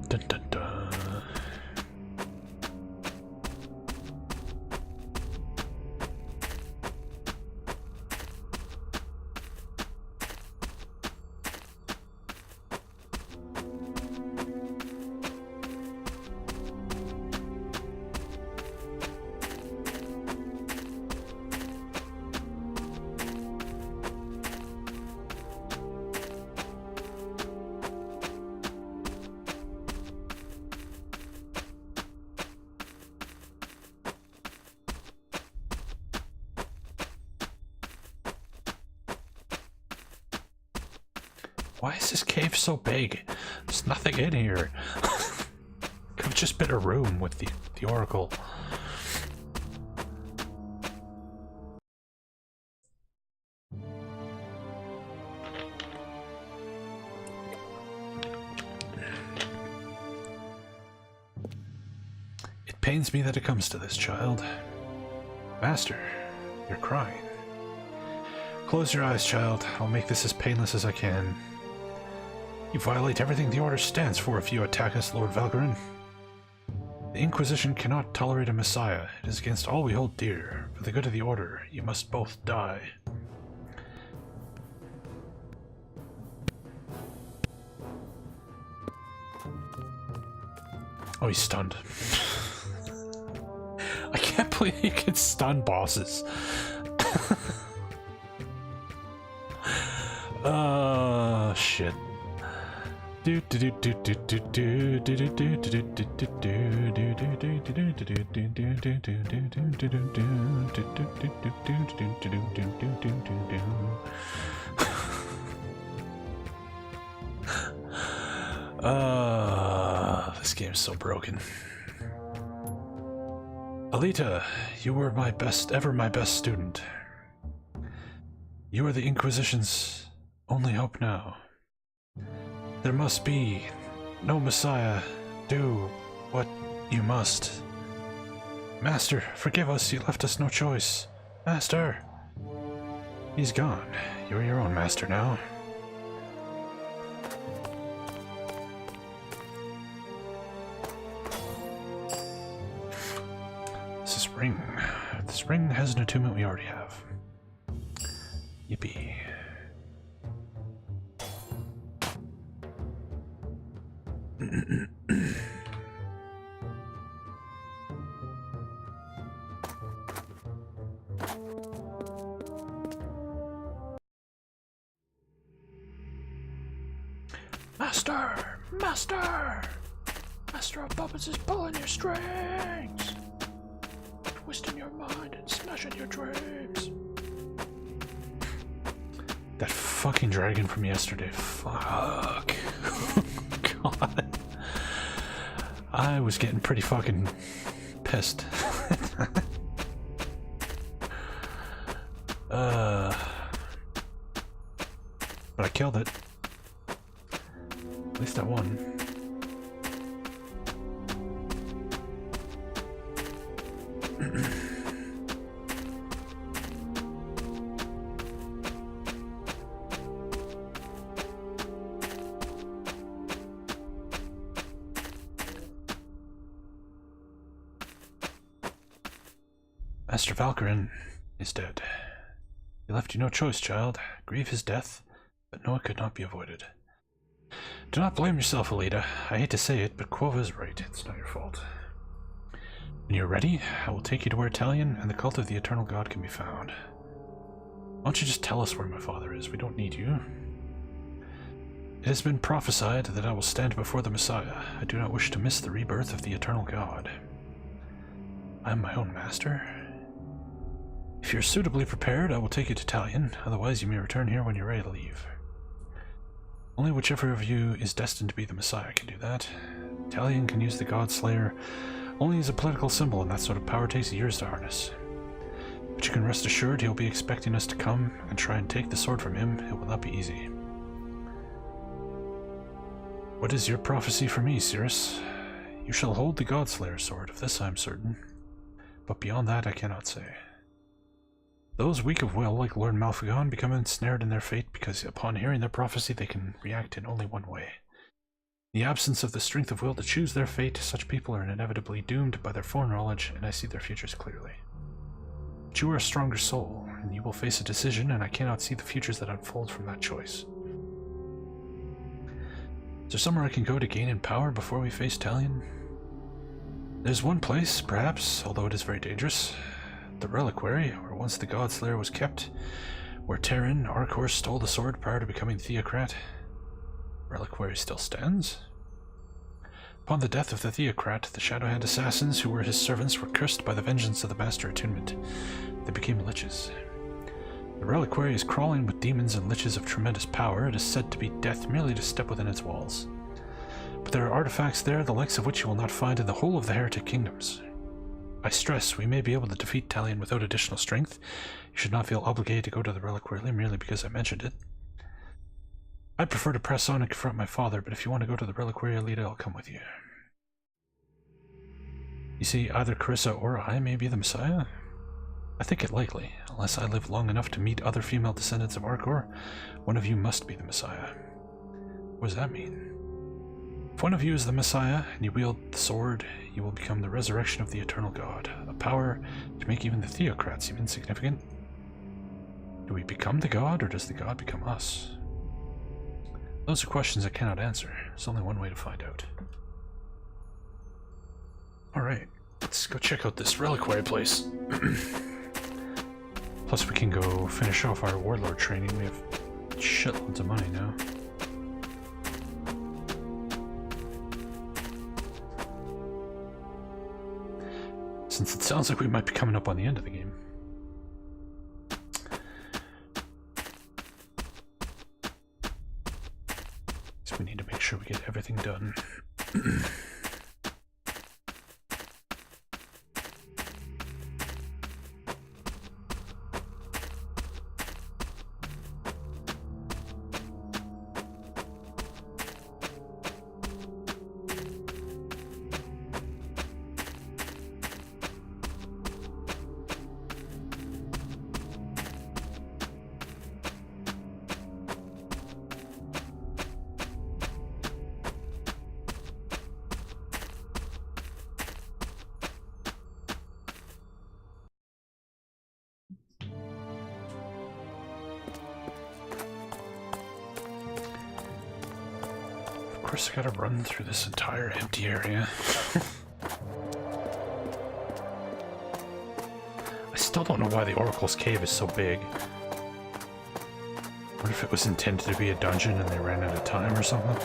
Dun dun dun. Why is this cave so big? There's nothing in here. Could have just been a room with the oracle. It pains me that it comes to this, child. Master, you're crying. Close your eyes, child. I'll make this as painless as I can. You violate everything the Order stands for if you attack us, Lord Valkyrin. The Inquisition cannot tolerate a Messiah. It is against all we hold dear. For the good of the Order, you must both die. Oh, he's stunned. I can't believe you can stun bosses. Shit. This game's so broken. Alita, you were ever my best student. You are the Inquisition's only hope now. There must be no Messiah. Do what you must. Master, forgive us. You left us no choice. Master! He's gone. You're your own master now. This is ring. This ring has an attunement we already have. Yippee. Master! Master! Master of Puppets is pulling your strings! Twisting your mind and smashing your dreams! That fucking dragon from yesterday. Fuck. God. I was getting pretty fucking pissed. But I killed it. At least I won. Master Valkyrin is dead. He left you no choice, child. Grieve his death, but know it could not be avoided. Do not blame yourself, Alita. I hate to say it, but Quova is right. It's not your fault. When you're ready, I will take you to where Italian and the Cult of the Eternal God can be found. Why don't you just tell us where my father is? We don't need you. It has been prophesied that I will stand before the Messiah. I do not wish to miss the rebirth of the Eternal God. I am my own master. If you're suitably prepared, I will take you to Italian. Otherwise, you may return here when you're ready to leave. Only whichever of you is destined to be the Messiah can do that. Italian can use the God Slayer only as a political symbol, and that sort of power takes years to harness. But you can rest assured he'll be expecting us to come and try and take the sword from him. It will not be easy. What is your prophecy for me, Cirrus? You shall hold the God Slayer sword, of this I am certain. But beyond that I cannot say. Those weak of will, like Lord Malphagon, become ensnared in their fate because upon hearing their prophecy they can react in only one way. In the absence of the strength of will to choose their fate, such people are inevitably doomed by their foreknowledge, and I see their futures clearly. But you are a stronger soul, and you will face a decision, and I cannot see the futures that unfold from that choice. Is there somewhere I can go to gain in power before we face Talion? There's one place, perhaps, although it is very dangerous. The reliquary, where once the God Slayer was kept, where Terran, Arcor, stole the sword prior to becoming Theocrat. Reliquary still stands. Upon the death of the Theocrat, the Shadowhand assassins who were his servants were cursed by the vengeance of the Master Attunement. They became liches. The reliquary is crawling with demons and liches of tremendous power. It is said to be death merely to step within its walls. But there are artifacts there, the likes of which you will not find in the whole of the Heretic kingdoms. I stress, we may be able to defeat Talion without additional strength. You should not feel obligated to go to the reliquary merely because I mentioned it. I'd prefer to press on and confront my father, but if you want to go to the reliquary, Alita, I'll come with you. You see, either Carissa or I may be the Messiah? I think it likely. Unless I live long enough to meet other female descendants of Arcor, one of you must be the Messiah. What does that mean? If one of you is the Messiah, and you wield the sword, you will become the resurrection of the eternal God, a power to make even the theocrats seem insignificant. Do we become the God, or does the God become us? Those are questions I cannot answer. There's only one way to find out. Alright, let's go check out this reliquary place. Plus we can go finish off our warlord training. We have shitloads of money now. Since it sounds like we might be coming up on the end of the game. So we need to make sure we get everything done. Of course, I gotta run through this entire empty area. I still don't know why the Oracle's cave is so big. What if it was intended to be a dungeon and they ran out of time or something?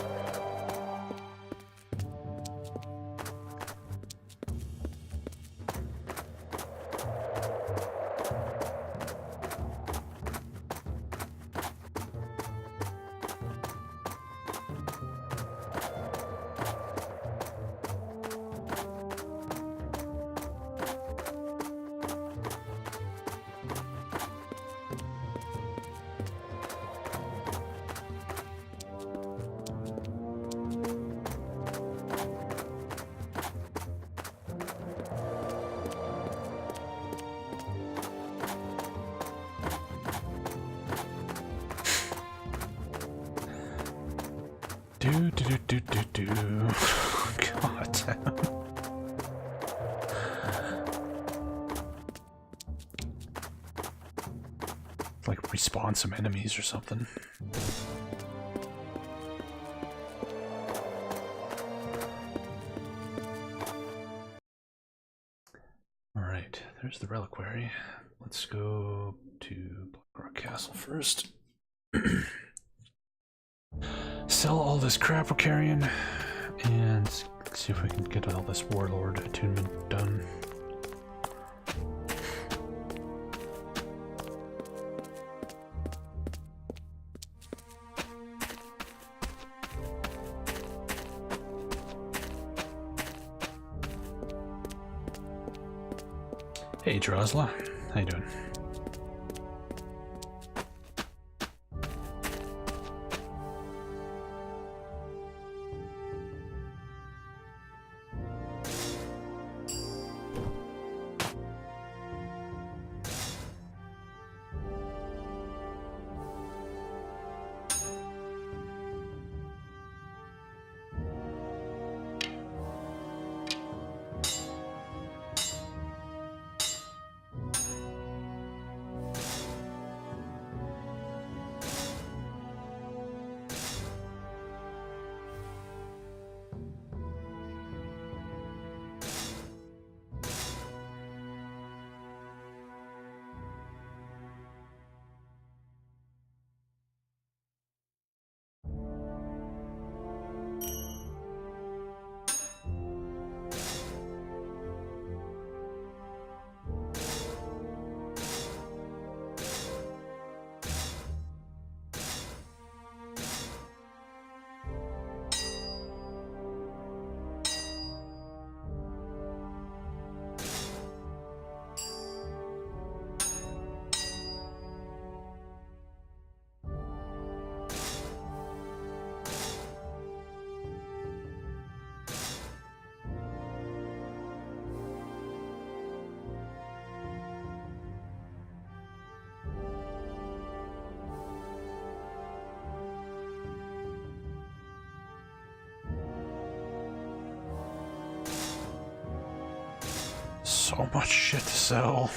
God damn. Like respawn some enemies or something. Alright, there's the reliquary. Let's go to Blackrock Castle first. Sell all this crap we're carrying and see if we can get all this warlord attunement done. Hey Drosla, how you doing? So much shit to sell.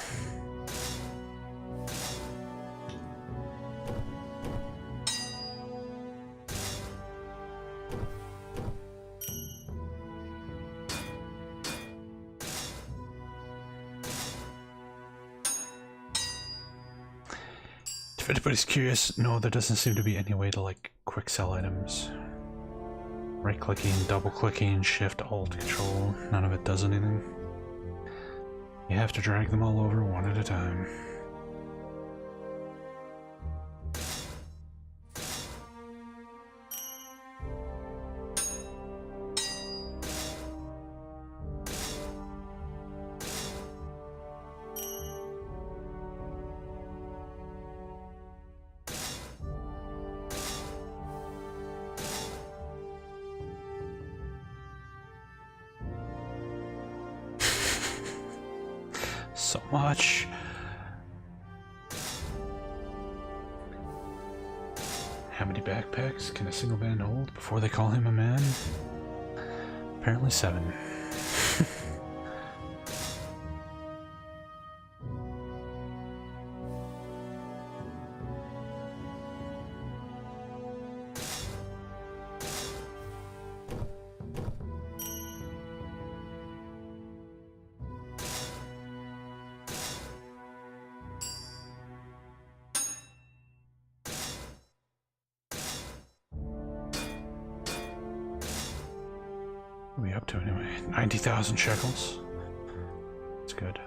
If anybody's curious, no, there doesn't seem to be any way to like quick sell items. Right clicking, double clicking, shift, alt, control, none of it does anything. You have to drag them all over one at a time. So much. How many backpacks can a single man hold before they call him a man? Apparently 7. What are we up to anyway? 90,000 shekels. That's good.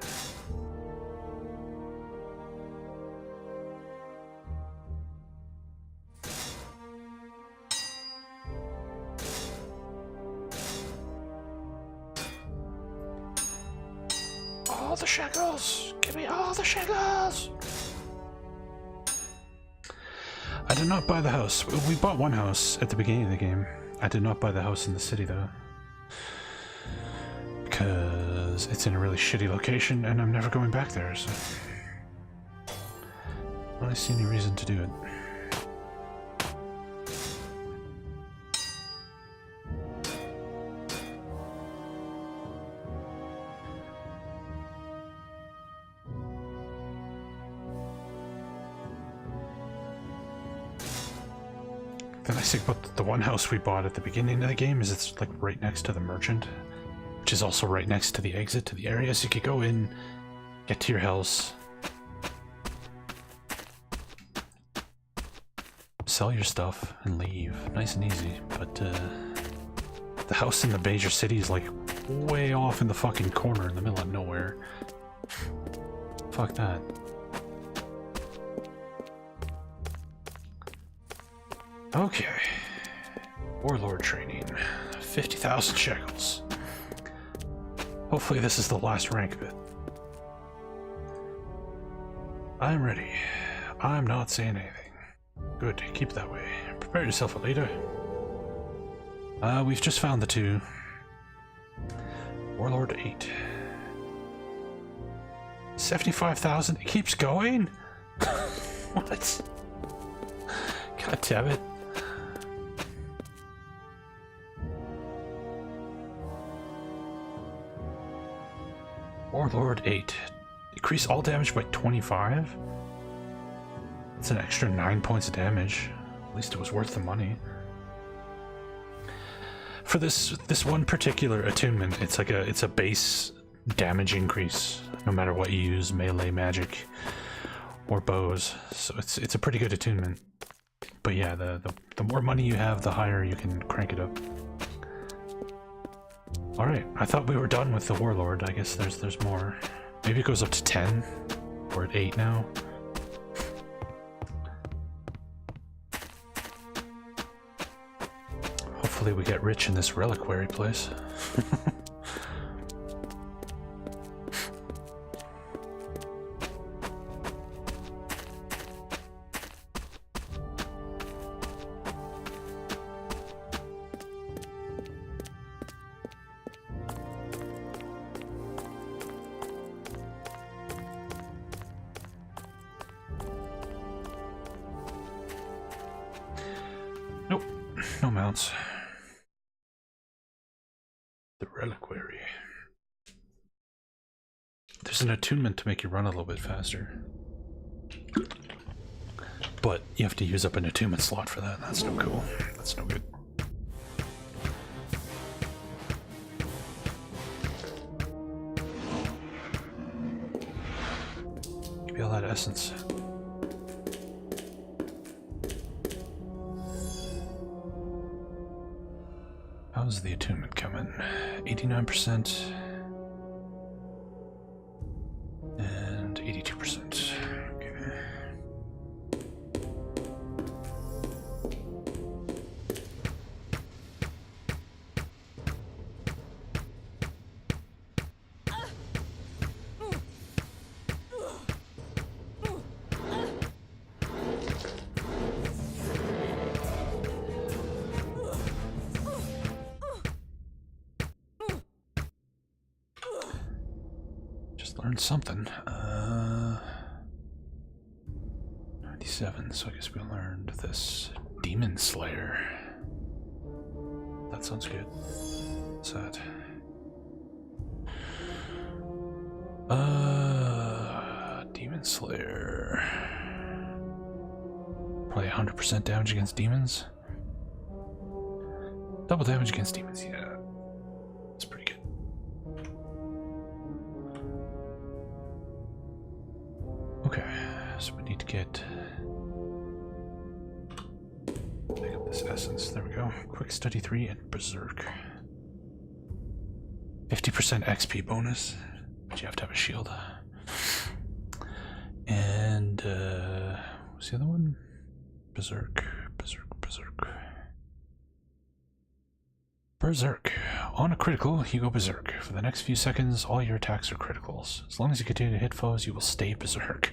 All the shekels! Give me all the shekels! I did not buy the house. We bought one house at the beginning of the game. I did not buy the house in the city though. Because it's in a really shitty location and I'm never going back there, so I don't really see any reason to do it. The nice thing about the one house we bought at the beginning of the game is it's like right next to the merchant, which is also right next to the exit to the area, so you could go in, get to your house, sell your stuff, and leave. Nice and easy. But the house in the major city is like way off in the fucking corner in the middle of nowhere. Fuck that. Okay. Warlord training. 50,000 shekels. Hopefully this is the last rank of it. I'm ready. I'm not saying anything. Good, keep it that way. Prepare yourself, Alita. We've just found the 2. Warlord 8. 75,000? It keeps going? What? God damn it. Warlord 8. Decrease all damage by 25? That's an extra 9 points of damage. At least it was worth the money. For this one particular attunement, it's a base damage increase, no matter what you use, melee, magic, or bows. So it's a pretty good attunement. But yeah, the more money you have, the higher you can crank it up. Alright, I thought we were done with the Warlord. I guess there's more. Maybe it goes up to 10? We're at 8 now. Hopefully we get rich in this reliquary place. Nope, no mounts. The reliquary. There's an attunement to make you run a little bit faster. But you have to use up an attunement slot for that. That's no cool. That's no good. Give me all that essence. How's the attunement coming? 89% and 82%. Okay. Learned something. 97, so I guess we learned this Demon Slayer. That sounds good. What's that? Demon Slayer. Probably 100% damage against demons. Double damage against demons, yeah. That's pretty good. Okay, so we need to get pick up this essence. There we go. Quick Study 3 and Berserk. 50% XP bonus, but you have to have a shield. And what's the other one? Berserk. Berserk. On a critical, you go berserk. For the next few seconds, all your attacks are criticals. As long as you continue to hit foes, you will stay berserk.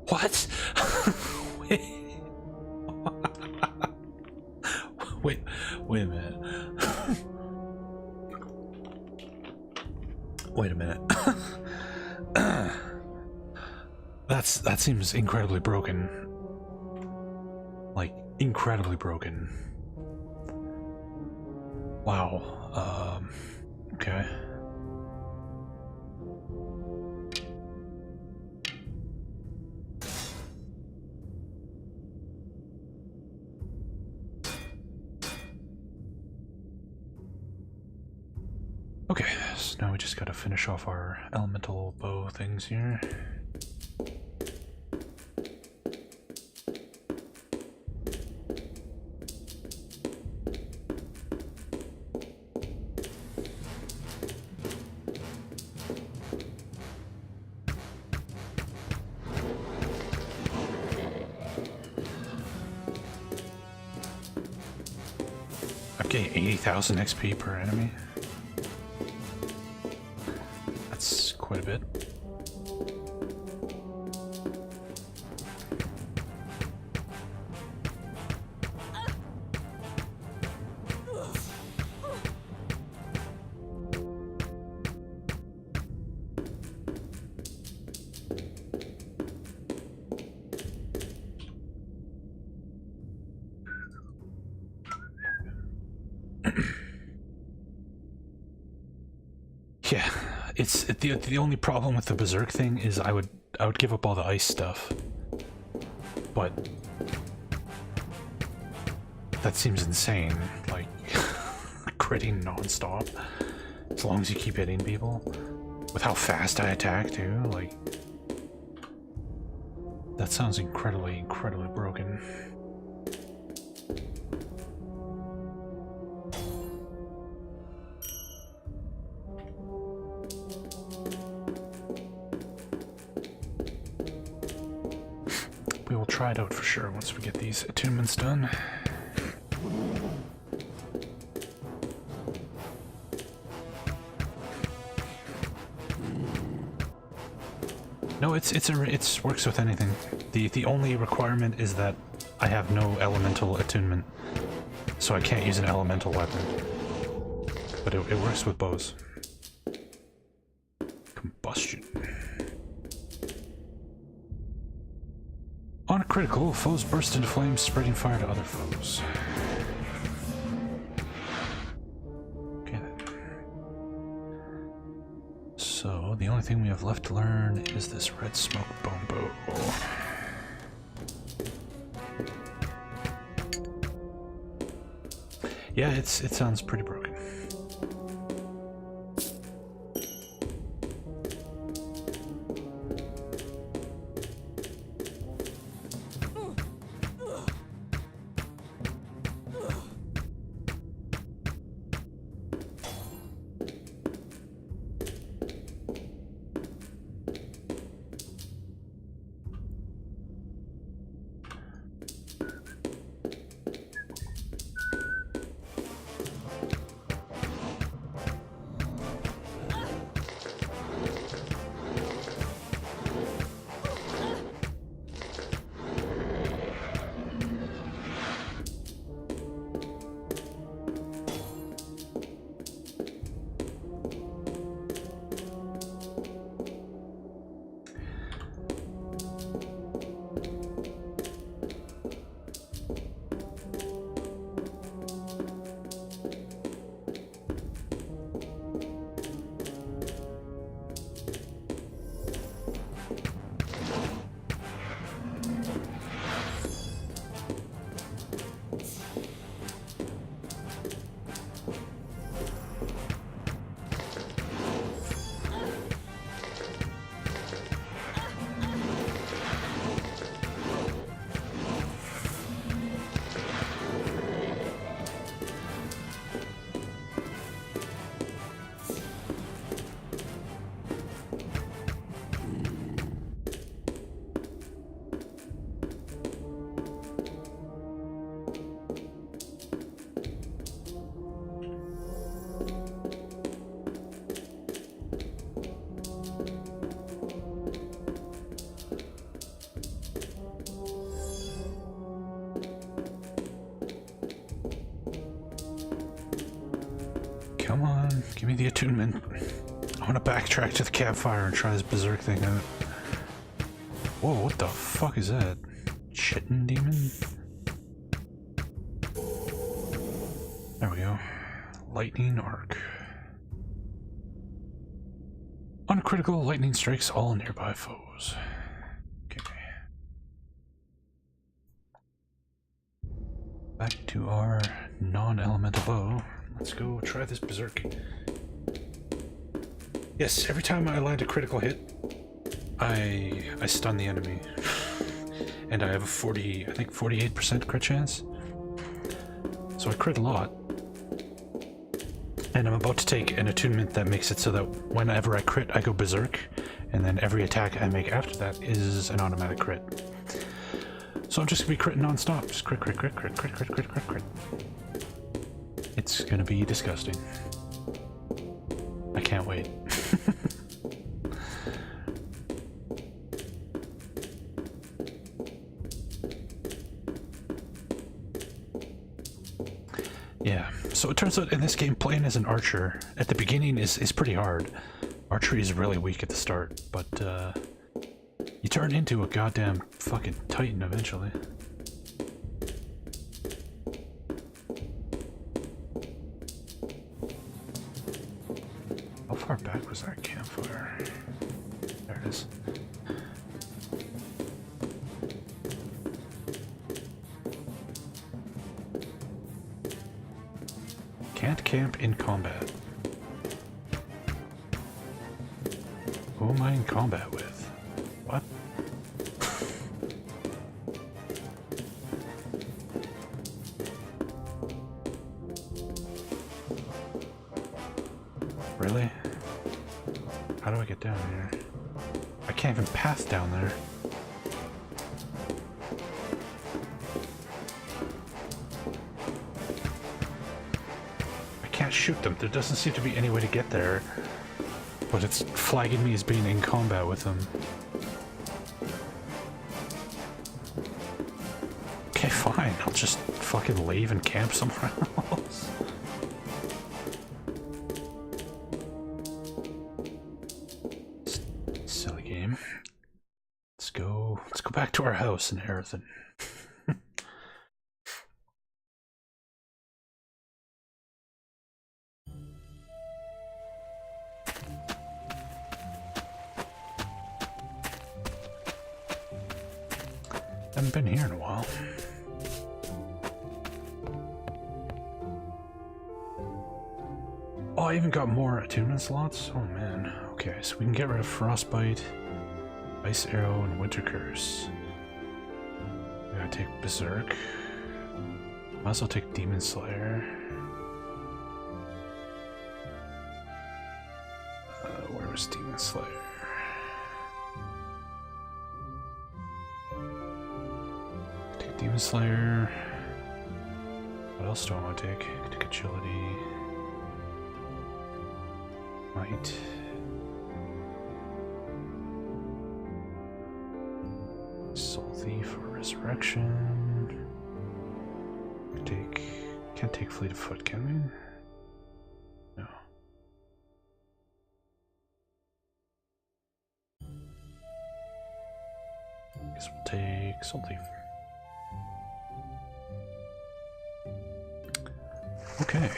What? wait a minute. Wait a minute. That seems incredibly broken. Like, incredibly broken. Wow. Okay. Okay, so now we just gotta finish off our elemental bow things here. Okay, 80,000 XP per enemy. That's quite a bit. Yeah, it's the only problem with the berserk thing is I would give up all the ice stuff, but that seems insane. Like critting non-stop, as long as you keep hitting people, with how fast I attack too. Like that sounds incredibly broken. We will try it out for sure once we get these attunements done. No, it works with anything. The only requirement is that I have no elemental attunement, so I can't use an elemental weapon. But it works with bows. Combustion. On a critical, foes burst into flames, spreading fire to other foes. Okay then. thing we have left to learn is this red smoke bone bow. Yeah, it sounds pretty broken. Come on, give me the attunement. I want to backtrack to the campfire and try this berserk thing out. Whoa, what the fuck is that? Chitin demon? There we go. Lightning arc. Uncritical lightning strikes all nearby foes. Okay. Back to our non-elemental bow. Let's go try this berserk. Yes, every time I land a critical hit, I stun the enemy. And I have a 48% crit chance. So I crit a lot. And I'm about to take an attunement that makes it so that whenever I crit, I go berserk. And then every attack I make after that is an automatic crit. So I'm just gonna be critting non-stop. Just crit, crit, crit, crit, crit, crit, crit, crit, crit. It's gonna be disgusting. I can't wait. Yeah, so it turns out in this game, playing as an archer at the beginning is pretty hard. Archery is really weak at the start, but you turn into a goddamn fucking titan eventually. How far back was that campfire? There it is. Can't camp in combat. Who am I in combat with? What? Really? How do I get down here? I can't even pass down there. I can't shoot them. There doesn't seem to be any way to get there. But it's flagging me as being in combat with them. Okay, fine. I'll just fucking leave and camp somewhere else. Silly game. Let's go back to our house in Heretic. Haven't been here in a while. Oh, I even got more attunement slots? Oh man. Okay, so we can get rid of Frostbite, Ice Arrow, and Winter Curse. We gotta take Berserk. Might as well take Demon Slayer. Where was Demon Slayer? Take Demon Slayer. What else do I want to take? Take Agility. Might. Soul Thief or Resurrection. Can't take Fleet of Foot, can we? No. Guess we'll take Soul Thief. Okay.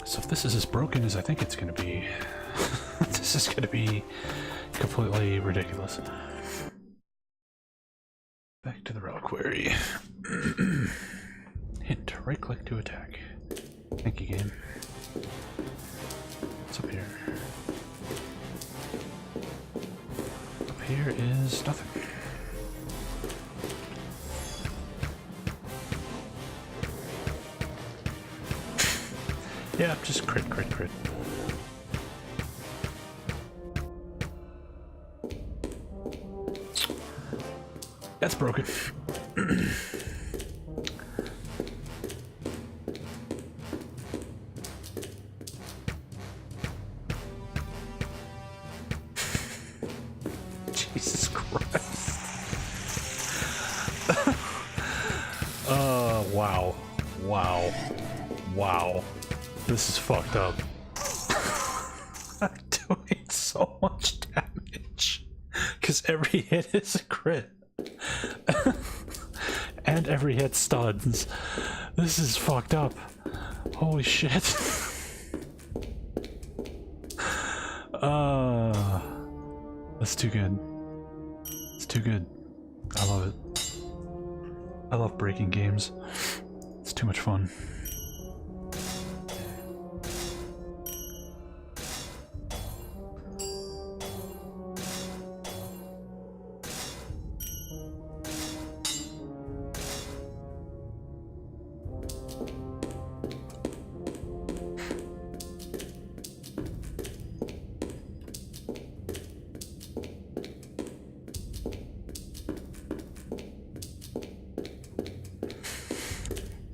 So if this is as broken as I think it's gonna be, this is gonna be completely ridiculous. Back to the reliquary. Hint, right click to attack. Thank you, game. What's up here? Up here is nothing. Yeah, just crit. That's broken. Jesus Christ. Wow. This is fucked up. I'm doing so much damage. Because every hit is a crit. And every hit stuns. This is fucked up. Holy shit. That's too good. It's too good. I love it. I love breaking games. It's too much fun.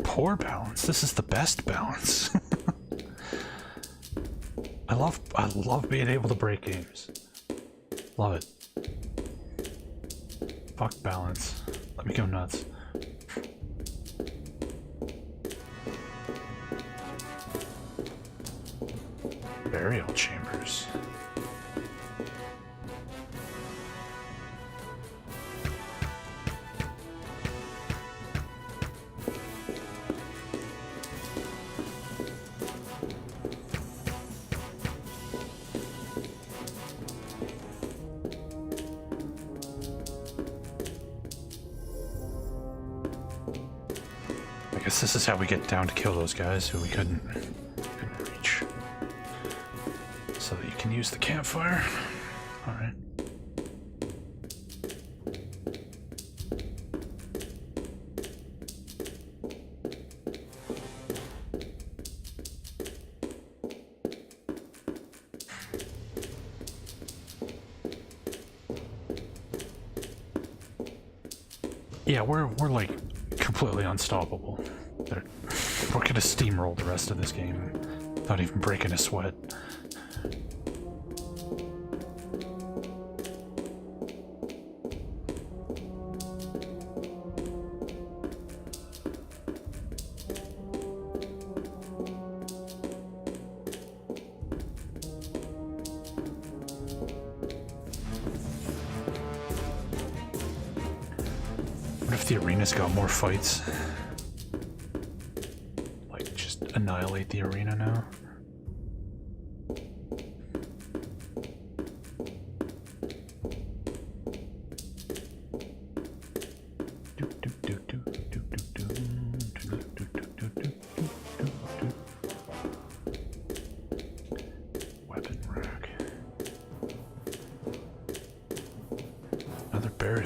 Poor balance. This is the best balance. I love being able to break games. Love it. Fuck balance. Let me go nuts. Burial chambers. I guess this is how we get down to kill those guys who we couldn't reach. So that you can use the campfire. Alright. Yeah, we're like completely unstoppable. We're gonna steamroll the rest of this game without even breaking a sweat. What if the arena's got more fights? Like, just annihilate the arena now?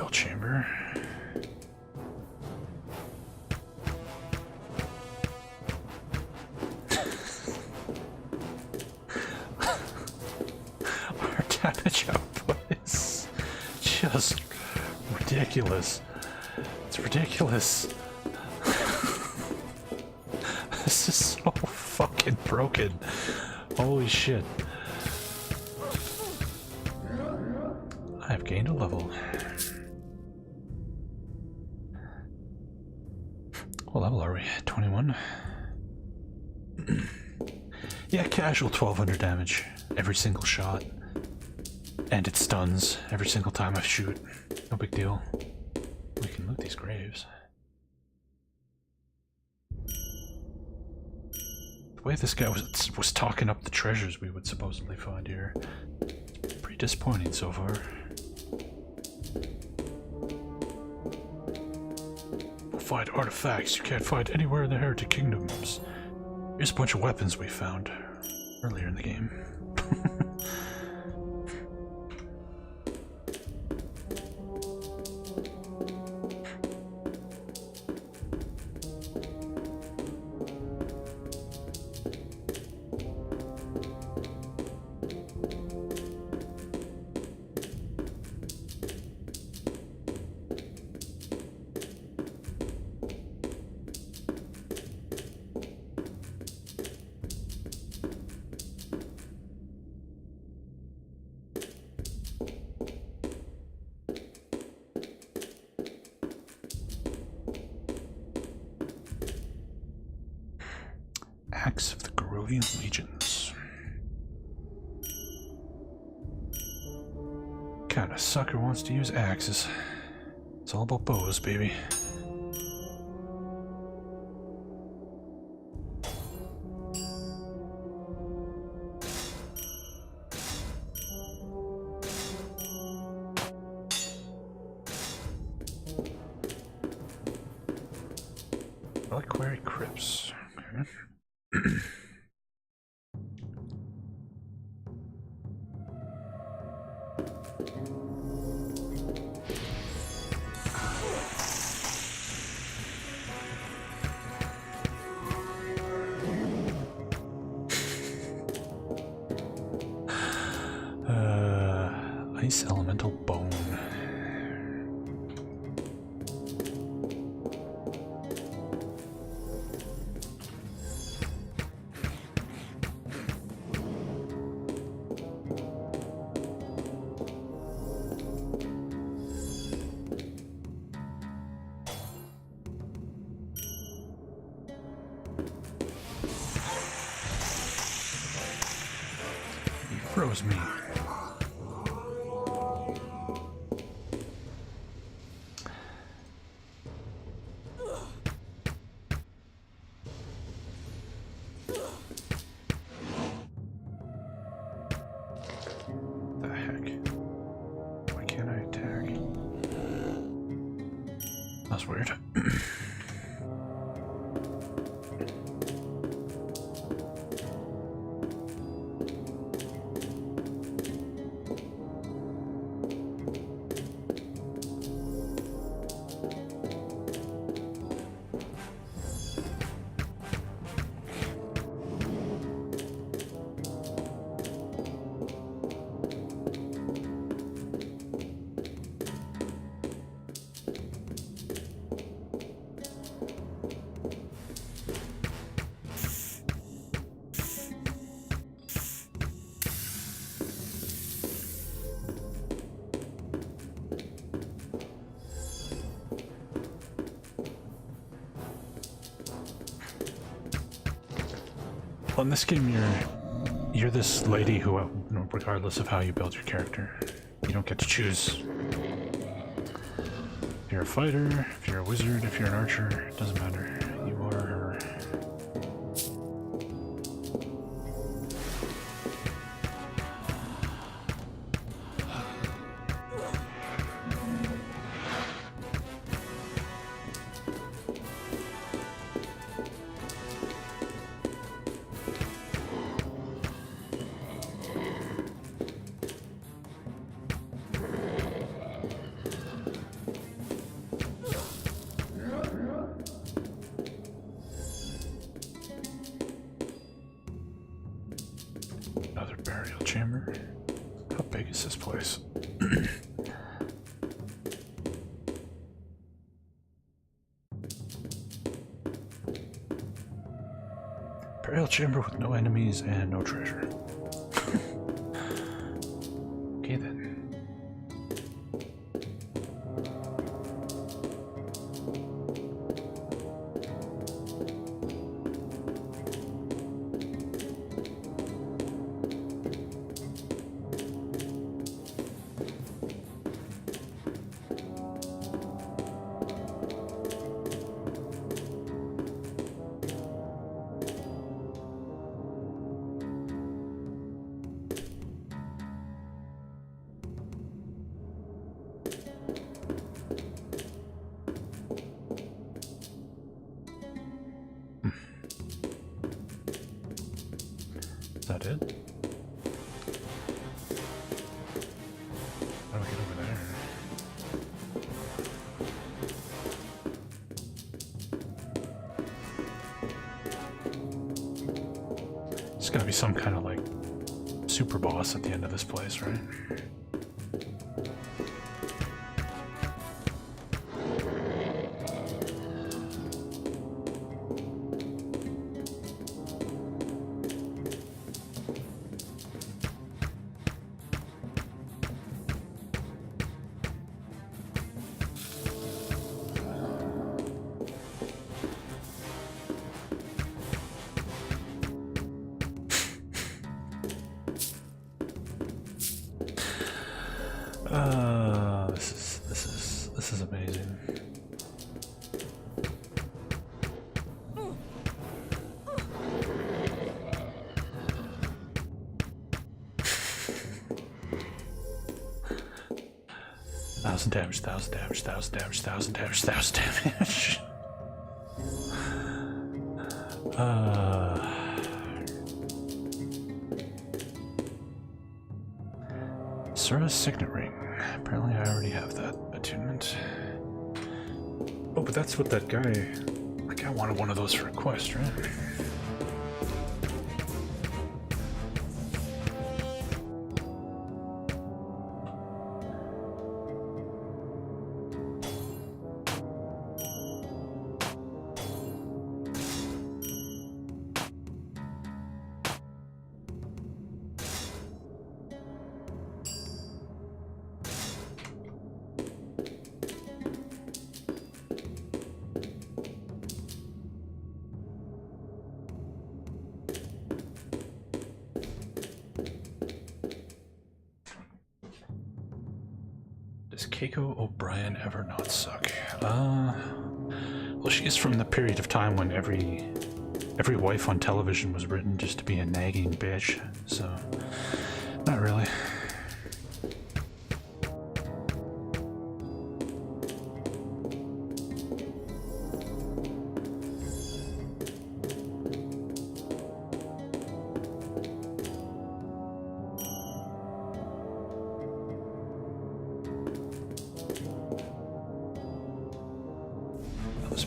bell chamber. Our damage output is just ridiculous. It's ridiculous. This is so fucking broken. Holy shit. I've gained a level. What level are we? 21? Yeah, casual 1200 damage every single shot. And it stuns every single time I shoot. No big deal. We can loot these graves. The way this guy was talking up the treasures we would supposedly find here. It's pretty disappointing so far. We'll find artifacts you can't find anywhere in the Heretic Kingdoms. Here's a bunch of weapons we found earlier in the game. Axe of the Garulian Legions. Kind of sucker wants to use axes. It's all about bows, baby. Reliquary crypts. Okay. Ice elemental bone. He froze me. That's weird. Well, in this game, you're this lady who, regardless of how you build your character, you don't get to choose. If you're a fighter, if you're a wizard, if you're an archer, it doesn't matter. You are her. Burial chamber with no enemies and no treasure. Okay then. Is that it? How do I get over there? There's gotta be some kind of like super boss at the end of this place, right? This is amazing. Thousand damage, 1,000 damage, 1,000 damage, 1,000 damage, 1,000 damage. Sura's signet ring. Apparently I already have that attunement. Oh, but that's what that guy... That guy wanted one of those for a quest, right? Does Keiko O'Brien ever not suck? Well, she is from the period of time when every wife on television was written just to be a nagging bitch, so not really.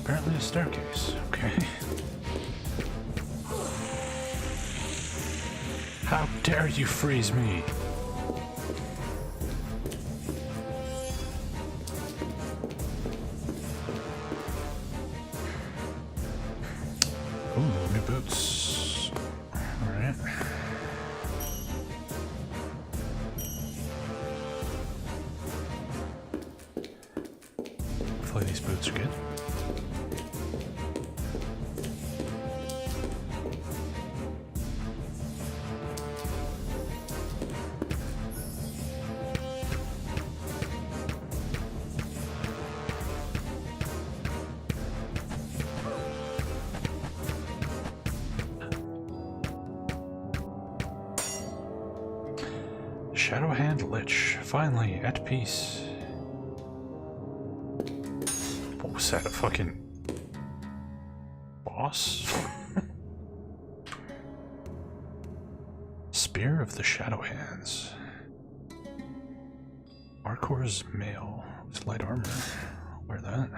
Apparently a staircase. Okay. How dare you freeze me? Ooh, new boots. Alright. Hopefully these boots are good. Shadowhand Lich, finally at peace. What was that, a fucking boss? Spear of the Shadowhands. Arcor's mail with light armor. I'll wear that.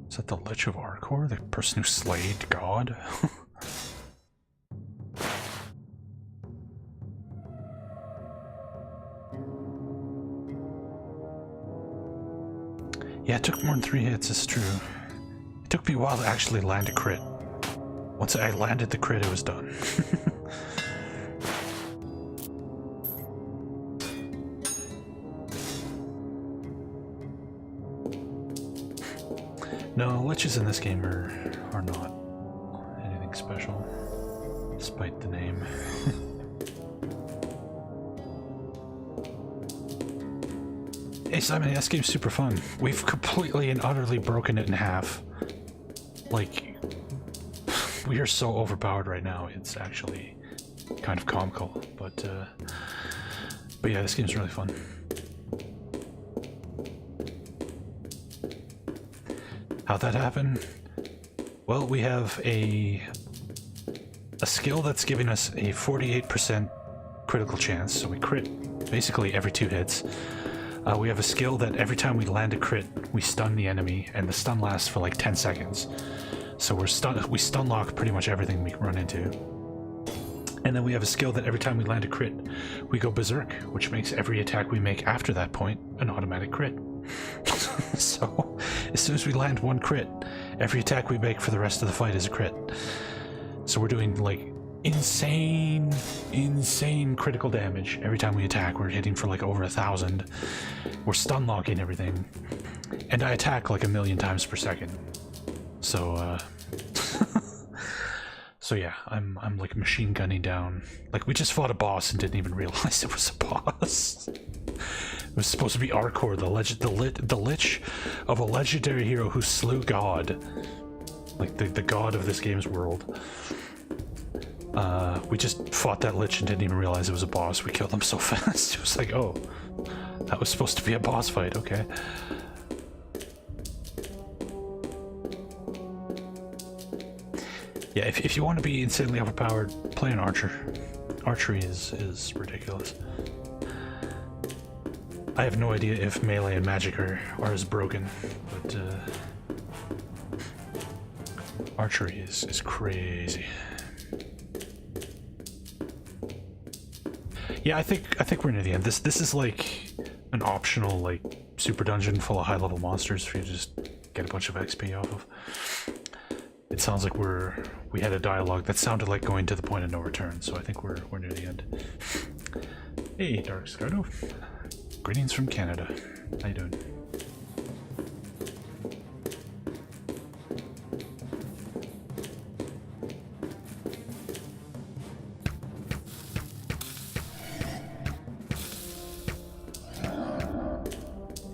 Is that the Lich of Arcor, the person who slayed God? Yeah, it took more than 3 hits, it's true. It took me a while to actually land a crit. Once I landed the crit, it was done. No, liches in this game are not anything special, despite the name. Hey Simon, this game's super fun. We've completely and utterly broken it in half. Like, we are so overpowered right now, it's actually kind of comical, but yeah, this game's really fun. How'd that happen? Well, we have a skill that's giving us a 48% critical chance, so we crit basically every 2 hits. We have a skill that every time we land a crit, we stun the enemy, and the stun lasts for like 10 seconds. So we stun lock pretty much everything we run into. And then we have a skill that every time we land a crit, we go berserk, which makes every attack we make after that point an automatic crit. So, as soon as we land 1 crit, every attack we make for the rest of the fight is a crit. So we're doing like insane critical damage every time we attack. We're hitting for like over 1,000. We're stun locking everything, and I attack like 1,000,000 times per second. So so yeah, I'm like machine gunning down. Like, we just fought a boss and didn't even realize it was a boss. It was supposed to be Arcor, the lich of a legendary hero who slew God, like the god of this game's world. We just fought that lich and didn't even realize it was a boss. We killed him so fast. It was like, oh, that was supposed to be a boss fight. Okay. Yeah, if you want to be insanely overpowered, play an archer. Archery is ridiculous. I have no idea if melee and magic are as broken, but archery is crazy. Yeah, I think we're near the end. This is like an optional like super dungeon full of high level monsters for you to just get a bunch of XP off of. It sounds like we had a dialogue that sounded like going to the point of no return, so I think we're near the end. Hey, Dark Scardo. Greetings from Canada. How you doing?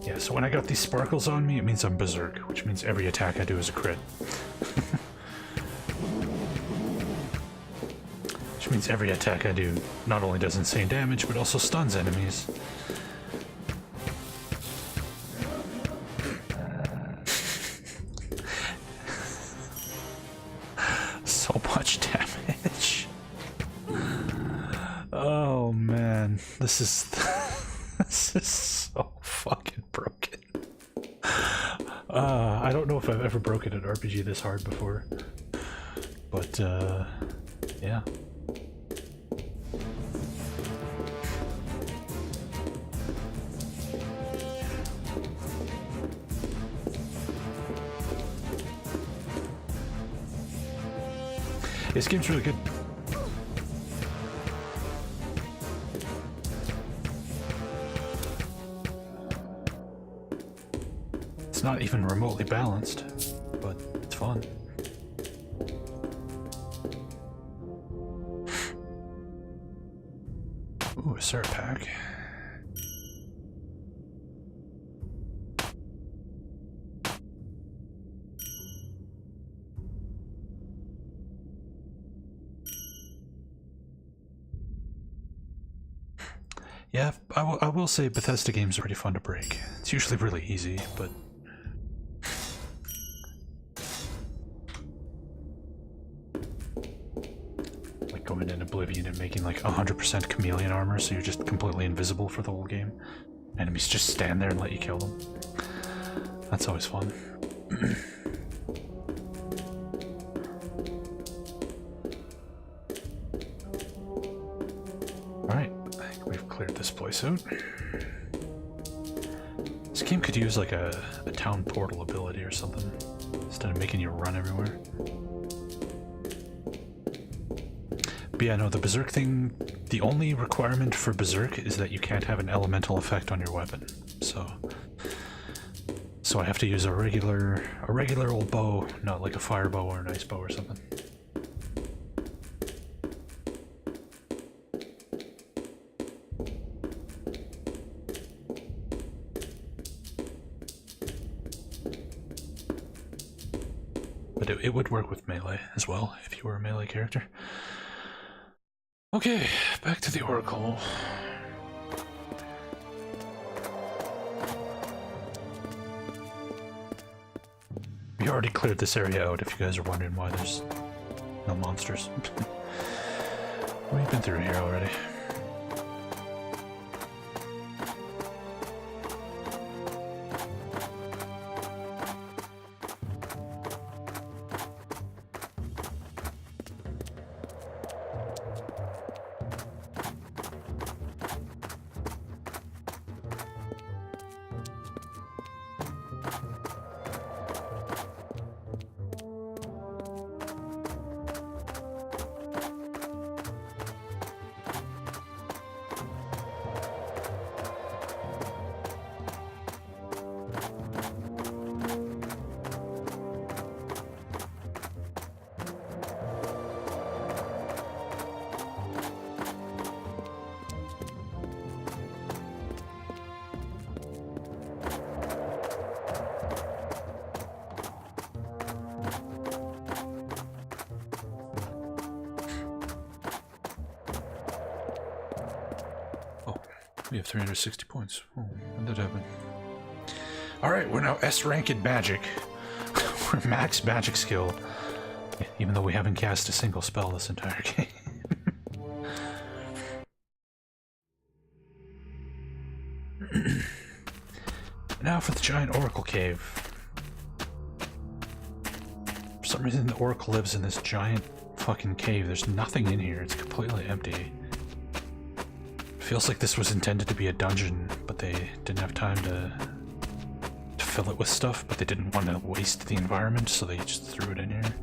Yeah, so when I got these sparkles on me, it means I'm berserk, which means every attack I do is a crit. Which means every attack I do not only does insane damage, but also stuns enemies. So much damage. Oh man, this is so fucking broken. I don't know if I've ever broken an RPG this hard before, but yeah. This game's really good. It's not even remotely balanced, but it's fun. Ooh, a syrup pack. Yeah, I will say Bethesda games are pretty fun to break. It's usually really easy, but... like going in Oblivion and making like 100% chameleon armor, so you're just completely invisible for the whole game. Enemies just stand there and let you kill them. That's always fun. Alright, I think we've cleared this place out. This game could use like a town portal ability or something, instead of making you run everywhere. But yeah, no, the Berserk thing, the only requirement for Berserk is that you can't have an elemental effect on your weapon. So I have to use a regular old bow, not like a fire bow or an ice bow or something. But it would work with melee as well, if you were a melee character. Okay, back to the Oracle. We already cleared this area out, if you guys are wondering why there's no monsters. We've been through here already. We have 360 points. Oh, when did that happen? Alright, we're now S rank in magic. We're max magic skill. Even though we haven't cast a single spell this entire game. Now for the giant oracle cave. For some reason the oracle lives in this giant fucking cave. There's nothing in here. It's completely empty. Feels like this was intended to be a dungeon, but they didn't have time to fill it with stuff, but they didn't want to waste the environment, so they just threw it in here.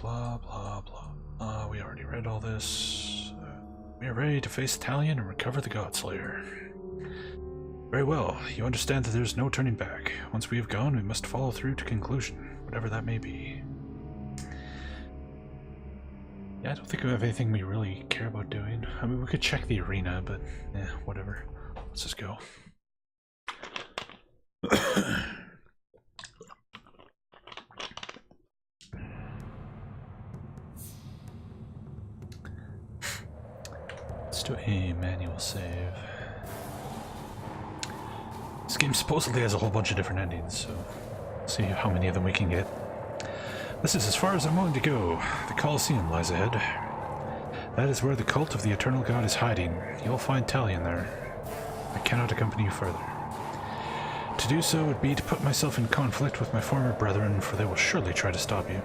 Blah, blah, blah. We already read all this. We are ready to face Talion and recover the Godslayer. Very well. You understand that there's no turning back. Once we have gone, we must follow through to conclusion, whatever that may be. Yeah, I don't think we have anything we really care about doing. I mean, we could check the arena, but yeah, whatever. Let's just go. Let's do a manual save. This game supposedly has a whole bunch of different endings, so let's see how many of them we can get. This is as far as I'm willing to go. The Colosseum lies ahead. That is where the cult of the Eternal God is hiding. You'll find Talion there. I cannot accompany you further. To do so would be to put myself in conflict with my former brethren, for they will surely try to stop you.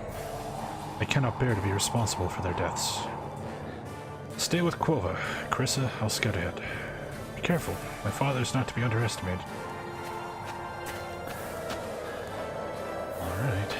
I cannot bear to be responsible for their deaths. Stay with Quova. Carissa, I'll scout ahead. Be careful. My father is not to be underestimated. Alright.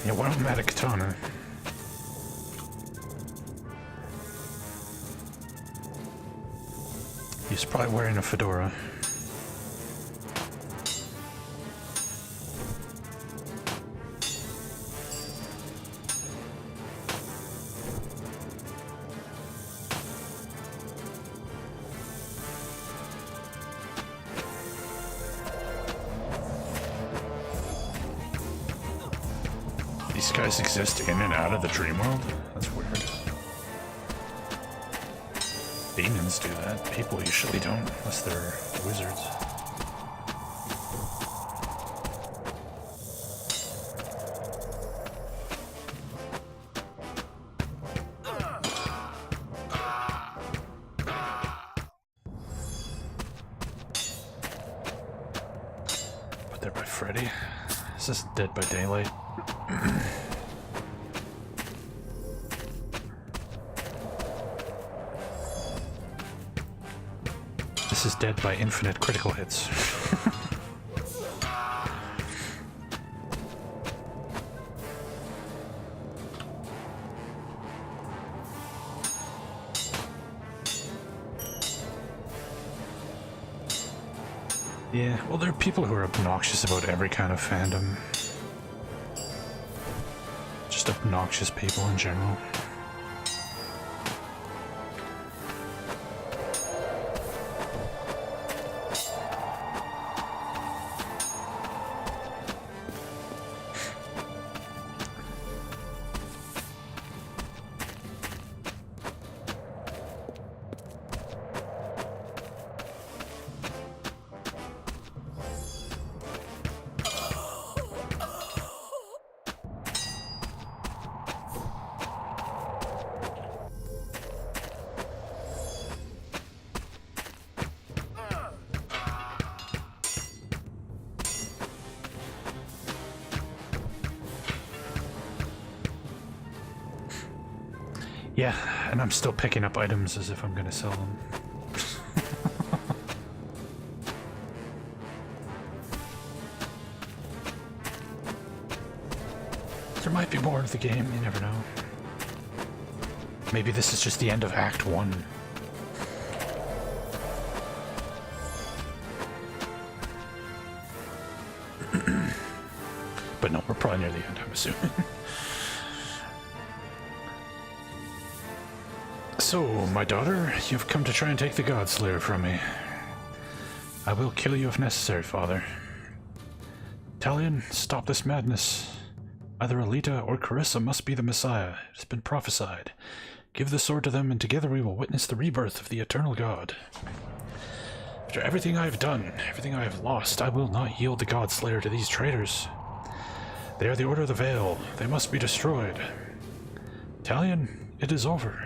Yeah, why don't Matt a katana? He's probably wearing a fedora. These guys exist in and out of the dream world? That's weird. Demons do that. People usually don't, unless they're wizards. Put there by Freddy. Is this Dead by Daylight? This is Dead by Infinite Critical Hits. Yeah, well, there are people who are obnoxious about every kind of fandom. Just obnoxious people in general. Yeah, and I'm still picking up items as if I'm gonna sell them. There might be more to the game, you never know. Maybe this is just the end of Act 1. But no, we're probably near the end, I'm assuming. So, my daughter, you've come to try and take the Godslayer from me. I will kill you if necessary, father. Talion, stop this madness. Either Alita or Carissa must be the Messiah. It has been prophesied. Give the sword to them, and together we will witness the rebirth of the eternal God. After everything I have done, everything I have lost, I will not yield the Godslayer to these traitors. They are the Order of the Veil. They must be destroyed. Talion, it is over.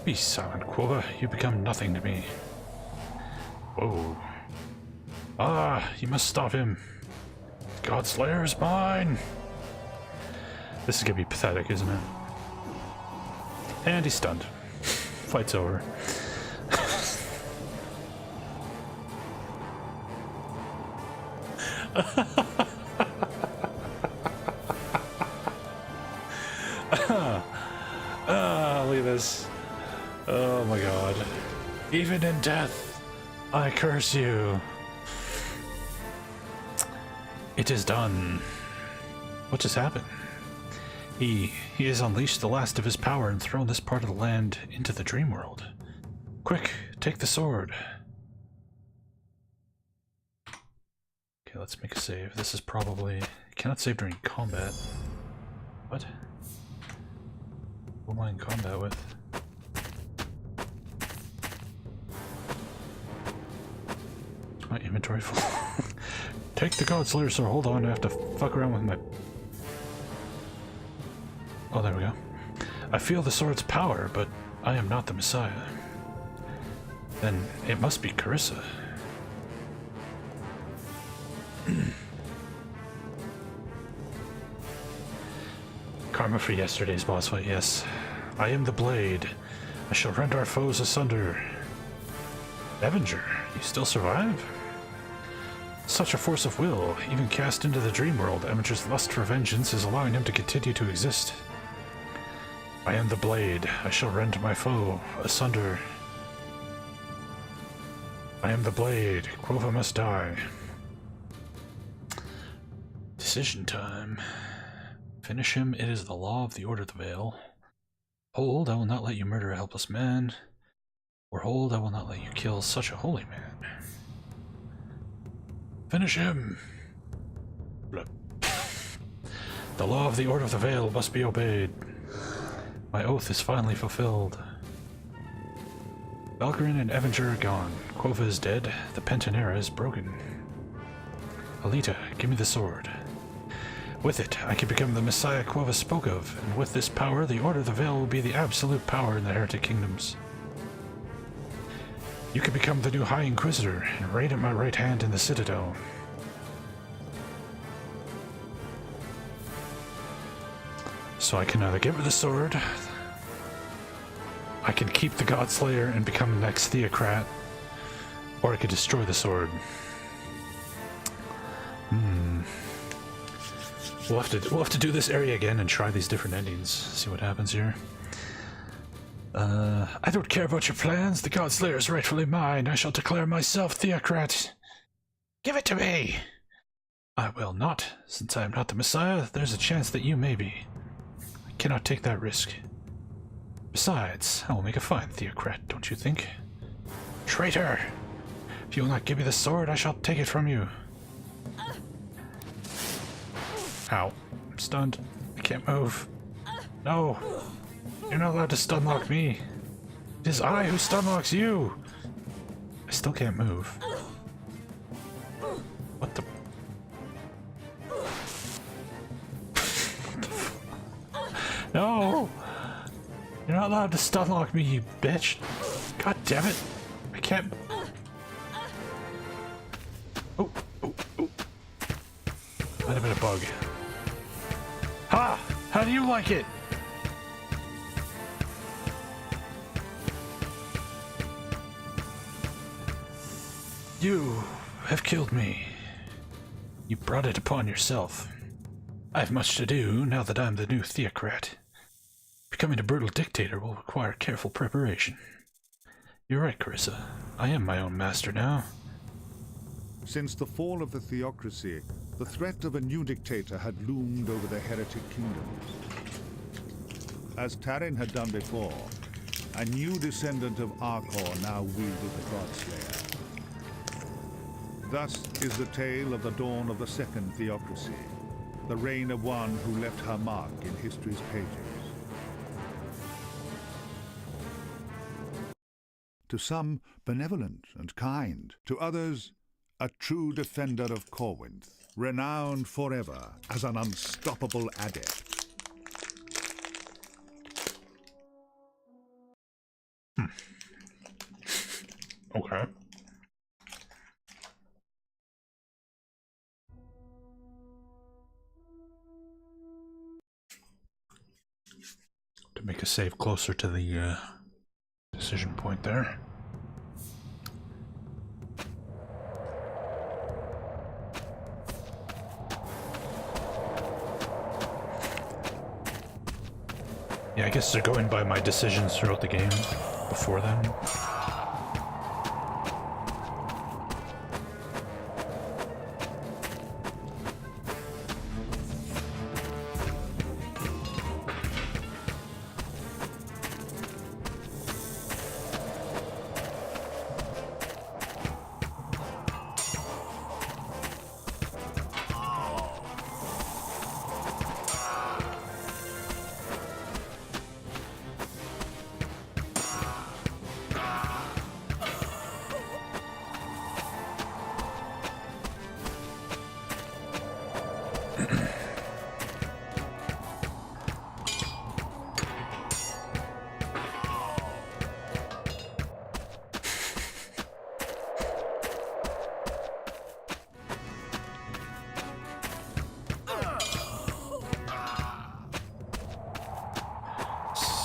Be silent, Quova. You become nothing to me. Whoa. Ah, you must stop him. Godslayer is mine! This is gonna be pathetic, isn't it? And he's stunned. Fight's over. Look at this. Oh my god. Even in death, I curse you. It is done. What just happened? He has unleashed the last of his power and thrown this part of the land into the dream world. Quick, take the sword. Okay, let's make a save. This is probably... cannot save during combat. What? Who am I in combat with? Is my inventory full? Take the Godslayer, so hold on, I have to fuck around with my... Oh, there we go. I feel the sword's power, but I am not the Messiah. Then it must be Carissa. Karma for yesterday's boss fight, yes. I am the blade. I shall rend our foes asunder. Avenger, you still survive? Such a force of will, even cast into the dream world, Amageur's lust for vengeance is allowing him to continue to exist. I am the blade. I shall rend my foe asunder. I am the blade. Quova must die. Decision time. Finish him. It is the law of the Order of the Veil. Hold, I will not let you murder a helpless man. Or hold, I will not let you kill such a holy man. Finish him! Blah. The law of the Order of the Veil must be obeyed. My oath is finally fulfilled. Valkyrin and Avenger are gone. Quova is dead. The Pentanera is broken. Alita, give me the sword. With it, I can become the Messiah Quova spoke of, and with this power, the Order of the Veil will be the absolute power in the Heretic Kingdoms. You can become the new High Inquisitor and reign at my right hand in the Citadel. So I can either give her the sword, I can keep the Godslayer and become the next Theocrat, or I could destroy the sword. We'll have to do this area again and try these different endings. See what happens here. I don't care about your plans. The Godslayer is rightfully mine. I shall declare myself Theocrat. Give it to me! I will not. Since I am not the Messiah, there's a chance that you may be. I cannot take that risk. Besides, I will make a fine Theocrat, don't you think? Traitor! If you will not give me the sword, I shall take it from you. Ow. I'm stunned. I can't move. No! You're not allowed to stunlock me. It is I who stunlocks you! I still can't move. What the... No! You're not allowed to stunlock me, you bitch! God damn it! I can't... Oh, oh, oh. Might have been a bug. Ha! How do you like it? You have killed me. You brought it upon yourself. I have much to do now that I'm the new Theocrat. Becoming a brutal dictator will require careful preparation. You're right, Carissa. I am my own master now. Since the fall of the theocracy, the threat of a new dictator had loomed over the Heretic kingdoms. As Tarin had done before, a new descendant of Arcor now wielded the Godslayer. Thus is the tale of the dawn of the second theocracy, the reign of one who left her mark in history's pages. To some, benevolent and kind. To others, a true defender of Corwinth, renowned forever as an unstoppable adept. Okay. To make a save closer to the decision point there. Yeah, I guess they're going by my decisions throughout the game before then.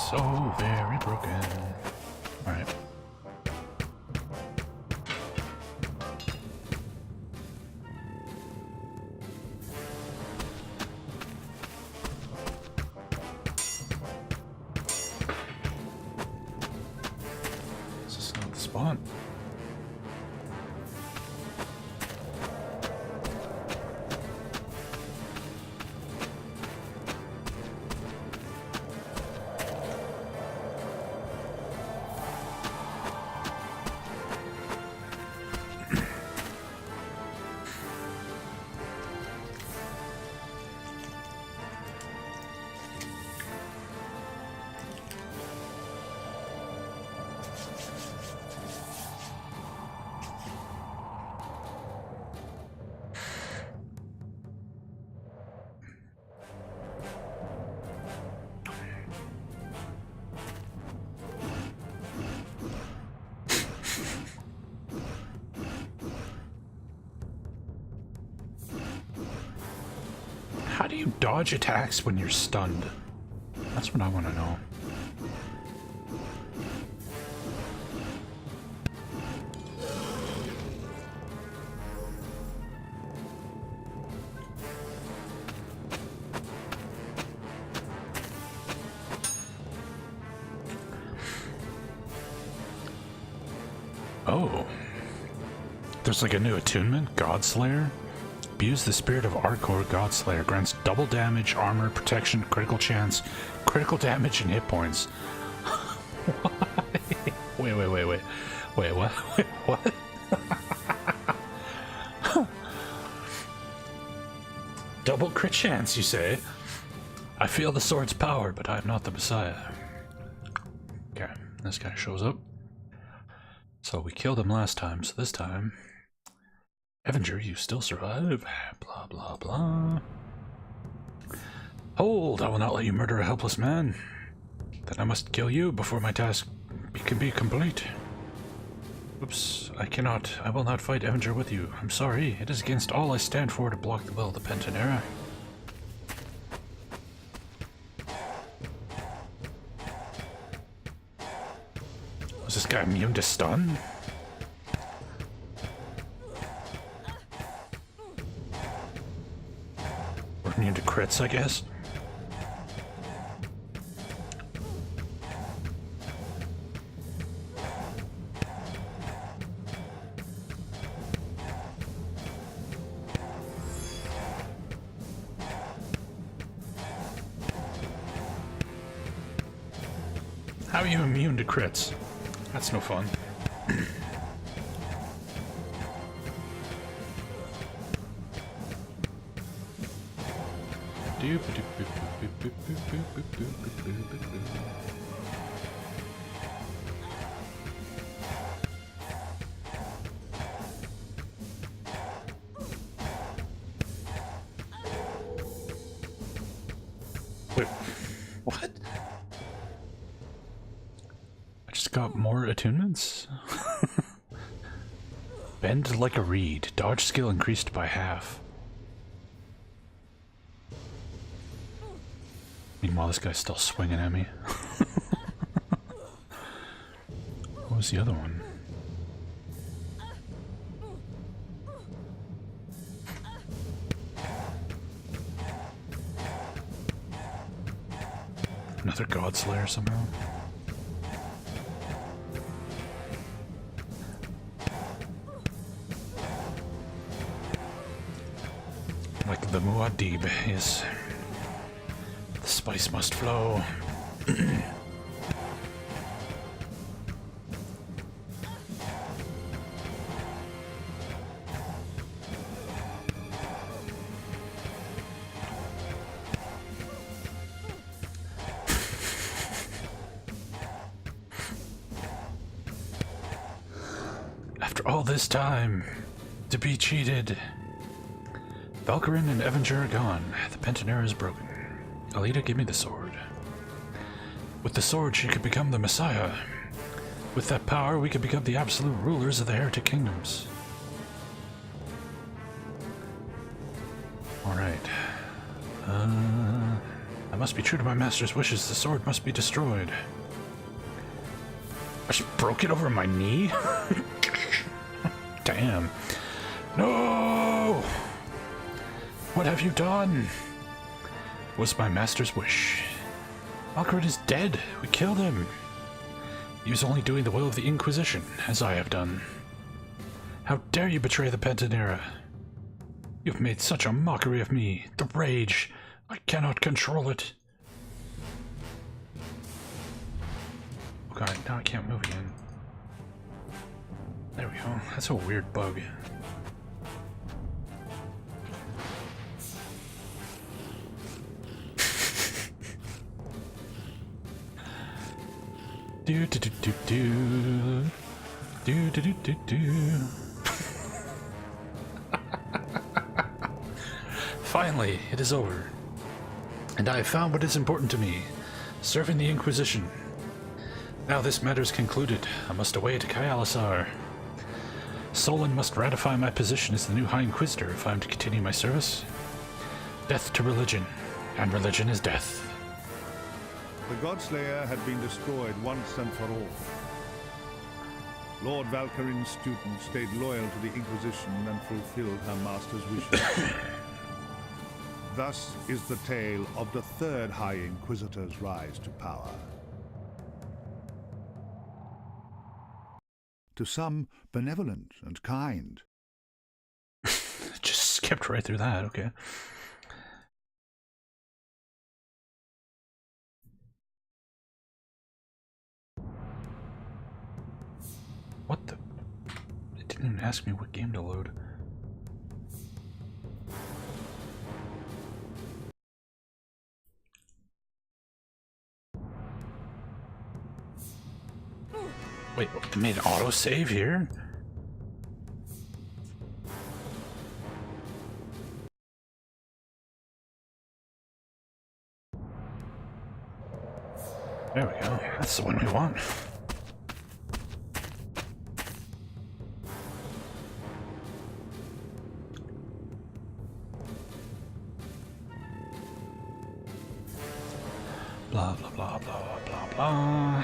So very broken. Alright. spot. How do you dodge attacks when you're stunned? That's what I want to know. Oh. There's like a new attunement, Godslayer. Abuse the spirit of Arcor Godslayer. Grants double damage, armor, protection, critical chance, critical damage, and hit points. Wait. Wait, what? Wait, what? Double crit chance, you say? I feel the sword's power, but I am not the Messiah. Okay, this guy shows up. So we killed him last time, so this time... Avenger, you still survive. Blah, blah, blah. Hold! I will not let you murder a helpless man. Then I must kill you before my task can be complete. Oops, I cannot. I will not fight Avenger with you. I'm sorry. It is against all I stand for to block the will of the Pentanera. Was this guy immune to stun? Or immune to crits, I guess? How are you immune to crits? That's no fun. Wait, what? I just got more attunements? Bend like a reed. Dodge skill increased by half. Meanwhile, this guy's still swinging at me. What was the other one? Another Godslayer somehow? Like the Muad'Dib is... The spice must flow. After all this time, to be cheated. Valkyrin and Avenger are gone. The Pentanera is broken. Alita, give me the sword. With the sword, she could become the Messiah. With that power, we could become the absolute rulers of the Heretic kingdoms. Alright. I must be true to my master's wishes. The sword must be destroyed. I just broke it over my knee? Damn. No! What have you done? Was my master's wish. Valkyrin is dead. We killed him. He was only doing the will of the Inquisition, as I have done. How dare you betray the Pentanera? You've made such a mockery of me. The rage. I cannot control it. Oh god, now I can't move again. There we go. That's a weird bug. Do do do do do do do do do do. Finally, it is over, and I have found what is important to me: serving the Inquisition. Now this matter is concluded. I must away to Kayalisar. Solon must ratify my position as the new High Inquisitor if I am to continue my service. Death to religion, and religion is death. The Godslayer had been destroyed once and for all. Lord Valkyrin's student stayed loyal to the Inquisition and fulfilled her master's wishes. Thus is the tale of the third High Inquisitor's rise to power. To some, benevolent and kind. Just skipped right through that, okay. What the? It didn't even ask me what game to load. Wait, it made an autosave here? There we go. That's the one we want. Blah blah blah blah blah blah.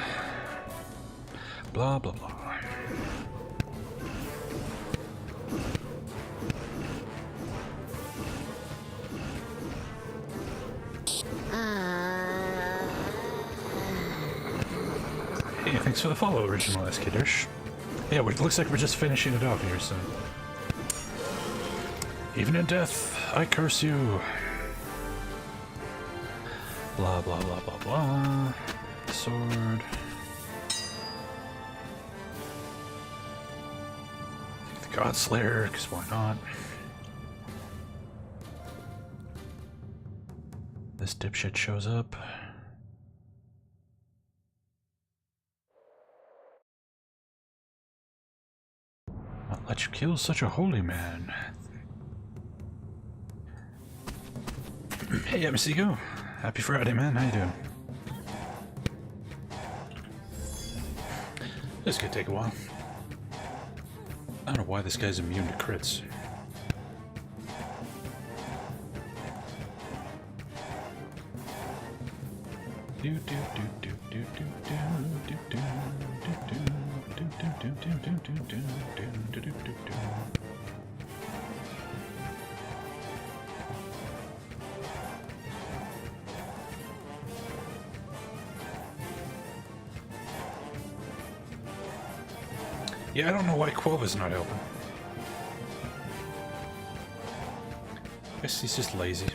Blah blah blah. Hey, thanks for the follow, original Eskiddersh. Yeah, it looks like we're just finishing it off here, so. Even in death, I curse you. Blah blah blah blah blah. Sword. Take the Godslayer, because why not? This dipshit shows up. Not let you kill such a holy man. Hey, MCGO. Happy Friday, man. How you doing? This could take a while. I don't know why this guy's immune to crits. Do do do do do do do do do do do do do do do do. Yeah, I don't know why Quova's not helping. I guess he's just lazy.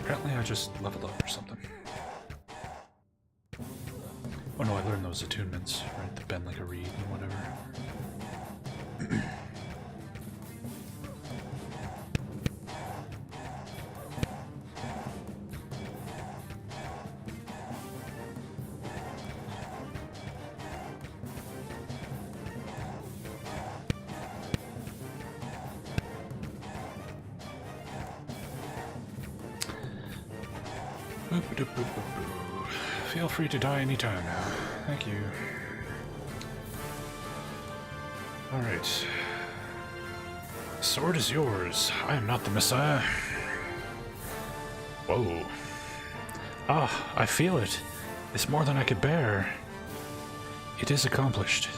Apparently I just leveled up or something. Oh no, I learned those attunements, right? The bend like a reed and whatever. Feel free to die anytime now. Thank you. Alright. Sword is yours. I am not the Messiah. Whoa. Ah, I feel it. is more than I could bear. It is accomplished.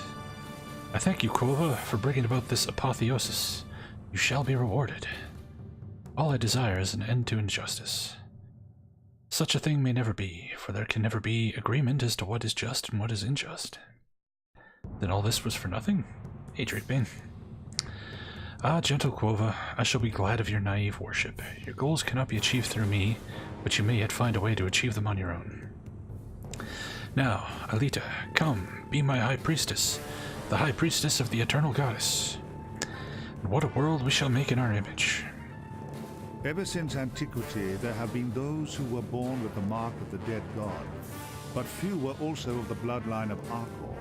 I thank you, Quova, for bringing about this apotheosis. You shall be rewarded. All I desire is an end to injustice. Such a thing may never be, for there can never be agreement as to what is just and what is unjust. Then all this was for nothing? Hey, Drakebane. Ah, gentle Quova, I shall be glad of your naive worship. Your goals cannot be achieved through me, but you may yet find a way to achieve them on your own. Now, Alita, come, be my high priestess, the high priestess of the eternal goddess. And what a world we shall make in our image. Ever since antiquity, there have been those who were born with the mark of the dead god, but few were also of the bloodline of Arcor.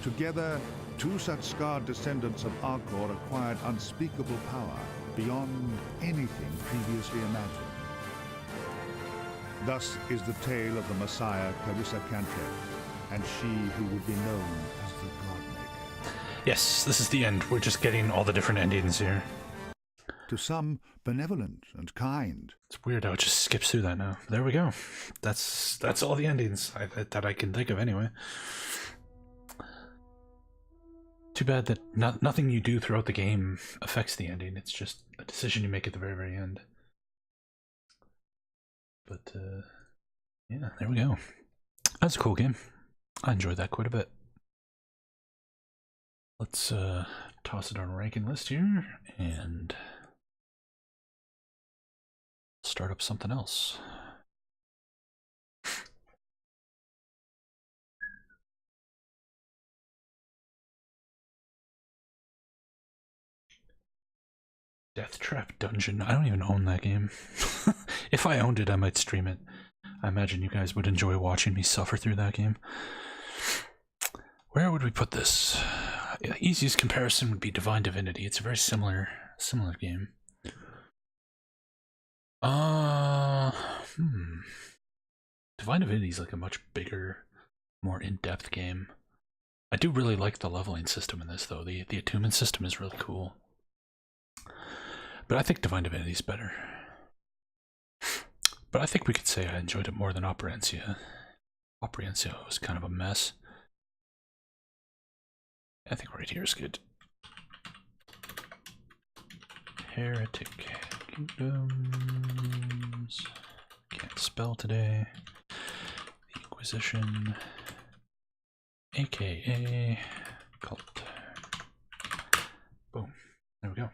Together, two such scarred descendants of Arcor acquired unspeakable power beyond anything previously imagined. Thus is the tale of the Messiah Carissa Cantrell, and she who would be known as the Godmaker. Yes, this is the end. We're just getting all the different endings here. To some, benevolent and kind. It's weird how it just skips through that now. There we go. That's all the endings that I can think of anyway. Too bad that nothing you do throughout the game affects the ending. It's just a decision you make at the very, very end. But, yeah, there we go. That's a cool game. I enjoyed that quite a bit. Let's toss it on a ranking list here and start up something else. Death Trap Dungeon. I don't even own that game. If I owned it, I might stream it. I imagine you guys would enjoy watching me suffer through that game. Where would we put this? The easiest comparison would be Divine Divinity. It's a very similar game. Divine Divinity is like a much bigger, more in-depth game. I do really like the leveling system in this, though. The attunement system is really cool. But I think Divine Divinity is better. But I think we could say I enjoyed it more than Operencia. Operencia was kind of a mess. I think right here is good. Heretic Kingdoms. Can't spell today. The Inquisition. AKA Kult. Boom. There we go.